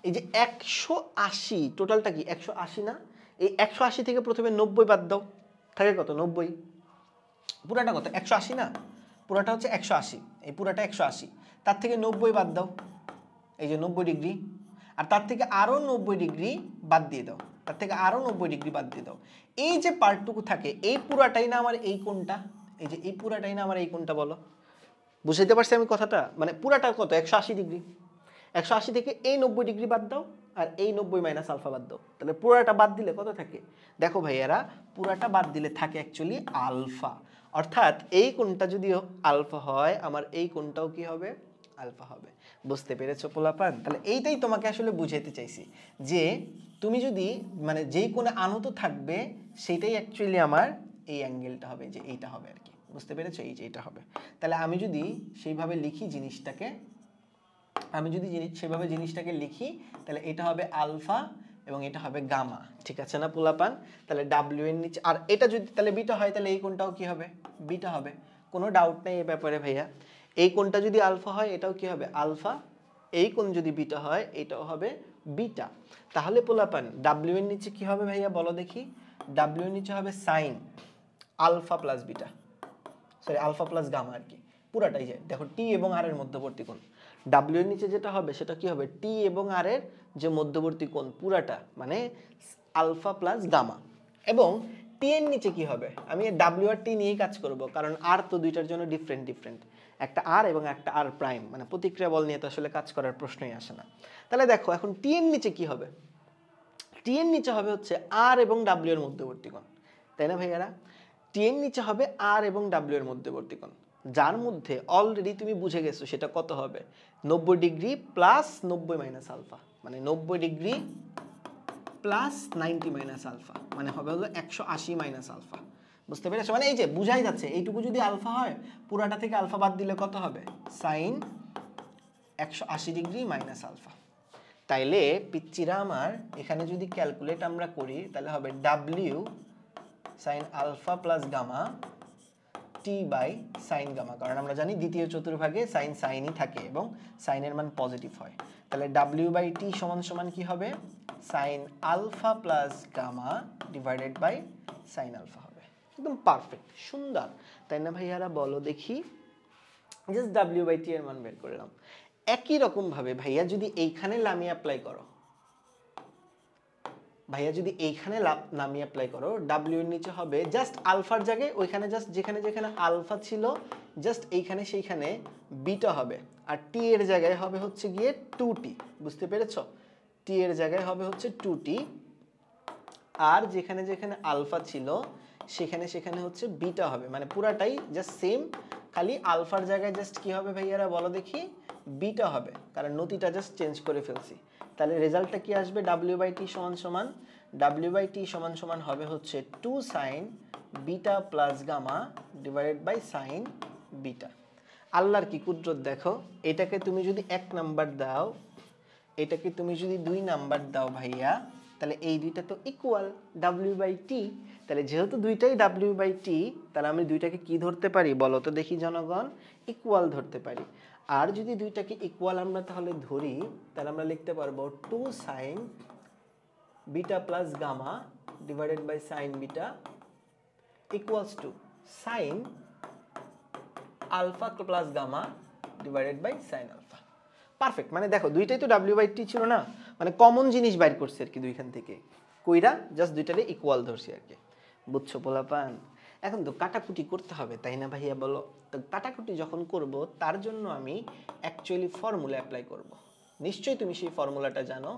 এই যে 180, টোটালটা কি 180 না? এই 180 থেকে প্রথমে 90 বাদ দাও, থাকে কত? 90। পুরাটা কত? 180 না? পুরাটা হচ্ছে 180, এই পুরাটা 180, তার থেকে 90 বাদ দাও, এই যে 90 ডিগ্রি। আর তার থেকে আরো 90 ডিগ্রি বাদ দিয়ে দাও, তার থেকে আরো 90 ডিগ্রি বাদ দিয়ে দাও। এই যে পার্টটুকু থাকে, এই পুরাটাই না আমার এই কোণটা? এই যে এই পুরাটাই না আমার এই কোণটা বলো? বুঝাইতে পারছি আমি কথাটা? মানে পুরাটা কত? 180 ডিগ্রি। 180 থেকে এই 90 ডিগ্রি বাদ দাও, আর এই 90 মাইনাস আলফা বাদ দাও, তাহলে পুরাটা বাদ দিলে কত থাকে? দেখো ভাইয়ারা, পুরাটা বাদ দিলে থাকে অ্যাকচুয়ালি আলফা। অর্থাৎ এই কোণটা যদি আলফা হয়, আমার এই কোণটাও কি হবে? আলফা হবে। বুঝতে পেরেছো পোলাপান? তাহলে এইটাই তোমাকে আসলে বুঝাইতে চাইছি, যে তুমি যদি মানে যেই কোণে আনত থাকবে সেইটাই অ্যাকচুয়ালি আমার এই অ্যাঙ্গেলটা হবে, যে এইটা হবে আর কি। বুঝতে পেরেছো? এই যে এটা হবে। তাহলে আমি যদি সেইভাবে লিখি জিনিসটাকে, সেভাবে জিনিসটাকে লিখি, তাহলে এটা হবে আলফা এবং এটা হবে গামা। ঠিক আছে না পোলাপান? তাহলে ডাব্লিউ এর নিচে, আর এটা যদি তাহলে বিটা হয়, তাহলে এই কোণটাও কি হবে? বিটা হবে। কোনো ডাউট নেই এই ব্যাপারে ভাইয়া। এই কোণটা যদি আলফা হয়, এটাও কি হবে? আলফা। এই কোণ যদি বিটা হয়, এটাও হবে বিটা। তাহলে পোলাপান ডাব্লিউ এর নিচে কি হবে ভাইয়া বলো দেখি? ডাব্লিউ এর নিচে হবে sine alpha plus beta, sorry alpha plus gamma আর কি, পুরাটাই যায়। দেখো টি এবং আর এর মধ্যবর্তী কোণ, ডাব্লিউ এর নিচে যেটা হবে সেটা কি হবে? টি এবং আর এর যে মধ্যবর্তী কোণ পুরাটা, মানে আলফা প্লাস গামা। এবং টি এর নিচে কি হবে? আমি ডাব্লিউ আর টি নিয়েই কাজ করব, কারণ আর তো দুইটার জন্য ডিফারেন্ট ডিফারেন্ট। একটা আর এবং একটা আর প্রাইম, মানে প্রতিক্রিয়া বল নিয়ে তো আসলে কাজ করার প্রশ্নই আসে না। তাহলে দেখো এখন টি এর নিচে কি হবে, টি এর নিচে হবে হচ্ছে আর এবং ডাব্লিউ এর মধ্যবর্তী কোণ, তাই না ভাইয়ারা? টি এর নিচে হবে আর এবং ডাব্লিউ এর মধ্যবর্তী কোণ, যার মধ্যে অলরেডি তুমি বুঝে গেছো সেটা কত হবে, 90 ডিগ্রি প্লাস 90 মাইনাস আলফা, মানে 90 ডিগ্রি প্লাস 90 মাইনাস আলফা, মানে হবে হলো 180 মাইনাস আলফা। বুঝতে পেরেছো? মানে এই যে বুঝাই যাচ্ছে, এইটুকু যদি আলফা হয় পুরাটা থেকে আলফা বাদ দিলে কত হবে, সাইন 180 ডিগ্রি মাইনাস আলফা। তাইলে পিচ্চিরা আমার এখানে যদি ক্যালকুলেট আমরা করি তাহলে হবে W sine alpha plus gamma T by sine gamma, কারণ আমরা জানি দ্বিতীয় চতুর্ভাগে সাইন সাইনই থাকে এবং সাইনের মান পজিটিভ হয়। তাহলে ডাব্লিউ বাই টি সমান সমান কি হবে, sine alpha plus gamma divided by sine alpha হবে। একদম পারফেক্ট, সুন্দর, তাই না ভাইয়ারা? বলো দেখি, জাস্ট ডাব্লিউ বাই টি এর মান বের করলাম। একই রকম ভাবে ভাইয়া যদি এইখানে লামি অ্যাপ্লাই করো, ভাইয়া যদি এইখানে নামি অ্যাপ্লাই করো, ডাব্লিউ এর নিচে হবে জাস্ট আলফার জায়গায় ওইখানে জাস্ট যেখানে যেখানে আলফা ছিল জাস্ট এইখানে সেইখানে বিটা হবে, আর টি এর জায়গায় হবে হচ্ছে গিয়ে 2t। বুঝতে পেরেছো? টি এর জায়গায় হবে হচ্ছে 2t, আর যেখানে যেখানে আলফা ছিল সেখানে সেখানে হচ্ছে বিটা হবে, মানে পুরাটাই জাস্ট সেম, খালি আলফার জায়গায় জাস্ট কি হবে ভাইয়ারা বলো দেখি, বিটা হবে, কারণ নতিটা জাস্ট চেঞ্জ করে ফেলছি। তাহলে রেজাল্টটা কি আসবে, ডাব্লিউ বাই টি সমান সমান, ডাব্লিউ বাই টি সমান সমান হবে হচ্ছে 2 sine beta plus gamma divided by sine beta. আল্লাহর কি কুদরত দেখো, এটাকে তুমি যদি 1 নাম্বার দাও, এটাকে তুমি যদি 2 নাম্বার দাও ভাইয়া, তাহলে এই দুইটা তো ইকুয়াল ডাব্লিউ বাই টি। তাহলে যেহেতু দুইটাই ডাব্লিউ বাই টি, তাহলে আমি দুইটাকে কি ধরতে পারি বলো তো দেখি জনগণ, ইকুয়াল ধরতে পারি। আর যদি দুইটাকে ইকুয়াল আমরা তাহলে ধরি, তাহলে আমরা লিখতে পারবো 2 sine beta plus gamma divided by sine beta equals to sine alpha plus gamma divided by sine alpha. Perfect, মানে দেখো দুইটাই তো ডাব্লিউ বাই টি ছিল না, মানে কমন জিনিস বাইর করছি আর কি দুইখান থেকে, কইরা জাস্ট দুইটারে ইকুয়াল ধরছি আর কি। বুঝছো পোলাপান? এখন তো কাটাকুটি করতে হবে, তাই না ভাইয়া বলো? তো কাটাকুটি যখন করব তার জন্য আমি অ্যাকচুয়ালি ফর্মুলা অ্যাপ্লাই করব। নিশ্চয়ই তুমি সেই ফর্মুলাটা জানো,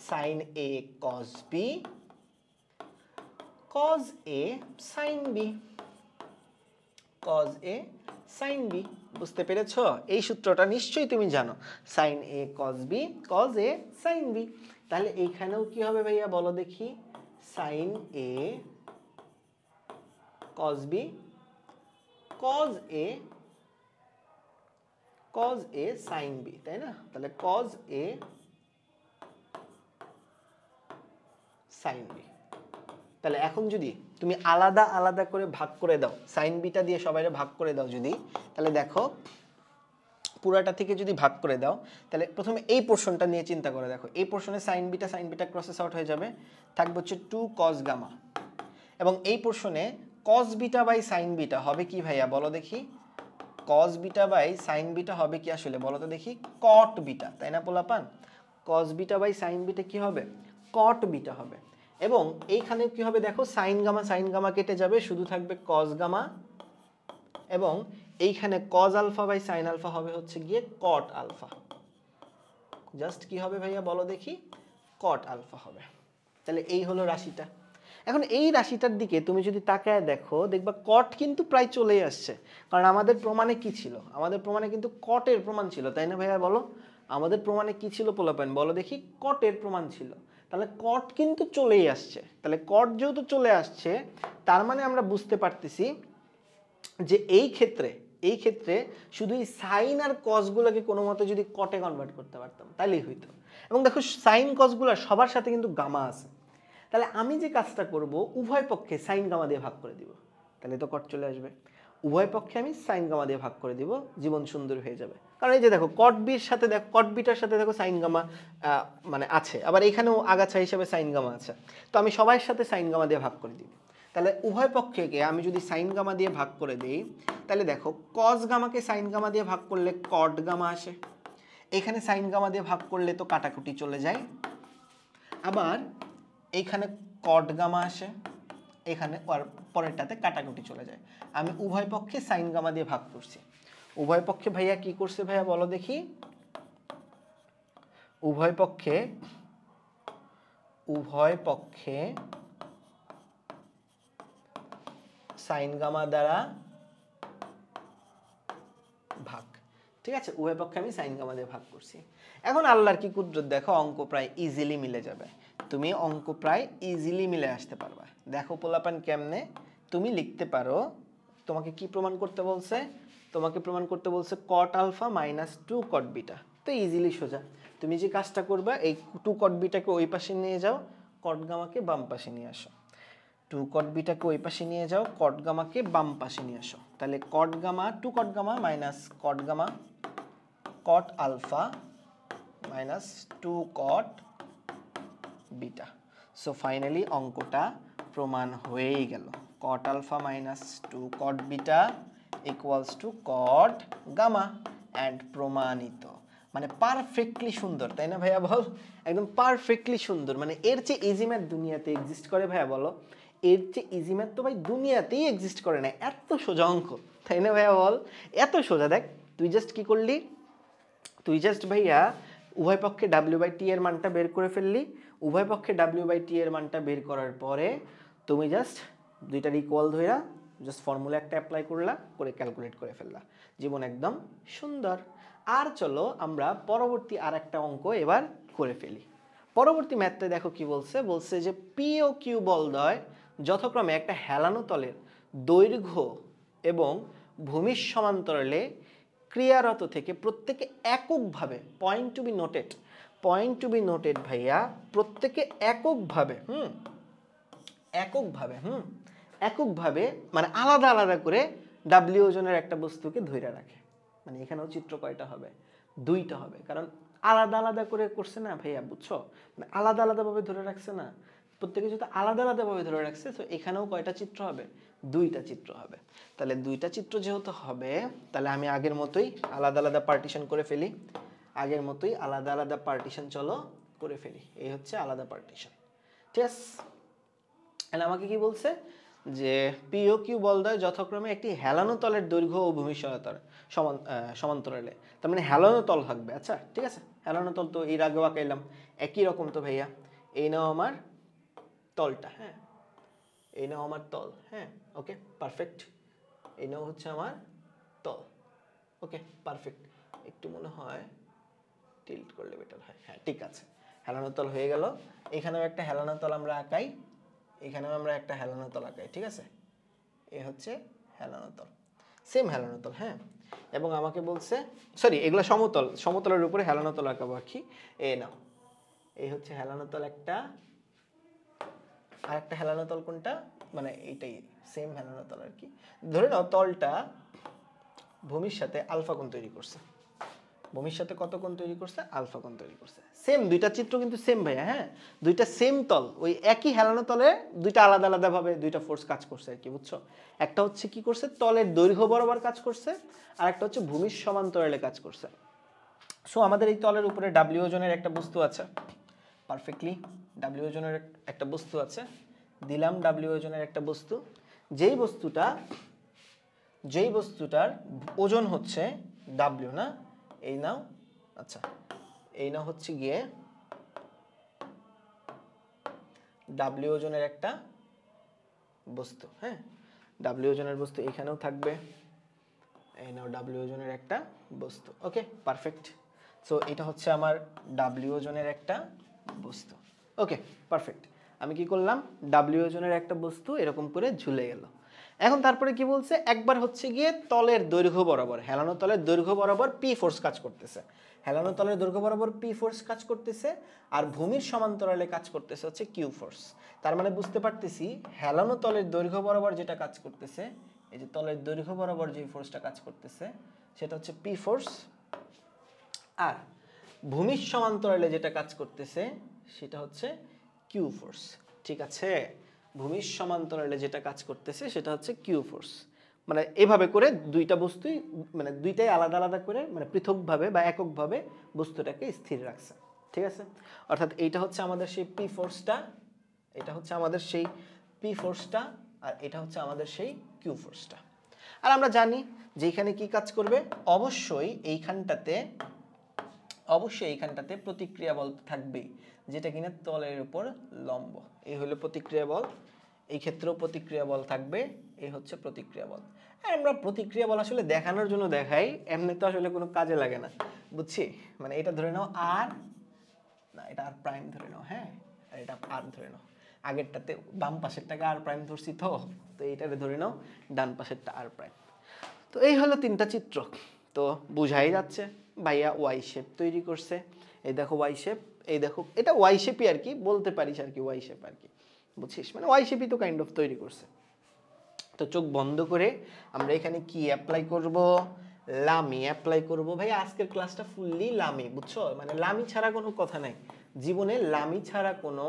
sine A cos B cos A sine B, cos A sine B. বুঝতে পেরেছো? এই সূত্রটা নিশ্চয়ই তুমি জানো, sine A cos B cos A sine B. তাহলে এইখানেও কি হবে ভাইয়া বলো দেখি, sine A cos B cos A sine B, তাই না? তাহলে কজ এ সাইন বি। তাহলে এখন যদি তুমি আলাদা আলাদা করে ভাগ করে দাও, সাইন বিটা দিয়ে সবাইরে ভাগ করে দাও যদি, তাহলে দেখো পুরাটা থেকে যদি ভাগ করে দাও, তাহলে প্রথমে এই পোর্শনটা নিয়ে চিন্তা করে দেখো, এই পোর্শনে সাইন বিটা ক্রসেস আউট হয়ে যাবে, থাকবে হচ্ছে 2 কস গামা, এবং এই পোর্শনে cos beta by sine beta হবে কি ভাইয়া বলো দেখি, cos beta by sine beta হবে কি আসলে বলো তো দেখি, কট বিটা, তাই না পোলাপান? Cos beta by sine beta কি হবে, কট বিটা হবে। এবং এইখানে কি হবে দেখো, সাইন গামা কেটে যাবে, শুধু থাকবে কস গামা, এবং এইখানে cos alpha by sine alpha হবে হচ্ছে গিয়ে কট আলফা। জাস্ট কি হবে ভাইয়া বলো দেখি, কট আলফা হবে। তাহলে এই হলো রাশিটা। এখন এই রাশিটার দিকে তুমি যদি তাকায় দেখো, দেখবা কট কিন্তু প্রায় চলেই আসছে, কারণ আমাদের প্রমাণে কি ছিল, আমাদের প্রমাণে কিন্তু কটের প্রমাণ ছিল, তাই না ভাইয়া বলো? আমাদের প্রমাণে কি ছিল পোলাপান বলো দেখি, কটের প্রমাণ ছিল। তাহলে কট কিন্তু চলেই আসছে, তাহলে কট যেহেতু চলে আসছে তার মানে আমরা বুঝতে পারতেছি যে এই ক্ষেত্রে শুধু এই সাইন আর কসগুলোকে কোনো মতে যদি কটে কনভার্ট করতে পারতাম তাহলেই হইতো। এবং দেখো সাইন কসগুলো সবার সাথে কিন্তু গামা আছে, তাহলে আমি যে কাজটা করব উভয় পক্ষে সাইন গামা দিয়ে ভাগ করে দিব, তাহলে তো কট চলে আসবে। উভয় পক্ষে আমি সাইন গামা দিয়ে ভাগ করে দিব, জীবন সুন্দর হয়ে যাবে। কারণ এই যে দেখো কট বির সাথে দেখো, কট বিটার সাথে দেখো সাইন গামা মানে আছে, আবার এখানেও আগাছা হিসেবে সাইন গামা আছে, তো আমি সবার সাথে সাইন গামা দিয়ে ভাগ করে দিব। তাহলে উভয় পক্ষকে আমি যদি সাইন গামা দিয়ে ভাগ করে দিই, তাহলে দেখো কস গামাকে সাইন গামা দিয়ে ভাগ করলে কট গামা আসে, এখানে সাইন গামা দিয়ে ভাগ করলে তো কাটাকুটি চলে যায়, আবার এইখানে কট গামা আসে, এখানে পরেরটাতে কাটাকুটি চলে যায়। আমি উভয় পক্ষে সাইন গামা দিয়ে ভাগ করছি, উভয় পক্ষে ভাইয়া কি করছে ভাইয়া বলো দেখি, উভয় পক্ষে সাইন গামা দ্বারা ভাগ। ঠিক আছে, উভয় পক্ষে আমি সাইন গামা দিয়ে ভাগ করছি। এখন আল্লাহর কি কুদরত দেখো, অঙ্ক প্রায় ইজিলি মিলে যাবে, তুমি অঙ্ক প্রায় ইজিলি মিলে আসতে পারবা। দেখো পোলাপান কেমনে, তুমি লিখতে পারো, তোমাকে কি প্রমাণ করতে বলছে, তোমাকে প্রমাণ করতে বলছে cot alpha minus 2 cot beta. তো ইজিলি সোজা, তুমি যে কাজটা করবা এই 2 কট বিটাকে ওই পাশে নিয়ে যাও, কট গামাকে বাম পাশে নিয়ে আসো। 2 কট বিটাকে ওই পাশে নিয়ে যাও, কট গামাকে বাম পাশে নিয়ে আসো। তাহলে cot gamma 2 cot gamma minus cot gamma cot alpha minus 2 cot beta. So finally অঙ্কটা প্রমাণ হয়েই গেল, cot alpha minus 2 cot beta equals to cot gamma and প্রমাণিত। মানে পারফেক্টলি সুন্দর, তাই না ভাইয়া বল? একদম পারফেক্টলি সুন্দর। মানে এর চেয়ে ইজি ম্যাথ দুনিয়াতে এক্সিস্ট করে ভাইয়া বলো? এর চেয়ে ইজি ম্যাথ তো ভাই দুনিয়াতেই এক্সিস্ট করে না, এত সোজা অঙ্ক, তাই না ভাইয়া বল? এত সোজা। দেখ তুই জাস্ট কি করলি, তুই জাস্ট ভাইয়া উভয় পক্ষে w/t এর মানটা বের করে ফেললি। উভয় পক্ষে w/t এর মানটা বের করার পরে তুমি জাস্ট দুইটার ইকুয়াল ধইরা জাস্ট ফর্মুলা একটা অ্যাপ্লাই করলা, করে ক্যালকুলেট করে ফেললা, জীবন একদম সুন্দর। আর চলো আমরা পরবর্তী আর একটা অঙ্ক এবার করে ফেলি। পরবর্তী ম্যাথে দেখো কি বলছে, বলছে যে পি ও কিউ বলদ্বয় যথাক্রমে একটা হেলানো তলের দৈর্ঘ্য এবং ভূমির সমান্তরালে ক্রিয়ারত থেকে প্রত্যেকে এককভাবে, পয়েন্ট টু বি নোটেড ভাইয়া, প্রত্যেকে এককভাবে মানে আলাদা আলাদা করে ডাব্লিউ ওজনের একটা বস্তুকে ধরে রাখে। মানে এখানেও চিত্র কয়টা হবে, দুইটা হবে, কারণ আলাদা আলাদা করে করছে না ভাইয়া, বুঝছো? মানে আলাদা আলাদাভাবে ধরে রাখছে না, প্রত্যেকে যেহেতু আলাদা আলাদাভাবে ধরে রাখছে, তো এখানেও কয়টা চিত্র হবে, দুইটা চিত্র হবে। তাহলে দুইটা চিত্র যেহেতু হবে, তাহলে আমি আগের মতোই আলাদা আলাদা পার্টিশন করে ফেলি, আগের মতোই আলাদা আলাদা পার্টিশন চলো করে ফেলি। এই হচ্ছে আলাদা পার্টিশন, ঠিক আছে? তাহলে আমাকে কি বলছে যে পি ও কিউ বলদ্বয় যথাক্রমে একটি হেলানো তলের দৈর্ঘ্য ও ভূমি সমান্তরালে, তার মানে হেলানো তল থাকবে। আচ্ছা ঠিক আছে, হেলানো তল তো এর আগেও আঁকাইলাম, একই রকম তো ভাইয়া। এই নাও আমার তলটা, হ্যাঁ, এই নাও আমার তল, হ্যাঁ, ওকে পারফেক্ট। এই নাও হচ্ছে আমার তল, ওকে পারফেক্ট। একটু মনে হয় টিল্ট করলে বেটার হয়, হ্যাঁ ঠিক আছে। হেলানো তল হয়ে গেল, এখানেও একটা হেলানো তল আমরা আঁকাই, এখানেও আমরা একটা হেলানো তল আঁকাই, ঠিক আছে? এ হচ্ছে হেলানো তল, সেম হেলানো তল, হ্যাঁ। এবং আমাকে বলছে, সরি এগুলো সমতল, সমতলের উপরে হেলানো তল আঁকাবো আর কি। এ নাও, এই হচ্ছে হেলানো তল একটা, আর একটা হেলানো তল কোনটা, মানে এইটাই সেম হেলানো তল আর কি। ধরে নাও তলটা ভূমির সাথে আলফা কোণ তৈরি করছে, ভূমির সাথে কত কোণ তৈরি করছে, আলফা কোণ তৈরি করছে। সেম দুইটা চিত্র কিন্তু সেম ভাইয়া, হ্যাঁ, দুইটা সেম তল, ওই একই হেলানো তলে দুইটা আলাদা আলাদা ভাবে দুইটা ফোর্স কাজ করছে আর কি, বুঝছো? একটা হচ্ছে কি করছে, তলের দৈর্ঘ্য বরাবর কাজ করছে, আর একটা হচ্ছে ভূমির সমান্তরালে কাজ করছে। সো আমাদের এই তলের উপরে ডাব্লিউ ওজনের একটা বস্তু আছে, পারফেক্টলি ডাব্লিউ ওজনের একটা বস্তু আছে, দিলাম ডাব্লিউ ওজনের একটা বস্তু, যেই বস্তুটার ওজন হচ্ছে ডাব্লিউ, না এই নাও, আচ্ছা এই নাও হচ্ছে গিয়ে ডাব্লিউ ওজনের একটা বস্তু, হ্যাঁ, ডাব্লিউ ওজনের বস্তু এখানেও থাকবে, এই নাও ডাব্লিউ ওজনের একটা বস্তু, ওকে পারফেক্ট। সো এটা হচ্ছে আমার ডাব্লিউ ওজনের একটা বস্তু, ওকে পারফেক্ট। আমি কি করলাম, ডাব্লিউ ওজনের একটা বস্তু এরকম করে ঝুলে গেল। এখন তারপরে কি বলছে, একবার হচ্ছে গিয়ে তলের দৈর্ঘ্য বরাবর, হেলানো তলের দৈর্ঘ্য বরাবর পি ফোর্স কাজ করতেছে, হেলানো তলের দৈর্ঘ্য বরাবর পি ফোর্স কাজ করতেছে, আর ভূমির সমান্তরালে কাজ করতেছে হচ্ছে কিউ ফোর্স। তার মানে বুঝতে পারতেছি হেলানো তলের দৈর্ঘ্য বরাবর যেটা কাজ করতেছে, এই যে তলের দৈর্ঘ্য বরাবর যে ফোর্সটা কাজ করতেছে সেটা হচ্ছে পি ফোর্স, আর ভূমির সমান্তরালে যেটা কাজ করতেছে সেটা হচ্ছে কিউ ফোর্স, ঠিক আছে? ভূমির সমান্তরালে যেটা কাজ করতেছে সেটা হচ্ছে কিউ ফোর্স। মানে এভাবে করে দুইটা বস্তুই, মানে দুইটাই আলাদা আলাদা করে, মানে পৃথকভাবে বা এককভাবে বস্তুটাকে স্থির রাখছে, ঠিক আছে? অর্থাৎ এইটা হচ্ছে আমাদের সেই পি ফোর্সটা, এটা হচ্ছে আমাদের সেই পি ফোর্সটা, আর এটা হচ্ছে আমাদের সেই কিউ ফোর্সটা। আর আমরা জানি যে এখানে কি কাজ করবে, অবশ্যই এইখানটাতে প্রতিক্রিয়া বল থাকবেই, যেটা কিনা তলের উপর লম্ব। এই হলো প্রতিক্রিয়া বল, এই ক্ষেত্রেও প্রতিক্রিয়া বল থাকবে, এই হচ্ছে প্রতিক্রিয়া বল। আর আমরা প্রতিক্রিয়া বল আসলে দেখানোর জন্য দেখাই, এমনি তো আসলে কোনো কাজে লাগে না, বুঝছি? মানে এটা ধরে নাও আর, না এটা আর প্রাইম ধরে নাও, হ্যাঁ, আর এটা আর ধরে নাও। আগেরটাতে বাম পাশেরটাকে আর প্রাইম ধরছি, তো এইটারে ধরে নাও ডান পাশেরটা আর প্রাইম। তো এই হলো তিনটা চিত্র। তো বুঝাই যাচ্ছে ভাইয়া ওয়াই শেপ তৈরি করছে। এই দেখো ওয়াই শেপ, এই দেখো এটা ওয়াই শেপই আর কি বলতে পারিস আর কি, ওয়াই শেপ আর কি, বুঝছিস? মানে ওয়াই শেপই তো কাইন্ড অফ তৈরি করছে। তো চোখ বন্ধ করে আমরা এখানে কি অ্যাপ্লাই করব, লামি অ্যাপ্লাই করব। ভাই আজকের ক্লাসটা ফুললি লামি, বুঝছো? মানে লামি ছাড়া কোনো কথা নাই জীবনে, লামি ছাড়া কোনো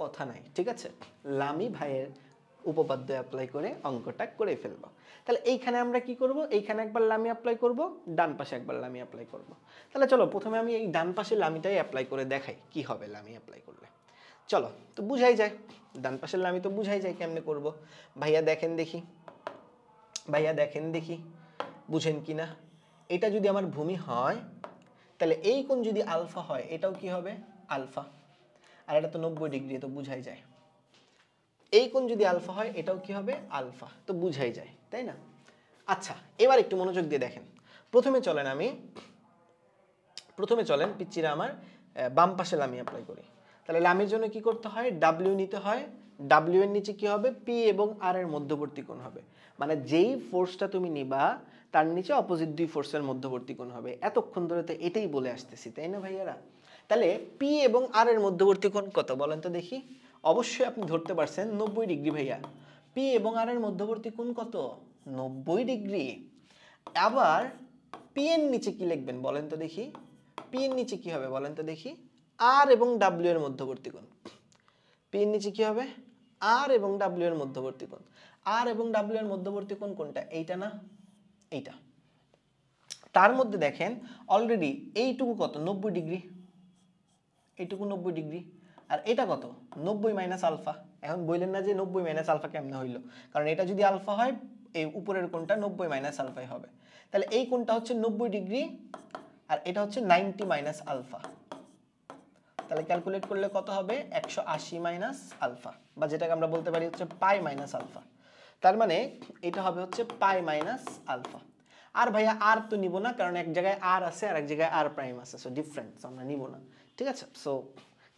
কথা নাই, ঠিক আছে? লামি ভাইয়ের উপপাদ্য অ্যাপ্লাই করে অঙ্কটা করে ফেলবো। তাহলে এইখানে আমরা কি করব, এইখানে একবার লামি অ্যাপ্লাই করব, ডান পাশে একবার লামি অ্যাপ্লাই করব। তাহলে চলো প্রথমে আমি এই ডান পাশে লামিটাই অ্যাপ্লাই করে দেখাই কি হবে লামি অ্যাপ্লাই করলে। চলো, তো বুঝাই যায়, ডান পাশের লামি তো বুঝাই যায় কেমনে করব। ভাইয়া দেখেন দেখি বুঝেন কি না। এটা যদি আমার ভূমি হয়, তাহলে এই কোণ যদি আলফা হয়, এটাও কি হবে আলফা, আর এটা তো 90 ডিগ্রি, তো বুঝাই যায়। এই কোণ যদি আলফা হয়, এটাও কি হবে আলফা, তো বুঝাই যায়, তাই না? আচ্ছা, এবার একটু মনোযোগ দিয়ে দেখেন। প্রথমে চলেন পিচ্চিরা আমার বাম পাশে লামি অ্যাপ্লাই করি। তাহলে লামির জন্য কি করতে হয়, ডাব্লিউ নিতে হয়। ডাব্লিউ এর নিচে কি হবে, পি এবং আর এর মধ্যবর্তী কোণ হবে। মানে যেই ফোর্সটা তুমি নিবা তার নিচে অপোজিট দুই ফোর্সের মধ্যবর্তী কোণ হবে। এতক্ষণ ধরে তো এটাই বলে আসতেছি, তাই না ভাইয়ারা? তাহলে পি এবং আর এর মধ্যবর্তী কোণ কত বলেন তো দেখি। অবশ্যই আপনি ধরতে পারছেন 90 ডিগ্রি ভাইয়া। পি এবং আর এর মধ্যবর্তী কোণ কত, 90 ডিগ্রি। আবার পি এর নিচে কি লিখবেন বলেন তো দেখি, পি এর নিচে কি হবে বলেন তো দেখি, আর এবং ডাব্লিউ এর মধ্যবর্তী কোণ। পি এর নিচে কি হবে, আর এবং ডাব্লিউ এর মধ্যবর্তী কোণ। আর এবং ডাব্লিউ এর মধ্যবর্তী কোণ কোনটা, এইটা না, এইটা। তার মধ্যে দেখেন অলরেডি এইটুকু কত, 90 ডিগ্রি, এইটুকু 90 ডিগ্রি। আর এটা কত, 90 মাইনাস আলফা। এখন বললেন না যে 90 মাইনাস আলফা কেমনে হইলো, কারণ এটা যদি আলফা হয় এই উপরের কোণটা 90 মাইনাস আলফাই হবে। তাহলে এই কোণটা হচ্ছে 90 ডিগ্রি, আর এটা হচ্ছে 90 মাইনাস আলফা। তাহলে ক্যালকুলেট করলে কত হবে, 180 মাইনাস আলফা, বা যেটাকে আমরা বলতে পারি হচ্ছে পাই মাইনাস আলফা। তার মানে এটা হবে হচ্ছে পাই মাইনাস আলফা। আর ভাইয়া আর তো নিব না, কারণ এক জায়গায় আর আছে আর এক জায়গায় আর প্রাইম আছে, সো ডিফারেন্স আমরা নিব না, ঠিক আছে? সো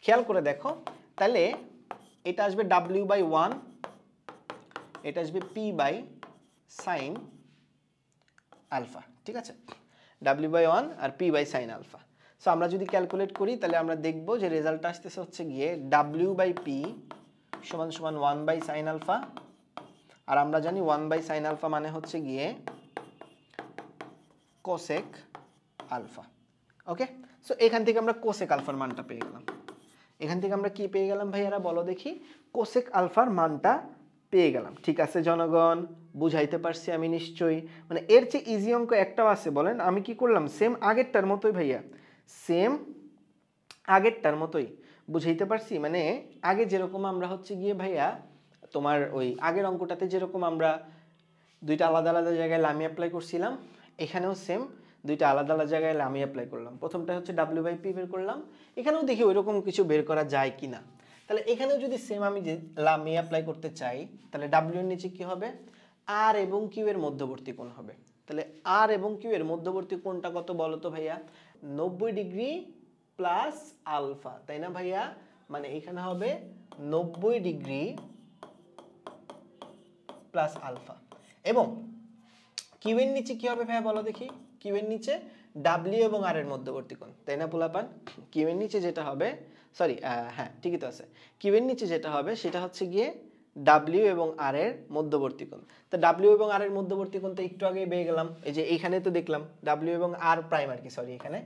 খেয়াল করে দেখো, তাহলে এটা আসবে W/1, এটা আসবে P বাই সাইন আলফা, ঠিক আছে? W/1 আর P by sine alpha. So আমরা যদি ক্যালকুলেট করি তাহলে আমরা দেখব যে রেজাল্টটা আসতেছে হচ্ছে গিয়ে W/P সমান সমান 1 বাই সাইন আলফা। আর আমরা জানি 1 বাই সাইন আলফা মানে হচ্ছে গিয়ে কোসেক আলফা। ওকে, সো এখান থেকে আমরা কোসেক আলফার মানটা পেয়ে গেলাম। এখান থেকে আমরা কি পেয়ে গেলাম ভাইয়ারা বলো দেখি, কোসেক আলফার মানটা পেয়ে গেলাম। ঠিক আছে জনগণ, বুঝাইতে পারছি আমি নিশ্চয়ই। মানে এর চেয়ে ইজি অঙ্ক একটাও আছে বলেন? আমি কি করলাম, সেম আগেরটার মতোই ভাইয়া, সেম আগেরটার মতোই বুঝাইতে পারছি। মানে আগে যেরকম আমরা হচ্ছে গিয়ে ভাইয়া তোমার ওই আগের অঙ্কটাতে যেরকম আমরা দুইটা আলাদা আলাদা জায়গায় লামি অ্যাপ্লাই করছিলাম, এখানেও সেম দুইটা আলাদা আলাদা জায়গায় লামি অ্যাপ্লাই করলাম। প্রথমটা হচ্ছে W/P বের করলাম, এখানেও দেখি ওইরকম কিছু বের করা যায় কি না। তাহলে এখানেও যদি সেম আমি যে লামি অ্যাপ্লাই করতে চাই, তাহলে W এর নিচে কি হবে, আর এবং কিউ এর মধ্যবর্তী কোণ হবে। তাহলে আর এবং কিউ এর মধ্যবর্তী কোণটা কত বলো তো ভাইয়া, 90 ডিগ্রি প্লাস আলফা, তাই না ভাইয়া? মানে এখানে হবে 90 ডিগ্রি প্লাস আলফা। এবং কিউ এর নিচে কি হবে ভাইয়া বলো দেখি, কিউ এর নিচে ডাব্লিউ এবং আর এর মধ্যবর্তী কোণ, তাই না পোলাপান? কিউ এর নিচে যেটা হবে, সরি হ্যাঁ ঠিকই তো আছে, কিউ এর নিচে যেটা হবে সেটা হচ্ছে গিয়ে ডাব্লিউ এবং আর এর মধ্যবর্তী কোণ। তো ডাব্লিউ এবং আর এর মধ্যবর্তী কোণ তো একটু আগেই পেয়ে গেলাম, এই যে এইখানে তো দেখলাম ডাব্লিউ এবং আর প্রাইম আর কি, সরি এখানে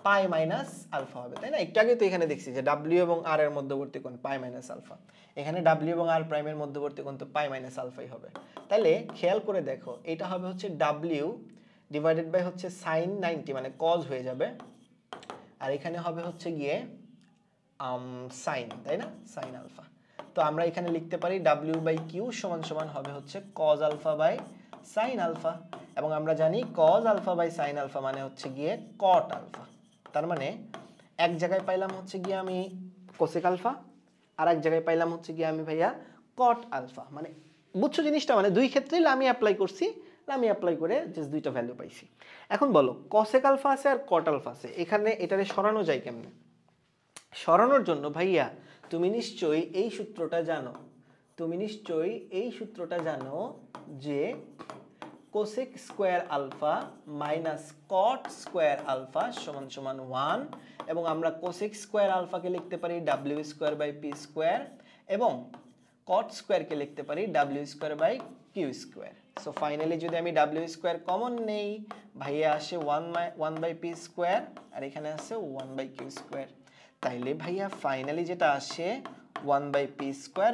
পাই মাইনাস আলফা হবে, তাই না? একটু আগে তো এখানে দেখছি যে ডাব্লিউ এবং আর এর মধ্যবর্তী কোণ পাই মাইনাস আলফা, এখানে ডাব্লিউ এবং আর প্রাইমের মধ্যবর্তী কোণ তো পাই মাইনাস আলফাই হবে। তাহলে খেয়াল করে দেখো, এটা হবে হচ্ছে ডাব্লিউ ডিভাইডেড বাই হচ্ছে সাইন 90 মানে কজ হয়ে যাবে, আর এখানে হবে হচ্ছে গিয়ে সাইন, তাই না? Sine alpha. তো আমরা এখানে লিখতে পারি W/Q সমান সমান হবে হচ্ছে cos alpha by sine alpha, এবং আমরা জানি cos alpha by sine alpha মানে হচ্ছে গিয়ে কট আলফা। তার মানে এক জায়গায় পাইলাম হচ্ছে গিয়ে আমি কোসেক আলফা, আর এক জায়গায় পাইলাম হচ্ছে গিয়ে আমি ভাইয়া কট আলফা। মানে বুঝছো জিনিসটা, মানে দুই ক্ষেত্রেই লামি অ্যাপ্লাই করছি, লামি অ্যাপ্লাই করে জাস্ট দুইটা ভ্যালু পাইছি। এখন বলো কসেক আলফা আছে আর কট আলফা আছে, এখানে এটারে সরানো যায় কেমনে? সরানোর জন্য ভাইয়া তুমি নিশ্চয়ই এই সূত্রটা জানো, তুমি নিশ্চয়ই এই সূত্রটা জানো যে cosec square alpha minus cot square alpha সমান সমান 1, এবং আমরা কোসেক স্কোয়ার আলফাকে লিখতে পারি W square by P square, এবং কট স্কোয়ারকে লিখতে পারি W square by Q square. So finally যদি আমি ডাব্লিউ স্কোয়ার কমন নেই, ভাইয়া আসে 1 বাই পি স্কোয়ার, আর এখানে আসে 1 বাই কিউ স্কোয়ার। তাইলে ভাইয়া ফাইনালি যেটা আসে 1 by P square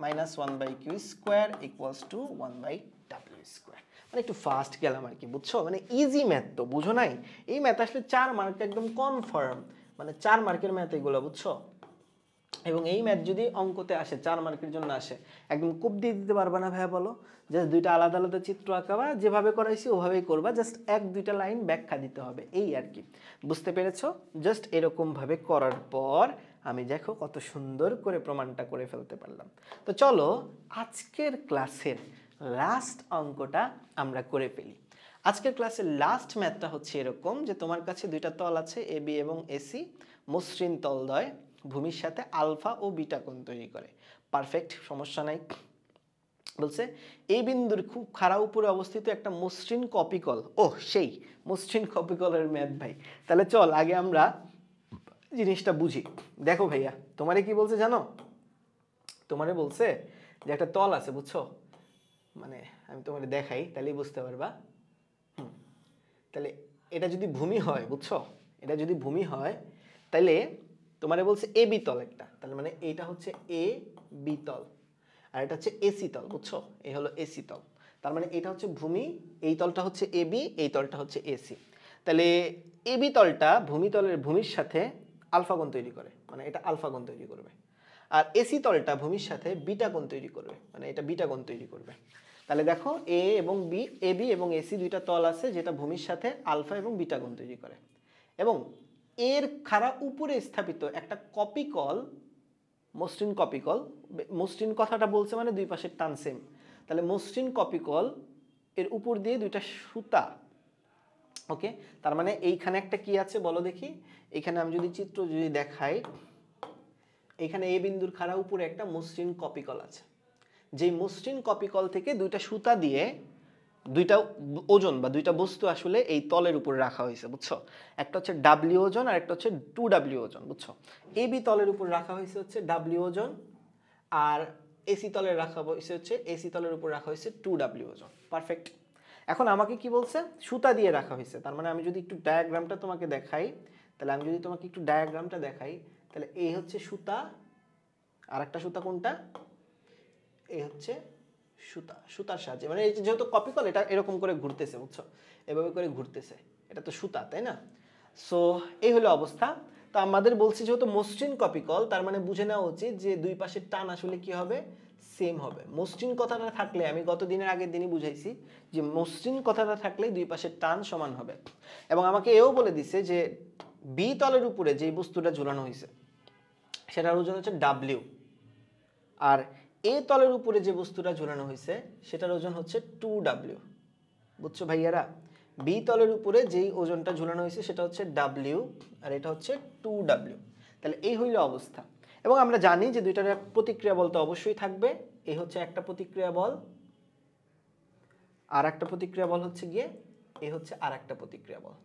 minus 1 by Q square equals to 1 by W square. মানে একটু ফাস্ট গেলাম আর কি, বুঝছো? মানে ইজি ম্যাথ তো, বুঝো নাই? এই ম্যাথ আসলে 4 মার্ক একদম কনফার্ম, মানে 4 মার্কের ম্যাথ এগুলো, বুঝছো? এবং এই ম্যাথ যদি অঙ্কতে আসে 4 মার্কের জন্য আসে, একদম কোপ দিয়ে দিতে পারবা না ভাইয়া? বলো, জাস্ট দুইটা আলাদা আলাদা চিত্র আঁকাবা, যেভাবে করাইছি ওভাবেই করবা, জাস্ট 1-2টা লাইন ব্যাখ্যা দিতে হবে, এই আর কি। বুঝতে পেরেছো? জাস্ট এরকম ভাবে করার পর আমি দেখো কত সুন্দর করে প্রমাণটা করে ফেলতে পারলাম। তো চলো আজকের ক্লাসের লাস্ট অঙ্কটা আমরা করে ফেলি। আজকের ক্লাসের লাস্ট ম্যাথটা হচ্ছে এরকম যে তোমার কাছে দুইটা তল আছে এ বি এবং এসি, মসৃণ তলদ্বয় ভূমির সাথে আলফা ও বিটা কোণ তৈরি করে। পারফেক্ট, সমস্যা নাই। বলছে এই বিন্দুর খুব খাড়া উপরে অবস্থিত একটা মসৃণ কপিকল, ও সেই মসৃণ কপিকলের ম্যাথ ভাই। তাহলে চল আগে আমরা জিনিসটা বুঝি। দেখো ভাইয়া তোমারে কি বলছে জানো? তোমারে বলছে যে একটা তল আছে, বুঝছো? মানে আমি তোমারে দেখাই তাহলেই বুঝতে পারবা। তাহলে এটা যদি ভূমি হয়, বুঝছো, এটা যদি ভূমি হয় তাহলে তোমারে বলছে এ বি তল একটা, তাহলে মানে এটা হচ্ছে এ বি তল, আর এটা হচ্ছে এসি তল, বুঝছো? এই হলো এসি তল। তার মানে এটা হচ্ছে ভূমি, এই তলটা হচ্ছে এ বি, এই তলটা হচ্ছে এসি। তাহলে এ বি তলটা ভূমির সাথে আলফা কোণ তৈরি করে, মানে এটা আলফা কোণ তৈরি করবে, আর এসি তলটা ভূমির সাথে বিটা কোণ তৈরি করবে, মানে এটা বিটা কোণ তৈরি করবে। তাহলে দেখো এ এবং বি, এ বি এবং এসি দুইটা তল আছে যেটা ভূমির সাথে আলফা এবং বিটা কোণ তৈরি করে, এবং এর খাড়া উপরে স্থাপিত একটা কপিকল, মসৃণ কপিকল, মসৃণ কথাটা বলছে মানে দুই পাশের টান সেম, তাহলে মসৃণ কপিকল এর উপর দিয়ে দুইটা সুতা, ওকে? তার মানে এইখানে একটা কি আছে বলো দেখি, এখানে আমি যদি চিত্র যদি দেখাই, এখানে এ বিন্দুর খাড়া উপরে একটা মসৃণ কপিকল আছে, যেই মসৃণ কপিকল থেকে দুইটা সুতা দিয়ে দুইটা ওজন বা দুইটা বস্তু আসলে এই তলের উপরে রাখা হয়েছে, বুঝছো? একটা হচ্ছে ডাব্লিউ ওজন আর একটা হচ্ছে 2W ওজন, বুঝছো? এ বি তলের উপর রাখা হয়েছে হচ্ছে ডাব্লিউ ওজন, আর এসি তলের রাখা হয়েছে হচ্ছে এসি তলের উপর রাখা হয়েছে 2W ওজন। পারফেক্ট। এখন আমাকে কি বলছে? সুতা দিয়ে রাখা হয়েছে। তার মানে আমি যদি একটু ডায়াগ্রামটা তোমাকে দেখাই, তাহলে আমি যদি তোমাকে একটু ডায়াগ্রামটা দেখাই, তাহলে এই হচ্ছে সুতা, আর একটা সুতা কোনটা? এই হচ্ছে সুতা, সুতার সাহায্যে, মানে এই যেহেতু কপিকল এটা এরকম করে ঘুরতেছে, বুঝছো? এভাবে করে ঘুরতেছে, এটা তো সুতা, তাই না? সো এই হলো অবস্থা। তো আমাদের বলছি যেহেতু মসৃণ কপিকল, তার মানে বুঝে নেওয়া উচিত যে দুই পাশের টান আসলে কি হবে? সেম হবে। মসৃণ কথাটা থাকলে, আমি গত দিনের আগের দিনই বুঝাইছি যে মসৃণ কথাটা থাকলে দুই পাশের টান সমান হবে। এবং আমাকে এও বলে দিছে যে বি তলের উপরে যে বস্তুটা ঝুলানো হয়েছে সেটার ওজন হচ্ছে ডাব্লিউ, আর এ তলের উপরে যে বস্তুটা ঝুলানো হয়েছে সেটার ওজন হচ্ছে 2W, বুঝছো ভাইয়ারা? বি তলের উপরে যেই ওজনটা ঝুলানো হয়েছে সেটা হচ্ছে W, আর এটা হচ্ছে 2W। তাহলে এই হইল অবস্থা। এবং আমরা জানি যে দুইটার প্রতিক্রিয়া বল তো অবশ্যই থাকবে। এই হচ্ছে একটা প্রতিক্রিয়া বল, আর একটা প্রতিক্রিয়া বল হচ্ছে গিয়ে এই হচ্ছে আর একটা প্রতিক্রিয়া বল,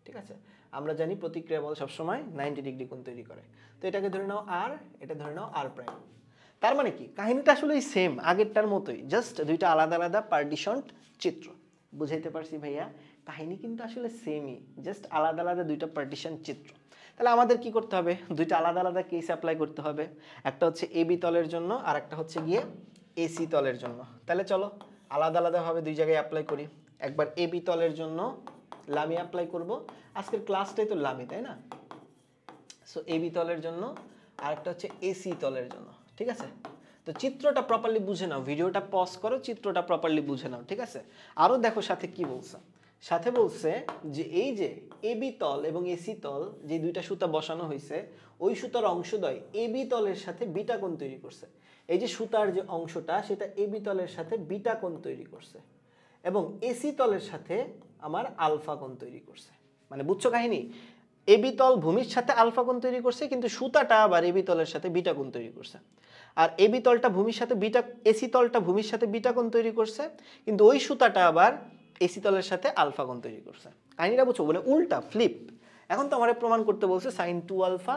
ঠিক আছে? আমরা জানি প্রতিক্রিয়া বল সবসময় 90 ডিগ্রি কোণ তৈরি করে। তো এটাকে ধরে নাও আর, এটা ধরে নাও আর প্রাইম। তার মানে কি কাহিনীটা আসলে সেম আগেরটার মতোই, জাস্ট দুইটা আলাদা আলাদা পার্টিশন চিত্র। বুঝাইতে পারছি ভাইয়া? কাহিনী কিন্তু আসলে সেমই, জাস্ট আলাদা আলাদা দুইটা পার্টিশন চিত্র। তাহলে আমাদের কি করতে হবে? দুইটা আলাদা আলাদা কেস অ্যাপ্লাই করতে হবে। একটা হচ্ছে এ বি তলের জন্য, আর একটা হচ্ছে গিয়ে এসি তলের জন্য। তাহলে চলো আলাদা আলাদাভাবে দুই জায়গায় অ্যাপ্লাই করি। একবার এ বি তলের জন্য লামি অ্যাপ্লাই করব, আজকের ক্লাসটাই তো লামি, তাই না? সো এ বি তলের জন্য, আর একটা হচ্ছে এসি তলের জন্য, ঠিক আছে? তো চিত্রটা প্রপারলি বুঝে নাও, ভিডিওটা পজ করো, চিত্রটা প্রপারলি বুঝে নাও, ঠিক আছে? আরও দেখো সাথে কি বলছে, সাথে বলছে যে এই যে এবি তল এবং এসি তল যে দুইটা সুতা বসানো হয়েছে, ওই সুতার অংশদ্বয় এবি তলের সাথে বিটা কোণ তৈরি করছে। এই যে সুতার যে অংশটা সেটা এবি তলের সাথে বিটা কোণ তৈরি করছে এবং এসি তলের সাথে আমার আলফা কোণ তৈরি করছে। মানে বুঝছো কাহিনী? এবি তল ভূমির সাথে আলফা কোণ তৈরি করছে, কিন্তু সুতাটা আবার এবি তলের সাথে বিটা কোণ তৈরি করছে। আর এবি তলটা ভূমির সাথে বিটা, এসি তলটা ভূমির সাথে বিটা কোণ তৈরি করছে, কিন্তু ওই সুতাটা আবার এসি তলের সাথে আলফা কোণ তৈরি করছে। কাহিনীটা বুঝছো? মানে উল্টা, ফ্লিপ। এখন তো আমার প্রমাণ করতে বলছে সাইন 2 আলফা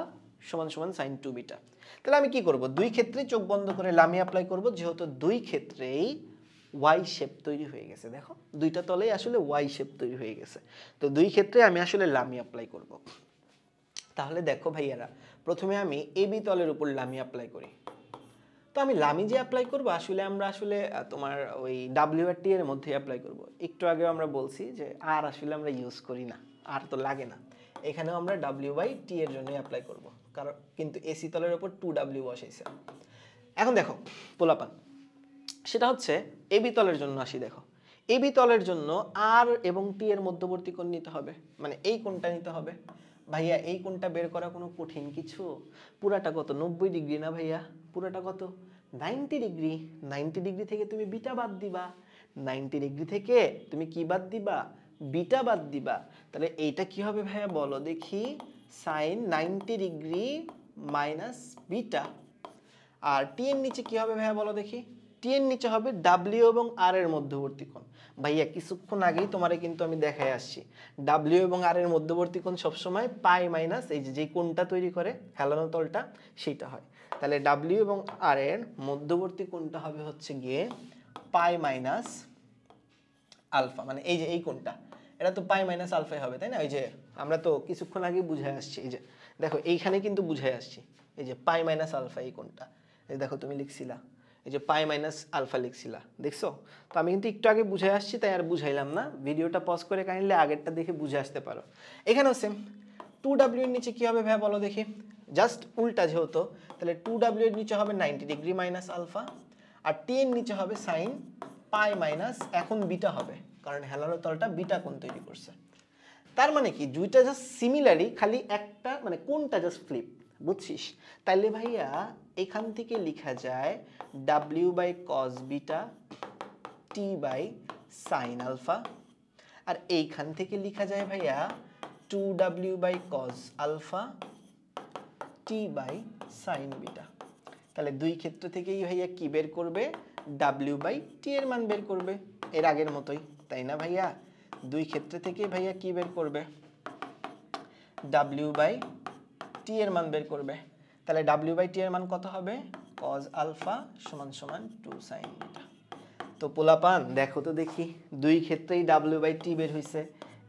সমান সমান সাইন 2 বিটা। তাহলে আমি কি করব? দুই ক্ষেত্রেই চোখ বন্ধ করে লামি অ্যাপ্লাই করব, যেহেতু দুই ক্ষেত্রেই ওয়াই শেপ তৈরি হয়ে গেছে। দেখো দুইটা তলেই আসলে ওয়াই শেপ তৈরি হয়ে গেছে, তো দুই ক্ষেত্রে আমি আসলে লামি অ্যাপ্লাই করব। তাহলে দেখো ভাইয়ারা, প্রথমে আমি এবি তলের উপর লামি অ্যাপ্লাই করি। তো আমি লামি যে অ্যাপ্লাই করব, আসলে আমরা আসলে তোমার ওই ডাব্লিউ আর টি এর মধ্যে অ্যাপ্লাই করব। একটু আগে আমরা বলছি যে আর আসলে আমরা ইউজ করি না, আর তো লাগে না। এখানেও আমরা ডাব্লিউ বাই টি এর জন্য অ্যাপ্লাই করব, কারণ কিন্তু এসি তলের উপর 2w বসাইছে। এখন দেখো পোলাপান, সেটা হচ্ছে এবি তলের জন্য আসি। দেখো এবি তলের জন্য আর এবং টি এর মধ্যবর্তী কোণ নিতে হবে, মানে এই কোণটা নিতে হবে। ভাইয়া এই কোণটা বের করা কোনো কঠিন কিছু? পুরাটা কত? 90 ডিগ্রি না ভাইয়া? পুরাটা কত? 90 ডিগ্রি। 90 ডিগ্রি থেকে তুমি বিটা বাদ দিবা, 90 ডিগ্রি থেকে তুমি কি বাদ দিবা? বিটা বাদ দিবা। তাহলে এইটা কি হবে ভাইয়া বলো দেখি? Sine 90 degree minus beta. আর টি এর নিচে কি হবে ভাইয়া বলো দেখি? টি এর নিচে হবে ডাব্লিউ এবং আর এর মধ্যবর্তী কোণ। ভাইয়া কিছুক্ষণ আগেই তোমারে কিন্তু আমি দেখাই আসছি, ডাব্লিউ এবং আর এর মধ্যবর্তী কোণ সবসময় পাই মাইনাস এই যে কোণটা তৈরি করে হেলানো তলটা, সেইটা হয়। তাহলে ডাব্লিউ এবং আর এর মধ্যবর্তী কোণটা হবে হচ্ছে গিয়ে পাই মাইনাস আলফা, মানে এই যে এই কোণটা, এটা তো পাই মাইনাস আলফাই হবে, তাই না? ওই যে আমরা তো কিছুক্ষণ আগে বুঝাই আসছি, এই যে দেখো এইখানে কিন্তু বুঝাই আসছি, এই যে পাই মাইনাস আলফা এই কোণটা, এই দেখো তুমি লিখছিলা এই যে পাই মাইনাস আলফা লিখছিলা, দেখছো? তো আমি কিন্তু একটু আগে বুঝাই আসছি, তাই আর বুঝাইলাম না। ভিডিওটা পজ করে কাইন্ডলি আগেরটা দেখে বুঝে আসতে পারো। এখানেও সেম, 2w এর নিচে কি হবে ভাইয়া বলো দেখি? জাস্ট উল্টা যেহেতু, তাহলে 2w এর নিচে হবে 90 ডিগ্রি মাইনাস আলফা, আর টি এর নিচে হবে সাইন পাই মাইনাস, এখন বিটা হবে কারণ হেলানো তলটা বিটা কোণ তৈরি করছে। তার মানে কি দুইটা জাস্ট সিমিলারই, খালি একটা মানে কোনটা জাস্ট ফ্লিপ, বুঝছিস? তাইলে ভাইয়া এখান থেকে লেখা যায় W by cos beta T by sine alpha, আর এইখান থেকে লেখা যায় ভাইয়া 2w by cos alpha T by sine beta. তাহলে দুই ক্ষেত্র থেকেই ভাইয়া কি বের করবে? ডাব্লিউ বাই টি এর মান বের করবে, এর আগের মতোই, তাই না ভাইয়া? দুই ক্ষেত্র থেকে ভাইয়া কি বের করবে? ডাব্লিউ বাই টি এর মান বের করবে। তাহলে ডাব্লিউ বাই টি এর মান কত হবে? কজ আলফা সমান সমান 2 সাইন বিটা। তো পোলাপান দেখো তো দেখি, দুই ক্ষেত্রেই ডাব্লিউ বাই টি বের হয়েছে।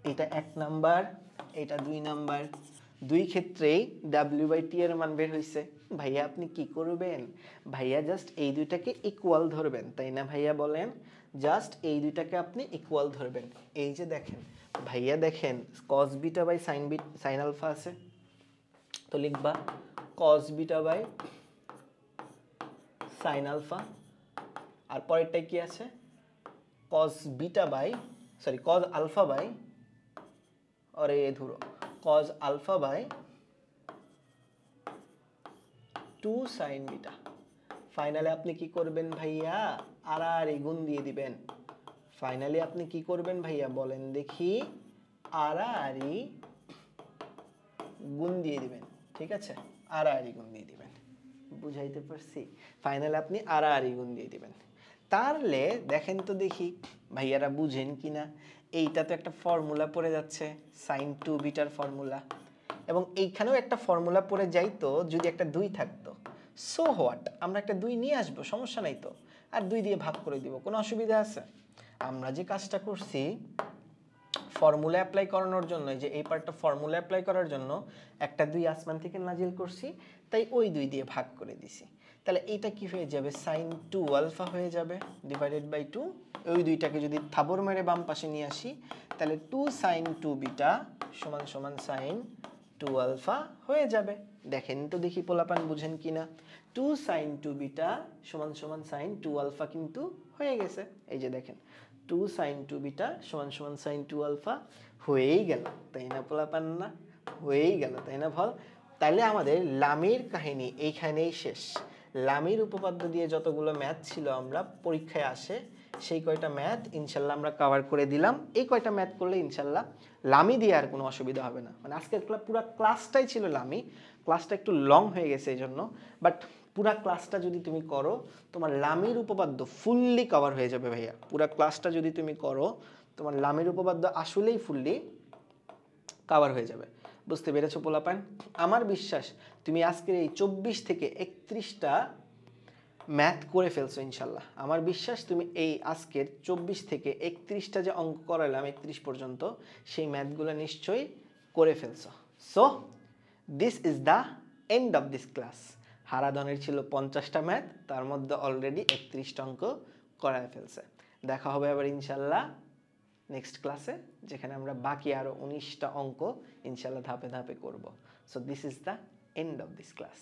এটা 1 নাম্বার, এটা 2 নাম্বার, দুই ক্ষেত্রেই ডাব্লিউ বাই টি এর মান বের হয়েছে। ভাইয়া আপনি কি করবেন? ভাইয়া জাস্ট এই দুইটাকে ইকুয়াল ধরবেন, তাই না ভাইয়া বলেন? জাস্ট এই দুইটাকে আপনি ইকুয়াল ধরবেন। এই যে দেখেন ভাইয়া, দেখেন cos beta by sine alpha আছে, তো লিখবা cos beta by sine alpha, আর পরেরটাই কি আছে? Cos beta by cos alpha by, আরে ধরো cos alpha by 2 sine beta. Finally আপনি কি করবেন ভাইয়া? আর আর গুণ দিয়ে দিবেন। ফাইনালি আপনি কি করবেন ভাইয়া বলেন দেখি? আর আর গুণ দিয়ে দিবেন, ঠিক আছে? আর আর গুণ দিয়ে দিবেন, বুঝাইতে পারছি? ফাইনালি আপনি আর আর গুণ দিয়ে দিবেন। তাহলে দেখেন তো দেখি ভাইয়ারা বুঝেন কিনা। এইটা তো একটা ফর্মুলা পড়ে যাচ্ছে, সাইন 2 বিটার ফর্মুলা, এবং এইখানেও একটা ফর্মুলা পড়ে যাইতো যদি একটা 2 থাকতো। সো হোয়াট, আমরা একটা 2 নিয়ে আসবো, সমস্যা নাই তো, আর 2 দিয়ে ভাগ করে দিব, কোনো অসুবিধা আছে? আমরা যে কাজটা করছি ফর্মুলা অ্যাপ্লাই করানোর জন্য, যে এই পার্টটা ফর্মুলা অ্যাপ্লাই করার জন্য একটা 2 আসমান থেকে নাজিল করছি, তাই ওই 2 দিয়ে ভাগ করে দিছি। তাহলে এইটা কি হয়ে যাবে? সাইন 2 আলফা হয়ে যাবে ডিভাইডেড বাই 2। ওই দুইটাকে যদি থাবর মেরে বাম পাশে নিয়ে আসি, তাহলে 2 সাইন 2 বিটা সমান সমান সাইন 2 আলফা হয়ে যাবে। দেখেন তো দেখি পোলাপান বুঝেন কিনা। 2 sin 2 বিটা সমান সমান sin 2 আলফা কিন্তু হয়ে গেছে। এই যে দেখেন 2 sin 2 বিটা সমান সমান sin 2 আলফা হয়েই গেল, তাই না পোলাপান? না হয়েই গেল, তাই না বল? তাইলে আমাদের লামির কাহিনী এইখানেই শেষ। লামির উপপাদ্য দিয়ে যতগুলো ম্যাথ ছিল আমরা পরীক্ষায় আসে সেই কয়টা ম্যাথ ইনশাল্লাহ আমরা কভার করে দিলাম। এই কয়টা ম্যাথ করলে ইনশাল্লাহ লামি দিয়ে আর কোনো অসুবিধা হবে না। মানে আজকের পুরো ক্লাসটাই ছিল লামি, ক্লাসটা একটু লং হয়ে গেছে এই জন্য, বাট পুরা ক্লাসটা যদি তুমি করো তোমার লামির উপপাদ্য ফুললি কভার হয়ে যাবে ভাইয়া। পুরা ক্লাসটা যদি তুমি করো তোমার লামির উপপাদ্য আসলেই ফুললি কভার হয়ে যাবে। বুঝতে পেরেছো পোলাপান? আমার বিশ্বাস তুমি আজকের এই 24 থেকে 31টা ম্যাথ করে ফেলছো ইনশাল্লাহ। আমার বিশ্বাস তুমি এই আজকের 24 থেকে 31টা যে অঙ্ক করালাম 31 পর্যন্ত সেই ম্যাথগুলো নিশ্চয়ই করে ফেলছো। So this is the end of this class. হারাধনের ছিল 50টা ম্যাথ, তার মধ্যে অলরেডি 31টা অঙ্ক করায় ফেলছে। দেখা হবে আবার ইনশাল্লাহ নেক্সট ক্লাসে, যেখানে আমরা বাকি আরো 19টা অঙ্ক ইনশাল্লাহ ধাপে ধাপে করব। So this is the end of this class.